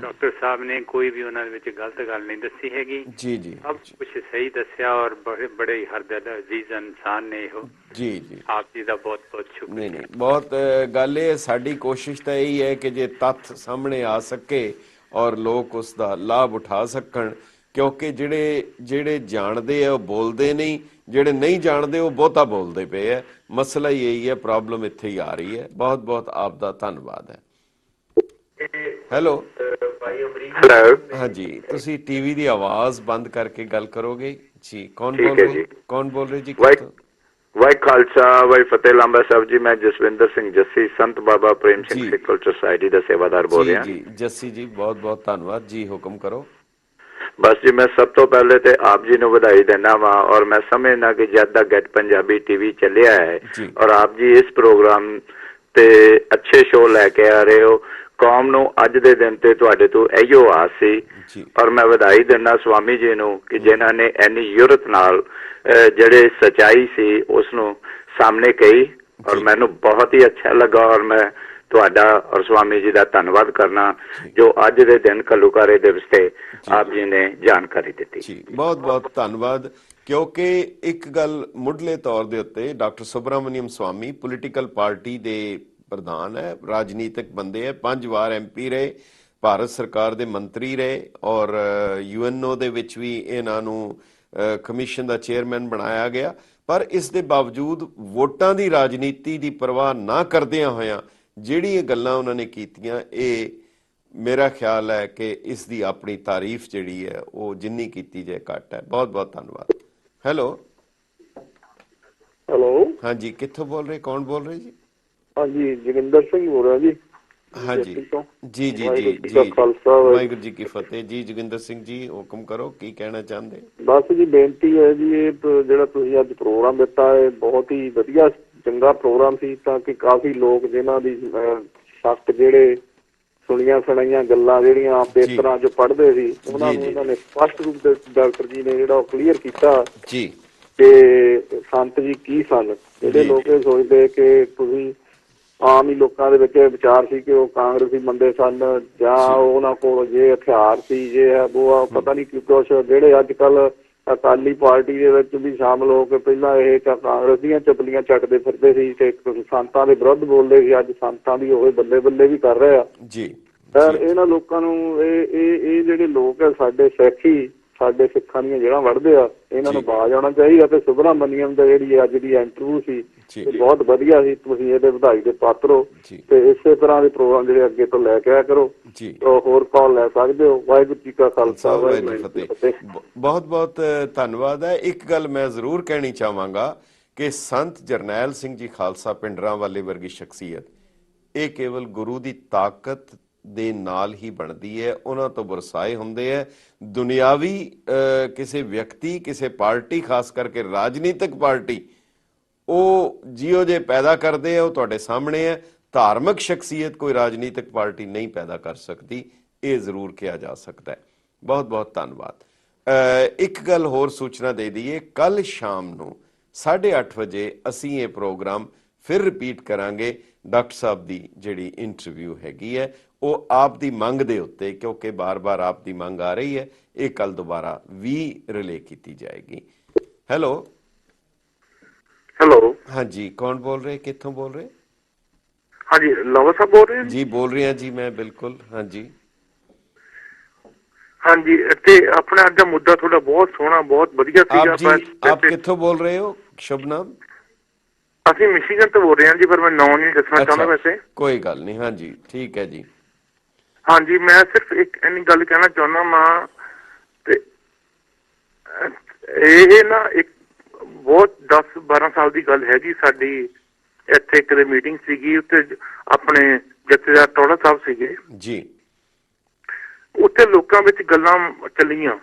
I: ਡਾਕਟਰ ਸਾਹਿਬ ਨੇ ਕੋਈ ਵੀ ਉਹਨਾਂ ਦੇ ਵਿੱਚ ਗਲਤ ਗੱਲ ਨਹੀਂ ਦੱਸੀ ਹੈਗੀ ਜੀ ਜੀ, ਸਭ ਕੁਝ ਸਹੀ ਦੱਸਿਆ ਔਰ ਬੜੇ ਹੀ ਹਰਦਿਲ ਅਜ਼ੀਜ਼ ਇਨਸਾਨ ਨੇ ਇਹੋ ਜੀ ਜੀ। ਆਪ ਜੀ ਦਾ ਬਹੁਤ ਬਹੁਤ ਸ਼ੁਕਰੀਆ।
A: ਨਹੀਂ, ਬਹੁਤ ਗੱਲ ਇਹ, ਸਾਡੀ ਕੋਸ਼ਿਸ਼ ਤਾਂ ਇਹੀ ਹੈ ਕਿ ਜੇ ਤੱਥ ਸਾਹਮਣੇ ਆ ਸਕੇ ਔਰ ਲੋਕ ਉਸ ਦਾ ਲਾਭ ਉਠਾ ਸਕਣ, ਕਿਉਂਕਿ ਜਿਹੜੇ ਜਾਣਦੇ ਆ ਉਹ ਬੋਲਦੇ ਨਹੀਂ, ਜਿਹੜੇ ਨਹੀਂ ਜਾਣਦੇ ਉਹ ਬਹੁਤਾ ਬੋਲਦੇ ਪਏ ਹੈ। ਮਸਲਾ ਹੀ ਇਹੀ ਹੈ, ਪ੍ਰੋਬਲਮ ਇੱਥੇ ਹੀ ਆ ਰਹੀ ਹੈ। ਬਹੁਤ ਬਹੁਤ ਆਪ ਦਾ ਧੰਨਵਾਦ ਹੈ। ਹੈਲੋ ਹਾਂਜੀ, ਤੁਸੀਂ ਟੀਵੀ ਦੀ ਆਵਾਜ਼ ਬੰਦ ਕਰਕੇ ਗੱਲ ਕਰੋਗੇ ਜੀ? ਕੌਣ ਬੋਲ ਰਹੇ ਜੀ?
J: ਵਾਹਿ ਖਾਲਸਾ ਵਾਹਿ ਫਤਿਹ। ਲਾਂਬਾ ਸਾਹਿਬ ਜੀ, ਮੈਂ ਜਸਵਿੰਦਰ ਸਿੰਘ ਜੱਸੀ, ਸੰਤ ਬਾਬਾ ਪ੍ਰੇਮ ਸਿੰਘ ਸਿੱਖ ਕਲਚਰ ਸੁਸਾਇਟੀ ਦਾ ਸੇਵਾਦਾਰ ਬੋਲ ਰਿਹਾ
A: ਜੀ। ਜੱਸੀ ਜੀ, ਬਹੁਤ ਬਹੁਤ ਧੰਨਵਾਦ ਜੀ, ਹੁਕਮ ਕਰੋ।
J: ਬਸ ਜੀ, ਮੈਂ ਸਭ ਤੋਂ ਪਹਿਲੇ ਤੇ ਆਪ ਜੀ ਨੂੰ ਵਧਾਈ ਦਿੰਦਾ ਵਾ, ਔਰ ਮੈਂ ਸਮਝਦਾ ਕਿ ਜਦ ਦਾ ਗੈਟ ਪੰਜਾਬੀ ਟੀਵੀ ਚੱਲਿਆ ਹੈ ਔਰ ਆਪ ਜੀ ਇਸ ਪ੍ਰੋਗਰਾਮ ਤੇ ਅੱਛੇ ਸ਼ੋਅ ਲੈ ਕੇ ਆ ਰਹੇ ਹੋ, ਕੌਮ ਨੂੰ ਅੱਜ ਦੇ ਦਿਨ ਤੇ ਤੁਹਾਡੇ ਤੋਂ ਇਹੀਓ ਆਸ ਸੀ। ਔਰ ਮੈਂ ਵਧਾਈ ਦਿੰਦਾ ਸਵਾਮੀ ਜੀ ਨੂੰ ਕਿ ਜਿਨ੍ਹਾਂ ਨੇ ਇੰਨੀ ਯੁਰਤ ਨਾਲ ਜਿਹੜੇ ਸੱਚਾਈ ਸੀ ਉਸ ਨੂੰ ਸਾਹਮਣੇ ਕਹੀ, ਔਰ ਮੈਨੂੰ ਬਹੁਤ ਹੀ ਅੱਛਾ ਲੱਗਾ। ਔਰ ਮੈਂ ਤੁਹਾਡਾ ਔਰ ਸਵਾਮੀ ਜੀ ਦਾ ਧੰਨਵਾਦ ਕਰਨਾ ਜੋ ਅੱਜ ਦੇ ਦਿਨ ਘੱਲੂਘਾਰੇ ਦਿਵਸ ਤੇ ਆਪ ਜੀ ਨੇ ਜਾਣਕਾਰੀ ਦਿੱਤੀ ਜੀ।
A: ਬਹੁਤ ਬਹੁਤ ਧੰਨਵਾਦ। ਕਿਉਂਕਿ ਇੱਕ ਗੱਲ ਮੁੱਢਲੇ ਤੌਰ ਦੇ ਉੱਤੇ, doctor Subramanian Swami political party ਦੇ ਪ੍ਰਧਾਨ ਹੈ, ਰਾਜਨੀਤਿਕ ਬੰਦੇ ਹੈ, 5 ਵਾਰ MP ਰਹੇ, ਭਾਰਤ ਸਰਕਾਰ ਦੇ ਮੰਤਰੀ ਰਹੇ ਔਰ UNO ਦੇ ਵਿੱਚ ਵੀ ਇਹਨਾਂ ਨੂੰ ਕਮਿਸ਼ਨ ਦਾ ਚੇਅਰਮੈਨ ਬਣਾਇਆ ਗਿਆ। ਪਰ ਇਸ ਦੇ ਬਾਵਜੂਦ ਵੋਟਾਂ ਦੀ ਰਾਜਨੀਤੀ ਦੀ ਪਰਵਾਹ ਨਾ ਕਰਦਿਆਂ ਹੋਇਆਂ ਜਿਹੜੀਆਂ ਗੱਲਾਂ ਉਹਨਾਂ ਨੇ ਕੀਤੀਆਂ, ਇਹ ਮੇਰਾ ਖਿਆਲ ਹੈ ਕਿ ਇਸ ਦੀ ਆਪਣੀ ਤਾਰੀਫ ਜਿਹੜੀ ਹੈ ਉਹ ਜਿੰਨੀ ਕੀਤੀ ਜਾਏ ਘੱਟ ਹੈ। ਬਹੁਤ ਬਹੁਤ ਧੰਨਵਾਦ। ਹੈਲੋ ਹਾਂਜੀ, ਕਿੱਥੋਂ ਬੋਲ ਰਹੇ? ਕੌਣ ਬੋਲ ਰਹੇ ਜੀ?
K: ਹਾਂਜੀ, ਜੋਗਿੰਦਰ ਸਿੰਘ ਬੋਲ ਰਿਹਾ ਜੀ।
A: ਹਾਂਜੀ ਜੀ ਜੀ ਜੀ ਜੀ, ਵਾਹਿਗੁਰੂ ਜੀ ਕੀ ਫਤਿਹ ਜੀ। ਜੋਗਿੰਦਰ ਸਿੰਘ ਜੀ, ਹੁਕਮ ਕਰੋ, ਕੀ ਕਹਿਣਾ ਚਾਹੁੰਦੇ?
K: ਬਸ ਜੀ, ਬੇਨਤੀ ਹੈ ਜੀ, ਇਹ ਜਿਹੜਾ ਤੁਸੀਂ ਅੱਜ ਪ੍ਰੋਗਰਾਮ ਦਿੱਤਾ ਹੈ ਬਹੁਤ ਹੀ ਵਧੀਆ ਚੰਗਾ ਪ੍ਰੋਗਰਾਮ ਸੀ, ਤਾਂ ਕਿ ਕਾਫੀ ਲੋਕ ਜਿਨ੍ਹਾਂ ਦੀ ਸ਼ੱਕ ਜਿਹੜੇ ਸੁਣੀਆਂ ਸੁਣਾਈਆਂ ਗੱਲਾਂ ਜਿਹੜੀਆਂ ਪੇਪਰਾਂ 'ਚ ਪੜ੍ਹਦੇ ਸੀ ਉਹਨਾਂ ਨੂੰ ਇਹਨਾਂ ਨੇ ਸਪਸ਼ਟ ਰੂਪ ਦੇ ਡਾਕਟਰ ਜੀ ਨੇ ਜਿਹੜਾ ਉਹ ਕਲੀਅਰ ਕੀਤਾ ਜੀ ਕਿ ਸੰਤ ਜੀ ਕੀ ਸਨ। ਜਿਹੜੇ ਲੋਕ ਇਹ ਸੋਚਦੇ ਕਿ ਤੁਸੀਂ ਆਮ ਹੀ ਲੋਕਾਂ ਦੇ ਵਿੱਚ ਵਿਚਾਰ ਸੀ ਕਿ ਉਹ ਕਾਂਗਰਸੀ ਬੰਦੇ ਸਨ ਜਾਂ ਉਹਨਾਂ ਕੋਲ ਜੇ ਹਥਿਆਰ ਸੀ, ਜੇ ਹੈ ਉਹ ਪਤਾ ਨਹੀਂ ਕੁਛ, ਜਿਹੜੇ ਅੱਜ ਕੱਲ ਅਕਾਲੀ ਪਾਰਟੀ ਦੇ ਵਿੱਚ ਵੀ ਸ਼ਾਮਲ ਹੋ ਕੇ ਪਹਿਲਾਂ ਇਹ ਕਾਂਗਰਸ ਦੀਆਂ ਚਪਲੀਆਂ ਚੱਟਦੇ ਫਿਰਦੇ ਸੀ ਤੇ ਸੰਤਾਂ ਦੇ ਵਿਰੁੱਧ ਬੋਲਦੇ ਸੀ, ਅੱਜ ਸੰਤਾਂ ਦੀ ਉਹ ਬੱਲੇ ਬੱਲੇ ਵੀ ਕਰ ਰਹੇ ਆ ਜੀ। ਇਹਨਾਂ ਲੋਕਾਂ ਨੂੰ ਇਹ ਜਿਹੜੇ ਲੋਕ ਆ ਸਾਡੇ ਸਿੱਖੀ, ਸਾਡੇ ਸਿੱਖਾਂ ਦੀਆਂ ਜਿਹੜਾ ਵੜਦੇ ਆ, ਇਹਨਾਂ ਨੂੰ ਬਾਜ਼ ਆਉਣਾ ਚਾਹੀਦਾ। ਤੇ ਸੁਬਰਾਮਨੀਅਮ ਦਾ ਜਿਹੜੀ ਅੱਜ ਦੀ ਇੰਟਰਵਿਊ ਸੀ ਬਹੁਤ ਵਧੀਆ ਸੀ, ਤੁਸੀਂ ਇਹਦੇ ਵਧਾਈ ਦੇ ਪਾਤਰ ਹੋ ਤੇ ਇਸੇ ਤਰ੍ਹਾਂ ਦੇ ਪ੍ਰੋਗਰਾਮ ਜਿਹੜੇ ਅੱਗੇ ਤੋਂ ਲੈ ਕੇ ਆਇਆ ਕਰੋ। ਹੋਰ ਕਾਲ ਲੈ ਸਕਦੇ ਹੋ। ਵਾਹਿਗੁਰੂ ਜੀ ਕਾ ਖਾਲਸਾ, ਵਾਹਿਗੁਰੂ ਜੀ ਕੀ ਫਤਿਹ।
A: ਬਹੁਤ ਬਹੁਤ ਧੰਨਵਾਦ ਹੈ। ਇੱਕ ਗੱਲ ਮੈਂ ਜ਼ਰੂਰ ਕਹਿਣੀ ਚਾਹਾਂਗਾ ਕਿ ਸੰਤ ਜਰਨੈਲ ਸਿੰਘ ਜੀ ਖਾਲਸਾ ਪਿੰਡਰਾਂ ਵਾਲੇ ਵਰਗੀ ਸ਼ਖਸੀਅਤ ਇਹ ਕੇਵਲ ਗੁਰੂ ਦੀ ਤਾਕਤ ਦੇ ਨਾਲ ਹੀ ਬਣਦੀ ਹੈ, ਉਹਨਾਂ ਤੋਂ ਵਰਸਾਏ ਹੁੰਦੇ ਹੈ। ਦੁਨਿਆਵੀ ਕਿਸੇ ਵਿਅਕਤੀ, ਕਿਸੇ ਪਾਰਟੀ, ਖਾਸ ਕਰਕੇ ਰਾਜਨੀਤਿਕ ਪਾਰਟੀ, ਉਹ ਜਿਹੋ ਜਿਹੇ ਪੈਦਾ ਕਰਦੇ ਆ ਉਹ ਤੁਹਾਡੇ ਸਾਹਮਣੇ ਹੈ। ਧਾਰਮਿਕ ਸ਼ਖਸੀਅਤ ਕੋਈ ਰਾਜਨੀਤਿਕ ਪਾਰਟੀ ਨਹੀਂ ਪੈਦਾ ਕਰ ਸਕਦੀ, ਇਹ ਜ਼ਰੂਰ ਕਿਹਾ ਜਾ ਸਕਦਾ ਹੈ। ਬਹੁਤ ਬਹੁਤ ਧੰਨਵਾਦ। ਇੱਕ ਗੱਲ ਹੋਰ ਸੂਚਨਾ ਦੇ ਦਈਏ, ਕੱਲ ਸ਼ਾਮ ਨੂੰ 8:30 ਵਜੇ ਅਸੀਂ ਇਹ ਪ੍ਰੋਗਰਾਮ ਫਿਰ ਰਿਪੀਟ ਕਰਾਂਗੇ। ਡਾਕਟਰ ਸਾਹਿਬ ਦੀ ਜਿਹੜੀ ਇੰਟਰਵਿਊ ਹੈਗੀ ਹੈ ਉਹ ਆਪ ਦੀ ਮੰਗ ਦੇ ਉੱਤੇ, ਕਿਉਂਕਿ ਬਾਰ-ਬਾਰ ਆਪ ਦੀ ਮੰਗ ਆ ਰਹੀ ਹੈ, ਇਹ ਕੱਲ ਦੁਬਾਰਾ ਵੀ ਰਿਲੇ ਕੀਤੀ ਜਾਏਗੀ। ਹੈਲੋ
E: ਹੈਲੋ,
A: ਹਾਂਜੀ, ਕੌਣ ਬੋਲ ਰਹੇ, ਕਿੱਥੋਂ ਬੋਲ ਰਹੇ?
E: ਹਾਂਜੀ, ਲਾਵਾ ਸਾਹਿਬ ਬੋਲ ਰਹੇ
A: ਜੀ? ਬੋਲ ਰਹੇ ਹਾਂ ਜੀ ਮੈਂ, ਬਿਲਕੁਲ। ਹਾਂਜੀ
E: ਹਾਂਜੀ, ਤੇ ਆਪਣਾ ਅੱਜ ਦਾ ਮੁੱਦਾ ਤੁਹਾਡਾ ਬਹੁਤ ਸੋਹਣਾ, ਬਹੁਤ ਵਧੀਆ ਸੀਗਾ।
A: ਆਪ ਕਿੱਥੋਂ ਬੋਲ ਰਹੇ ਹੋ? ਸ਼ੁਭ ਨਾਮ?
E: ਅਸੀਂ ਮਿਸ਼ੀਗਨ ਤੋਂ ਬੋਲ ਰਹੇ ਹਾਂ ਜੀ, ਪਰ ਮੈਂ ਨਾਂ ਨਹੀਂ ਦੱਸਣਾ ਚਾਹੁੰਦਾ ਵੈਸੇ। ਕੋਈ
A: ਗੱਲ ਨਹੀਂ, ਹਾਂਜੀ ਠੀਕ ਹੈ ਜੀ।
E: ਹਾਂਜੀ, ਮੈਂ ਸਿਰਫ ਇੱਕ ਇੰਨੀ ਗੱਲ ਕਹਿਣਾ ਚਾਹੁੰਦਾ ਵਾਂ, ਤੇ ਇਹ ਨਾ ਇੱਕ ਬਹੁਤ 10-12 ਸਾਲ ਦੀ ਗੱਲ ਹੈ ਜੀ। ਸਾਡੀ ਇੱਥੇ ਕਿਤੇ ਮੀਟਿੰਗ ਸੀਗੀ, ਉੱਥੇ ਆਪਣੇ ਜਥੇਦਾਰ ਟੋੜਾ ਸਾਹਿਬ ਸੀਗੇ
A: ਜੀ।
E: ਉੱਥੇ ਲੋਕਾਂ ਵਿੱਚ ਗੱਲਾਂ ਚੱਲੀਆਂ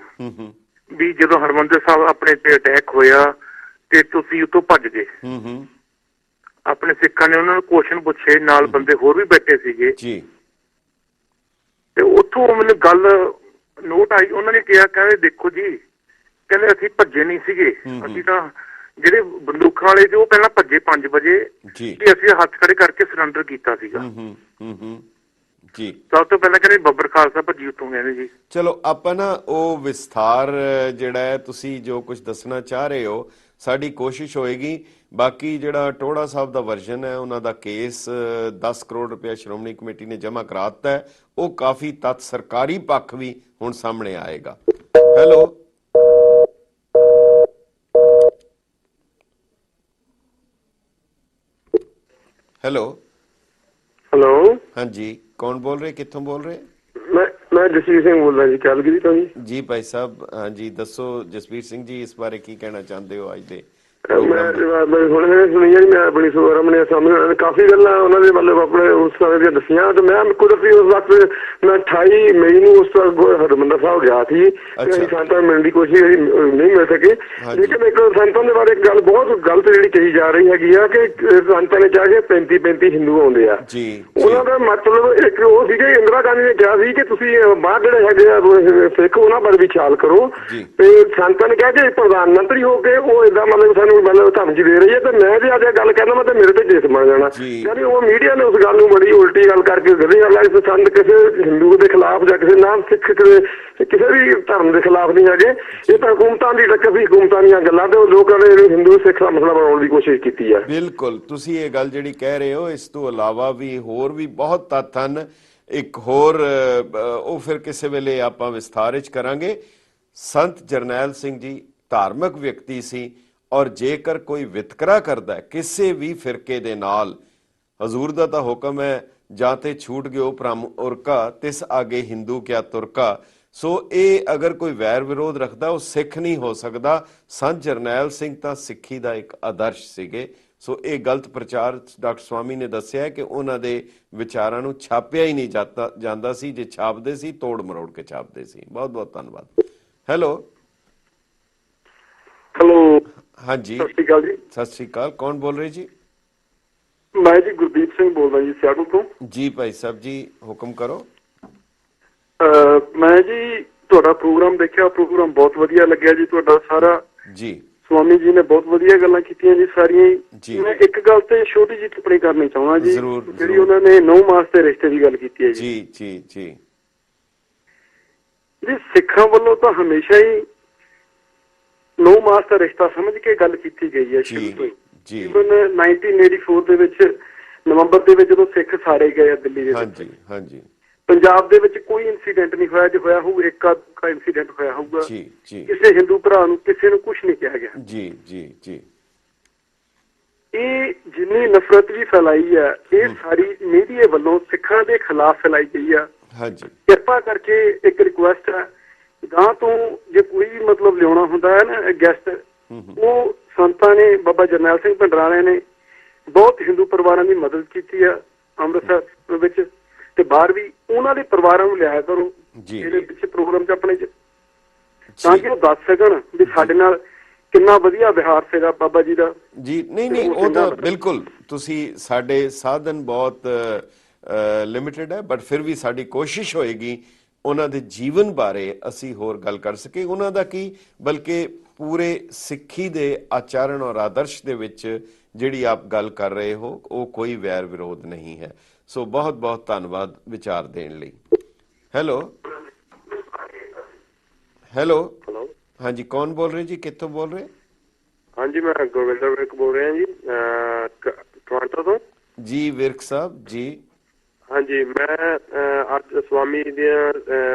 E: ਵੀ ਜਦੋਂ ਹਰਮੰਦਰ ਸਾਹਿਬ ਆਪਣੇ ਤੇ ਅਟੈਕ ਹੋਇਆ ਤੇ ਤੁਸੀਂ ਉੱਥੋਂ ਭੱਜ ਗਏ। ਆਪਣੇ ਸਿੱਖਾਂ ਨੇ ਉਹਨਾਂ ਨੂੰ ਕੁਐਸਚਨ ਪੁੱਛੇ, ਨਾਲ ਬੰਦੇ ਹੋਰ ਵੀ ਬੈਠੇ ਸੀਗੇ
A: ਜੀ,
E: ਤੇ ਉੱਥੋਂ ਮੈਨੂੰ ਗੱਲ ਨੋਟ ਆਈ। ਉਹਨਾਂ ਨੇ ਕਿਹਾ, ਕਹਿੰਦੇ ਦੇਖੋ ਜੀ, ਕਹਿੰਦੇ ਅਸੀਂ ਭੱਜੇ ਨਹੀਂ ਸੀਗੇ, ਅਸੀਂ ਤਾਂ ਜਿਹੜੇ ਬੰਦੂਕਾਂ ਵਾਲੇ ਜੋ ਪਹਿਲਾਂ ਭੱਜੇ 5 ਵਜੇ ਕਿ ਅਸੀਂ ਹੱਥ ਖੜੇ ਕਰਕੇ ਸਰੈਂਡਰ ਕੀਤਾ ਸੀਗਾ
A: ਜੀ।
E: ਸਭ ਤੋਂ ਪਹਿਲਾਂ ਕਹਿੰਦੇ ਬੱਬਰ ਖਾਲਸਾ ਭੱਜੀ ਉੱਥੋਂ, ਕਹਿੰਦੇ ਜੀ।
A: ਚਲੋ ਆਪਾਂ ਨਾ ਉਹ ਵਿਸਥਾਰ ਜਿਹੜਾ ਹੈ, ਤੁਸੀਂ ਜੋ ਕੁਝ ਦੱਸਣਾ ਚਾਹ ਰਹੇ ਹੋ, ਸਾਡੀ ਕੋਸ਼ਿਸ਼ ਹੋਏਗੀ। ਬਾਕੀ ਜਿਹੜਾ ਟੋੜਾ ਸਾਹਿਬ ਦਾ ਵਰਜਨ ਹੈ, ਉਹਨਾਂ ਦਾ ਕੇਸ 10 ਕਰੋੜ ਰੁਪਇਆ ਸ਼੍ਰੋਮਣੀ ਕਮੇਟੀ ਨੇ ਜਮ੍ਹਾਂ ਕਰਾ ਦਿੱਤਾ ਹੈ, ਉਹ ਕਾਫੀ ਤੱਥ ਸਰਕਾਰੀ ਪੱਖ ਵੀ ਹੁਣ ਸਾਹਮਣੇ ਆਏਗਾ। ਹੈਲੋ ਹੈਲੋ
L: ਹੈਲੋ,
A: ਹਾਂਜੀ, ਕੌਣ ਬੋਲ ਰਹੇ, ਕਿੱਥੋਂ ਬੋਲ ਰਹੇ?
L: ਮੈਂ ਜਸਵੀਰ ਸਿੰਘ ਬੋਲਦਾ ਜੀ, ਕੈਲਗਰੀ ਤੋਂ ਜੀ।
A: ਜੀ ਭਾਈ ਸਾਹਿਬ, ਹਾਂਜੀ ਦੱਸੋ ਜਸਵੀਰ ਸਿੰਘ ਜੀ, ਇਸ ਬਾਰੇ ਕੀ ਕਹਿਣਾ ਚਾਹੁੰਦੇ ਹੋ ਅੱਜ ਦੇ?
L: ਮੈਂ ਹੁਣ ਸੁਣੀ ਜੀ, ਮੈਂ ਆਪਣੀ ਸਾਹਮਣੇ ਕਾਫੀ ਗੱਲਾਂ ਉਹਨਾਂ ਦੇ ਮਤਲਬ ਆਪਣੇ ਉਸ ਸਮੇਂ ਦੀਆਂ ਦੱਸੀਆਂ, ਤੇ ਮੈਂ ਕੁਦਰਤੀ ਉਸ ਵਕਤ ਮੈਂ 28 ਮਈ ਨੂੰ ਉਸ ਹਰਿਮੰਦਰ ਸਾਹਿਬ ਗਿਆ ਸੀ। ਅਸੀਂ ਸੰਤਾਂ ਮਿਲਣ ਦੀ ਕੋਸ਼ਿਸ਼ ਨਹੀਂ ਮਿਲ ਸਕੇ, ਲੇਕਿਨ ਇੱਕ ਸੰਤਾਂ ਦੇ ਬਾਰੇ ਇੱਕ ਗੱਲ ਬਹੁਤ ਗਲਤ ਜਿਹੜੀ ਕਹੀ ਜਾ ਰਹੀ ਹੈਗੀ ਆ ਕਿ ਸੰਤਾਂ ਨੇ ਕਿਹਾ ਕਿ 35 ਹਿੰਦੂ ਆਉਂਦੇ ਆ। ਉਹਨਾਂ ਦਾ ਮਤਲਬ ਇੱਕ ਉਹ ਸੀ ਕਿ ਇੰਦਰਾ ਗਾਂਧੀ ਨੇ ਕਿਹਾ ਸੀ ਕਿ ਤੁਸੀਂ ਬਾਹਰ ਜਿਹੜੇ ਹੈਗੇ ਆ ਸਿੱਖ ਉਹਨਾਂ ਬਾਰੇ ਵੀ ਖਿਆਲ ਕਰੋ, ਤੇ ਸੰਤਾਂ ਨੇ ਕਿਹਾ ਕਿ ਪ੍ਰਧਾਨ ਮੰਤਰੀ ਹੋ ਕੇ ਉਹ ਏਦਾਂ ਮਤਲਬ ਧਮਕੀ ਦੇ ਰਹੀ ਹੈ। ਤੇ ਮੈਂ ਜੇ ਅੱਜ ਗੱਲ ਕਹਿੰਦਾ ਮੈਂ ਤੇ ਮੇਰੇ ਤੇ ਕੇਸ ਬਣ ਜਾਣਾ, ਯਾਨੀ ਉਹ ਮੀਡੀਆ ਨੇ ਉਸ ਗੱਲ ਨੂੰ ਬੜੀ ਉਲਟੀ ਗੱਲ ਕਰਕੇ ਗਦੀ ਗੱਲ ਹੈ। ਸੰਤ ਕਿਸੇ ਹਿੰਦੂ ਦੇ ਖਿਲਾਫ ਜਾਂ ਕਿਸੇ ਨਾਮ ਸਿੱਖ ਕਿਸੇ ਵੀ ਧਰਮ ਦੇ ਖਿਲਾਫ ਨਹੀਂ ਹੈਗੇ, ਇਹ ਤਾਂ ਹਕੂਮਤਾਂ ਦੀ ਟੱਕਰ ਸੀ, ਹਕੂਮਤਾਂ ਦੀਆਂ ਗੱਲਾਂ ਤੇ ਲੋਕਾਂ ਨੇ ਹਿੰਦੂ ਸਿੱਖ ਦਾ ਮਸਲਾ ਬਣਾਉਣ ਦੀ ਕੋਸ਼ਿਸ਼ ਕੀਤੀ ਹੈ।
A: ਬਿਲਕੁਲ, ਤੁਸੀਂ ਇਹ ਗੱਲ ਜਿਹੜੀ ਕਹਿ ਰਹੇ ਹੋ, ਇਸ ਤੋਂ ਇਲਾਵਾ ਵੀ ਹੋਰ ਵੀ ਬਹੁਤ ਤੱਥ ਹਨ। ਇੱਕ ਹੋਰ ਉਹ ਫਿਰ ਕਿਸੇ ਵੇਲੇ ਆਪਾਂ ਵਿਸਥਾਰ ਵਿੱਚ ਕਰਾਂਗੇ। ਸੰਤ ਜਰਨੈਲ ਸਿੰਘ ਜੀ ਧਾਰਮਿਕ ਵਿਅਕਤੀ ਸੀ, ਔਰ ਜੇਕਰ ਕੋਈ ਵਿਤਕਰਾ ਕਰਦਾ ਕਿਸੇ ਵੀ ਫਿਰਕੇ ਦੇ ਨਾਲ, ਹਜ਼ੂਰ ਦਾ ਤਾਂ ਹੁਕਮ ਹੈ, ਜਾਂ ਤੇ ਛੂਟ ਗਿਓ ਭ੍ਰਮ ਉਰਕਾ ਤਿਸ ਆਗੇ ਹਿੰਦੂ ਕਿਆ ਤੁਰਕਾ। ਸੋ ਇਹ ਅਗਰ ਕੋਈ ਵੈਰ ਵਿਰੋਧ ਰੱਖਦਾ ਉਹ ਸਿੱਖ ਨਹੀਂ ਹੋ ਸਕਦਾ। ਸੰਤ ਜਰਨੈਲ ਸਿੰਘ ਤਾਂ ਸਿੱਖੀ ਦਾ ਇੱਕ ਆਦਰਸ਼ ਸੀਗੇ। ਸੋ ਇਹ ਗਲਤ ਪ੍ਰਚਾਰ ਡਾਕਟਰ ਸਵਾਮੀ ਨੇ ਦੱਸਿਆ ਕਿ ਉਹਨਾਂ ਦੇ ਵਿਚਾਰਾਂ ਨੂੰ ਛਾਪਿਆ ਹੀ ਨਹੀਂ ਜਾਂਦਾ ਸੀ, ਜੇ ਛਾਪਦੇ ਸੀ ਤੋੜ ਮਰੋੜ ਕੇ ਛਾਪਦੇ ਸੀ। ਬਹੁਤ ਬਹੁਤ ਧੰਨਵਾਦ। ਹੈਲੋ
L: ਹੈਲੋ,
A: ਹਾਂਜੀ,
L: ਸਤਿ ਸ਼੍ਰੀ ਅਕਾਲ ਜੀ।
A: ਸਤਿ ਸ਼੍ਰੀ ਅਕਾਲ, ਕੌਣ ਬੋਲ ਰਹੇ ਜੀ?
L: ਮੈਂ ਜੀ ਗੁਰਦੀਪ ਸਿੰਘ ਬੋਲਦਾ ਜੀ, ਸਿਆਟਲ ਤੋਂ।
A: ਜੀ ਭਾਈ ਸਾਹਿਬ ਜੀ, ਹੁਕਮ ਕਰੋ।
L: ਮੈਂ ਜੀ ਤੁਹਾਡਾ ਪ੍ਰੋਗਰਾਮ ਦੇਖਿਆ, ਪ੍ਰੋਗਰਾਮ ਬਹੁਤ ਵਧੀਆ ਲੱਗਿਆ ਜੀ ਤੁਹਾਡਾ ਸਾਰਾ
A: ਜੀ।
L: ਸਵਾਮੀ ਜੀ ਨੇ ਬਹੁਤ ਵਧੀਆ ਗੱਲਾਂ ਕੀਤੀਆਂ ਜੀ ਸਾਰੀਆਂ। ਮੈਂ ਇੱਕ ਗੱਲ ਤੇ ਛੋਟੀ ਜਿਹੀ ਟਿੱਪਣੀ ਕਰਨੀ ਚਾਹੁੰਦਾ ਜੀ, ਜਿਹੜੀ ਉਹਨਾਂ ਨੇ 9 ਮਾਸ ਦੇ ਰਿਸ਼ਤੇ ਦੀ ਗੱਲ ਕੀਤੀ ਹੈ ਜੀ।
A: ਜੀ ਜੀ
L: ਜੀ, ਸਿੱਖਾਂ ਵੱਲੋਂ ਤਾਂ ਹਮੇਸ਼ਾ ਹੀ 9 ਮਾਸ ਦਾ ਰਿਸ਼ਤਾ ਸਮਝ ਕੇ ਗੱਲ ਕੀਤੀ ਗਈ ਹੈ ਸ਼ੁਰੂ ਤੋਂ ਹੀ। ਇਵਨ 1984 ਦੇ ਵਿੱਚ ਨਵੰਬਰ ਦੇ ਵਿੱਚ ਜਦੋਂ ਸਿੱਖ ਸਾੜੇ ਗਏ ਆ ਦਿੱਲੀ ਦੇ ਵਿੱਚ, ਪੰਜਾਬ ਦੇ ਵਿੱਚ ਕੋਈ ਇਨਸੀਡੈਂਟ ਨਹੀਂ ਹੋਇਆ। ਜੇ ਹੋਇਆ ਹੋਊ ਇੱਕ ਆਧਾ ਇਨਸੀਡੈਂਟ ਹੋਇਆ ਹੋਊਗਾ, ਕਿਸੇ ਹਿੰਦੂ ਭਰਾ ਨੂੰ ਕਿਸੇ ਨੂੰ ਕੁਝ ਨਹੀਂ ਕਿਹਾ ਗਿਆ।
A: ਜੀ ਜੀ ਜੀ।
L: ਇਹ ਜਿੰਨੀ ਨਫ਼ਰਤ ਵੀ ਫੈਲਾਈ ਹੈ, ਇਹ ਸਾਰੀ ਮੀਡੀਆ ਵੱਲੋਂ ਸਿੱਖਾਂ ਦੇ ਖਿਲਾਫ ਫੈਲਾਈ ਗਈ ਆ। ਕਿਰਪਾ ਕਰਕੇ ਇੱਕ ਰਿਕੁਐਸਟ ਹੈ, ਗਾਂ ਤੋਂ ਜੇ ਕੋਈ ਵੀ ਮਤਲਬ ਲਿਆਉਣਾ ਹੁੰਦਾ ਹੈ ਨਾ ਗੈਸਟ, ਉਹ ਸੰਤਾਂ ਨੇ, ਬਾਬਾ ਜਰਨੈਲ ਸਿੰਘ ਭੰਡਰਾਣੇ ਨੇ ਬਹੁਤ ਹਿੰਦੂ ਪਰਿਵਾਰਾਂ ਦੀ ਮਦਦ ਕੀਤੀ ਆ ਅੰਮ੍ਰਿਤਸਰ ਵਿੱਚ ਤੇ ਬਾਹਰ ਵੀ। ਉਹਨਾਂ ਦੇ ਪਰਿਵਾਰਾਂ ਨੂੰ ਲਿਆਇਆ ਕਰੋ ਜਿਹੜੇ ਪਿੱਛੇ ਪ੍ਰੋਗਰਾਮ ਚ ਆਪਣੇ ਚ, ਤਾਂ ਕਿ ਉਹ ਦੱਸ ਸਕਣ ਵੀ ਸਾਡੇ ਨਾਲ ਕਿੰਨਾ ਵਧੀਆ ਵਿਹਾਰ ਸੀਗਾ ਬਾਬਾ ਜੀ ਦਾ।
A: ਜੀ ਨਹੀਂ, ਉਹ ਤਾਂ ਬਿਲਕੁਲ, ਤੁਸੀਂ ਸਾਡੇ ਸਾਧਨ ਬਹੁਤ ਲਿਮਿਟਡ ਹੈ, ਬਟ ਫਿਰ ਵੀ ਸਾਡੀ ਕੋਸ਼ਿਸ਼ ਹੋਏਗੀ ਉਹਨਾਂ ਦੇ ਜੀਵਨ ਬਾਰੇ ਅਸੀਂ ਹੋਰ ਗੱਲ ਕਰ ਸਕੇ। ਉਹਨਾਂ ਦਾ ਕੀ, ਬਲਕਿ ਪੂਰੇ ਸਿੱਖੀ ਦੇ ਆਚਰਣ ਔਰ ਆਦਰਸ਼ ਦੇ ਵਿੱਚ ਜਿਹੜੀ ਆਪ ਗੱਲ ਕਰ ਰਹੇ ਹੋ ਉਹ ਕੋਈ ਵੈਰ ਵਿਰੋਧ ਨਹੀਂ ਹੈ। ਸੋ ਬਹੁਤ ਬਹੁਤ ਧੰਨਵਾਦ ਵਿਚਾਰ ਦੇਣ ਲਈ। ਹੈਲੋ ਹੈਲੋ ਹਾਂਜੀ, ਕੌਣ ਬੋਲ ਰਹੇ ਜੀ, ਕਿੱਥੋਂ ਬੋਲ ਰਹੇ?
L: ਹਾਂਜੀ, ਮੈਂ ਗੋਵਿੰਦਰ ਵਿਰਕ ਬੋਲ ਰਿਹਾ ਜੀ, ਟੋਰਾਂਟੋ ਤੋਂ
A: ਜੀ। ਵਿਰਕ ਸਾਹਿਬ ਜੀ।
L: ਹਾਂਜੀ, ਮੈਂ ਅੱਜ ਸਵਾਮੀ ਦੇ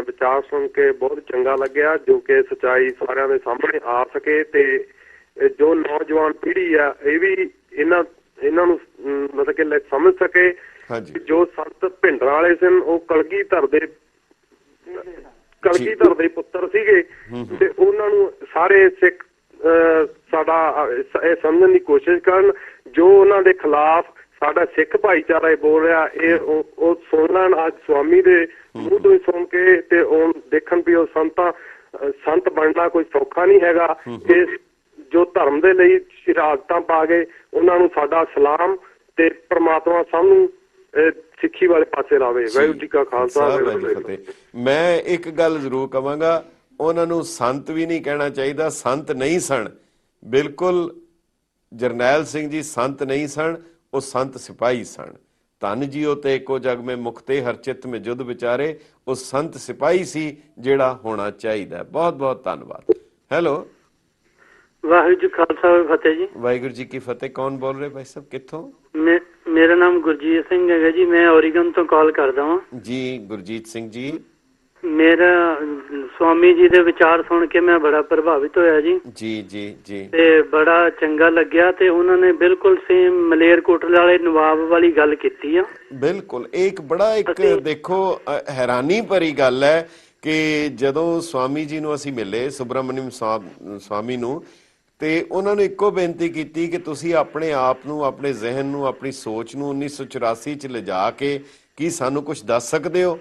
L: ਵਿਚਾਰ ਸੁਣ ਕੇ ਬਹੁਤ ਚੰਗਾ ਲੱਗਿਆ, ਜੋ ਕਿ ਸੱਚਾਈ ਸਾਰਿਆਂ ਦੇ ਸਾਹਮਣੇ ਆ ਸਕੇ ਤੇ ਜੋ ਨੌਜਵਾਨ ਪੀੜ੍ਹੀ ਆ ਇਹ ਵੀ ਇਹਨਾਂ ਨੂੰ ਮਤਲਬ ਕਿ ਸਮਝ ਸਕੇ। ਜੋ ਸੰਤ ਭਿੰਡਰਾਂ ਵਾਲੇ ਸਨ ਉਹ ਕਲਗੀਧਰ ਦੇ ਪੁੱਤਰ ਸੀਗੇ ਤੇ ਉਹਨਾਂ ਨੂੰ ਸਾਰੇ ਸਿੱਖ ਸਾਡਾ ਇਹ ਸਮਝਣ ਦੀ ਕੋਸ਼ਿਸ਼ ਕਰਨ, ਜੋ ਉਹਨਾਂ ਦੇ ਖਿਲਾਫ ਸਾਡਾ ਸਿੱਖ ਭਾਈਚਾਰਾ ਇਹ ਬੋਲ ਰਿਹਾ ਇਹ ਉਹ ਸੁਣ ਲੈਣ। ਅੱਜ ਸਵਾਮੀ ਦੇ ਮੂੰਹ ਤੋਂ ਹੀ ਸੁਣ ਕੇ ਤੇ ਉਹ ਦੇਖਣ ਵੀ ਉਹ ਸੰਤ ਬਣਨਾ ਕੋਈ ਸੌਖਾ ਨਹੀਂ ਹੈਗਾ। ਤੇ ਜੋ ਧਰਮ ਦੇ ਲਈ ਸ਼ਹਾਦਤਾਂ ਪਾ ਗਏ ਉਹਨਾਂ ਨੂੰ ਸਾਡਾ ਸਲਾਮ ਤੇ ਪ੍ਰਮਾਤਮਾ ਸਭ ਨੂੰ ਸਿੱਖੀ ਵਾਲੇ ਪਾਸੇ ਲਾਵੇ। ਵਾਹਿਗੁਰੂ ਜੀ ਕਾ ਖਾਲਸਾ, ਵਾਹਿਗੁਰੂ ਜੀ ਕੀ ਫਤਿਹ।
A: ਮੈਂ ਇੱਕ ਗੱਲ ਜ਼ਰੂਰ ਕਵਾਂਗਾ, ਉਹਨਾਂ ਨੂੰ ਸੰਤ ਵੀ ਨਹੀਂ ਕਹਿਣਾ ਚਾਹੀਦਾ, ਸੰਤ ਨਹੀਂ ਸਨ। ਬਿਲਕੁਲ ਜਰਨੈਲ ਸਿੰਘ ਜੀ ਸੰਤ ਨਹੀਂ ਸਨ, ਉਹ ਸੰਤ ਸਿਪਾਹੀ ਸਨ। ਧੰਨ ਜੀਓ ਤੇ ਇੱਕੋ ਜਗ ਮੇ ਮੁਕਤੇ ਹਰ ਚਿੱਤ ਮੇ ਜੁਧ ਵਿਚਾਰੇ, ਉਹ ਸੰਤ ਸਿਪਾਹੀ ਸੀ ਜਿਹੜਾ ਹੋਣਾ ਚਾਹੀਦਾ। ਬਹੁਤ ਬਹੁਤ ਧੰਨਵਾਦ। ਹੈਲੋ,
M: ਵਾਹਿਗੁਰੂ ਜੀ ਖਾਲਸਾ ਫਤਿਹ ਜੀ।
A: ਵਾਹਿਗੁਰੂ ਜੀ ਕੀ ਫਤਿਹ। ਕੌਣ ਬੋਲ ਰਹੇ ਭਾਈ ਸਾਹਿਬ, ਕਿੱਥੋਂ?
M: ਮੇਰਾ ਨਾਮ ਗੁਰਜੀਤ ਸਿੰਘ ਹੈਗਾ ਜੀ, ਮੈਂ ਓਰੀਗਨ ਤੋਂ ਕਾਲ ਕਰਦਾ ਹਾਂ
A: ਜੀ। ਗੁਰਜੀਤ ਸਿੰਘ ਜੀ,
M: ਮੇਰਾ ਸਵਾਮੀ ਜੀ ਦੇ ਵਿਚਾਰ ਸੁਣ ਕੇ ਮੈਂ ਬੜਾ ਪ੍ਰਭਾਵਿਤ ਹੋਇਆ ਜੀ।
A: ਜੀ ਜੀ ਜੀ।
M: ਤੇ ਬੜਾ ਚੰਗਾ ਲੱਗਿਆ ਤੇ ਉਹਨਾਂ ਨੇ ਬਿਲਕੁਲ ਸੇਮ ਮਲੇਰਕੋਟਲੇ ਵਾਲੇ ਨਵਾਬ ਵਾਲੀ ਗੱਲ ਕੀਤੀ ਆ।
A: ਬਿਲਕੁਲ, ਇਹ ਇੱਕ ਬੜਾ ਇੱਕ ਦੇਖੋ ਹੈਰਾਨੀ ਭਰੀ ਗੱਲ ਹੈ ਕਿ ਜਦੋਂ ਸਵਾਮੀ ਜੀ ਨੂੰ ਅਸੀਂ ਮਿਲੇ, ਸੁਬਰਾਮਨਿਅਮ ਸਵਾਮੀ ਨੂੰ, ਤੇ ਉਹਨਾਂ ਨੂੰ ਇੱਕੋ ਬੇਨਤੀ ਕੀਤੀ ਕਿ ਤੁਸੀਂ ਆਪਣੇ ਆਪ ਨੂੰ, ਆਪਣੇ ਜ਼ਿਹਨ ਨੂੰ, ਆਪਣੀ ਸੋਚ ਨੂੰ 1984 ਚ ਲਿਜਾ ਕੇ ਕੀ ਸਾਨੂੰ ਕੁਝ ਦੱਸ ਸਕਦੇ ਹੋ?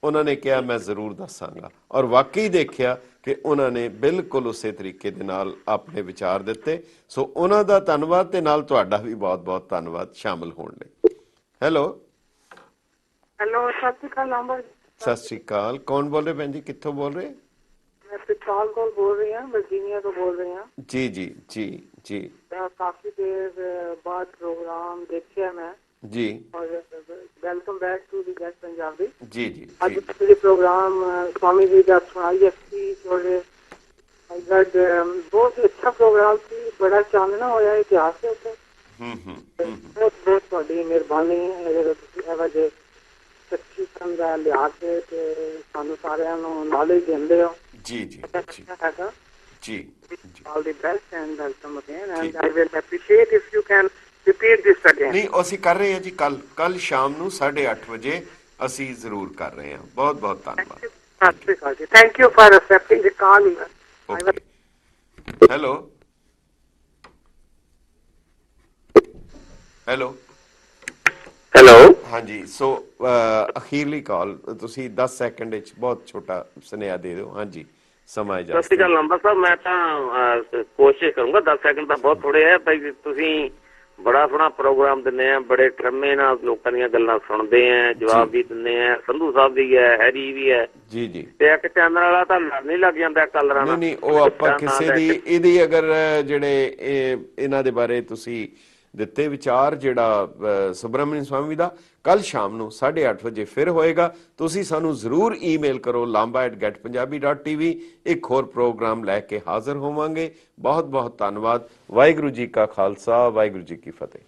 A: ਉਹਨਾਂ ਨੇ ਕਿਹਾ ਮੈਂ ਜ਼ਰੂਰ ਦੱਸਾਂਗਾ, ਔਰ ਵਾਕਈ ਦੇਖਿਆ ਕਿ ਉਹਨਾਂ ਨੇ ਬਿਲਕੁਲ ਉਸੇ ਤਰੀਕੇ ਦੇ ਨਾਲ ਆਪਣੇ ਵਿਚਾਰ ਦਿੱਤੇ। ਸੋ ਉਹਨਾਂ ਦਾ ਧੰਨਵਾਦ ਤੇ ਨਾਲ ਤੁਹਾਡਾ ਵੀ ਬਹੁਤ ਬਹੁਤ ਧੰਨਵਾਦ ਸ਼ਾਮਲ ਹੋਣ ਲਈ। ਹੈਲੋ
D: ਹੈਲੋ, ਸਤਿ ਸ਼੍ਰੀ ਅਕਾਲ। ਨੰਬਰ
A: ਸਤਿ ਸ਼੍ਰੀ ਅਕਾਲ। ਕੌਣ ਬੋਲ ਰਹੇ ਭੈਣ ਜੀ, ਕਿੱਥੋਂ ਬੋਲ ਰਹੇ?
D: ਮੈਂ ਪਿਤਾਲ ਕੋਲ ਬੋਲ ਰਹੀ ਹਾਂ, ਵਰਜੀਨੀਆ ਤੋਂ ਬੋਲ ਰਹੀ ਹਾਂ।
A: ਜੀ ਜੀ ਜੀ ਜੀ।
D: ਕਾਫੀ ਦੇਰ ਬਾਅਦ ਪ੍ਰੋਗਰਾਮ ਦੇਖਿਆ ਮੈਂ
A: ਜੀ,
D: ਔਰ welcome back to the get Punjabi.
A: ਜੀ ਜੀ।
D: ਅੱਜ ਦੇ ਪ੍ਰੋਗਰਾਮ स्वामी जी का सुनाई और बहुत अच्छा प्रोग्राम ਸੀ, ਬੜਾ ਚਾਨਣਾ ਹੋਇਆ ਇਤਿਹਾਸ ਦੇ ਉੱਤੇ। ਬਹੁਤ ਬਹੁਤ ਤੁਹਾਡੀ ਮਿਹਰਬਾਨੀ ਹੈ ਜਦੋਂ ਤੁਸੀਂ ਇਹੋ ਜਿਹੇ ਸੱਚੀ ਸੰਗ ਦਾ ਲਿਆ ਕੇ ਤੇ ਸਾਨੂੰ ਸਾਰਿਆਂ ਨੂੰ ਨੌਲੇਜ ਦਿੰਦੇ ਹੋ। ਜੀ ਜੀ ਹੈਗਾ ਜੀ। All the best and welcome again and I will appreciate if you can repeat this again.
A: ਨਹੀਂ, ਅਸੀਂ ਕਰ ਰਹੇ ਹਾਂ ਜੀ, ਕੱਲ ਸ਼ਾਮ ਨੂੰ 8:30 ਵਜੇ ਅਸੀਂ ਜ਼ਰੂਰ ਕਰ ਰਹੇ ਹਾਂ। ਬਹੁਤ ਬਹੁਤ ਧੰਨਵਾਦ।
D: ਸਤਿ ਸ਼੍ਰੀ ਅਕਾਲ ਜੀ। Thank you for accepting the call.
A: Hello hello
N: hello
A: ਹਾਂਜੀ। ਸੋ ਅਖੀਰਲੀ ਕਾਲ ਤੁਸੀਂ 10 ਸੈਕਿੰਡ ਵਿੱਚ ਬਹੁਤ ਛੋਟਾ ਸੁਨੇਹਾ ਦੇ ਦਿਓ। ਹਾਂਜੀ, ਸਮਾਂ ਜਾ।
N: ਸਤਿ ਸ਼੍ਰੀ ਅਕਾਲ ਲੰਬਾ ਸਾਹਿਬ, ਮੈਂ ਤਾਂ ਕੋਸ਼ਿਸ਼ ਕਰੂੰਗਾ, 10 ਸੈਕਿੰਡ ਤਾਂ ਬਹੁਤ ਥੋੜੇ ਹੈ ਭਾਈ। ਤੁਸੀਂ ਬੜਾ ਸੋਹਣਾ ਪ੍ਰੋਗਰਾਮ ਦਿੰਦੇ ਆ, ਬੜੇ ਟਰਮੇ ਨਾਲ ਲੋਕਾਂ ਦੀਆਂ ਗੱਲਾਂ ਸੁਣਦੇ ਆ, ਜਵਾਬ ਵੀ ਦਿੰਦੇ ਆ। ਸੰਧੂ ਸਾਹਿਬ ਵੀ ਹੈ, ਹੈਰੀ ਵੀ ਹੈ
A: ਜੀ ਜੀ।
N: ਤੇ ਇੱਕ ਚੈਨਲ ਵਾਲਾ ਤਾਂ ਲੜ ਨਹੀਂ ਲੱਗ ਜਾਂਦਾ ਕਲਰਾਂ ਨਾਲ।
A: ਨਹੀਂ, ਉਹ ਆਪਾਂ ਕਿਸੇ ਦੀ ਇਹਦੀ ਅਗਰ ਜਿਹੜੇ ਇਹਨਾਂ ਦੇ ਬਾਰੇ ਤੁਸੀਂ ਦਿੱਤੇ ਵਿਚਾਰ, ਜਿਹੜਾ ਸੁਬਰਾਮਨਿਅਮ ਸਵਾਮੀ ਦਾ, ਕੱਲ ਸ਼ਾਮ ਨੂੰ 8:30 ਵਜੇ ਫਿਰ ਹੋਏਗਾ। ਤੁਸੀਂ ਸਾਨੂੰ ਜ਼ਰੂਰ ਈਮੇਲ ਕਰੋ lamba@getpunjabi.tv। ਇੱਕ ਹੋਰ ਪ੍ਰੋਗਰਾਮ ਲੈ ਕੇ ਹਾਜ਼ਰ ਹੋਵਾਂਗੇ। ਬਹੁਤ ਬਹੁਤ ਧੰਨਵਾਦ। ਵਾਹਿਗੁਰੂ ਜੀ ਕਾ ਖਾਲਸਾ, ਵਾਹਿਗੁਰੂ ਜੀ ਕੀ ਫਤਿਹ।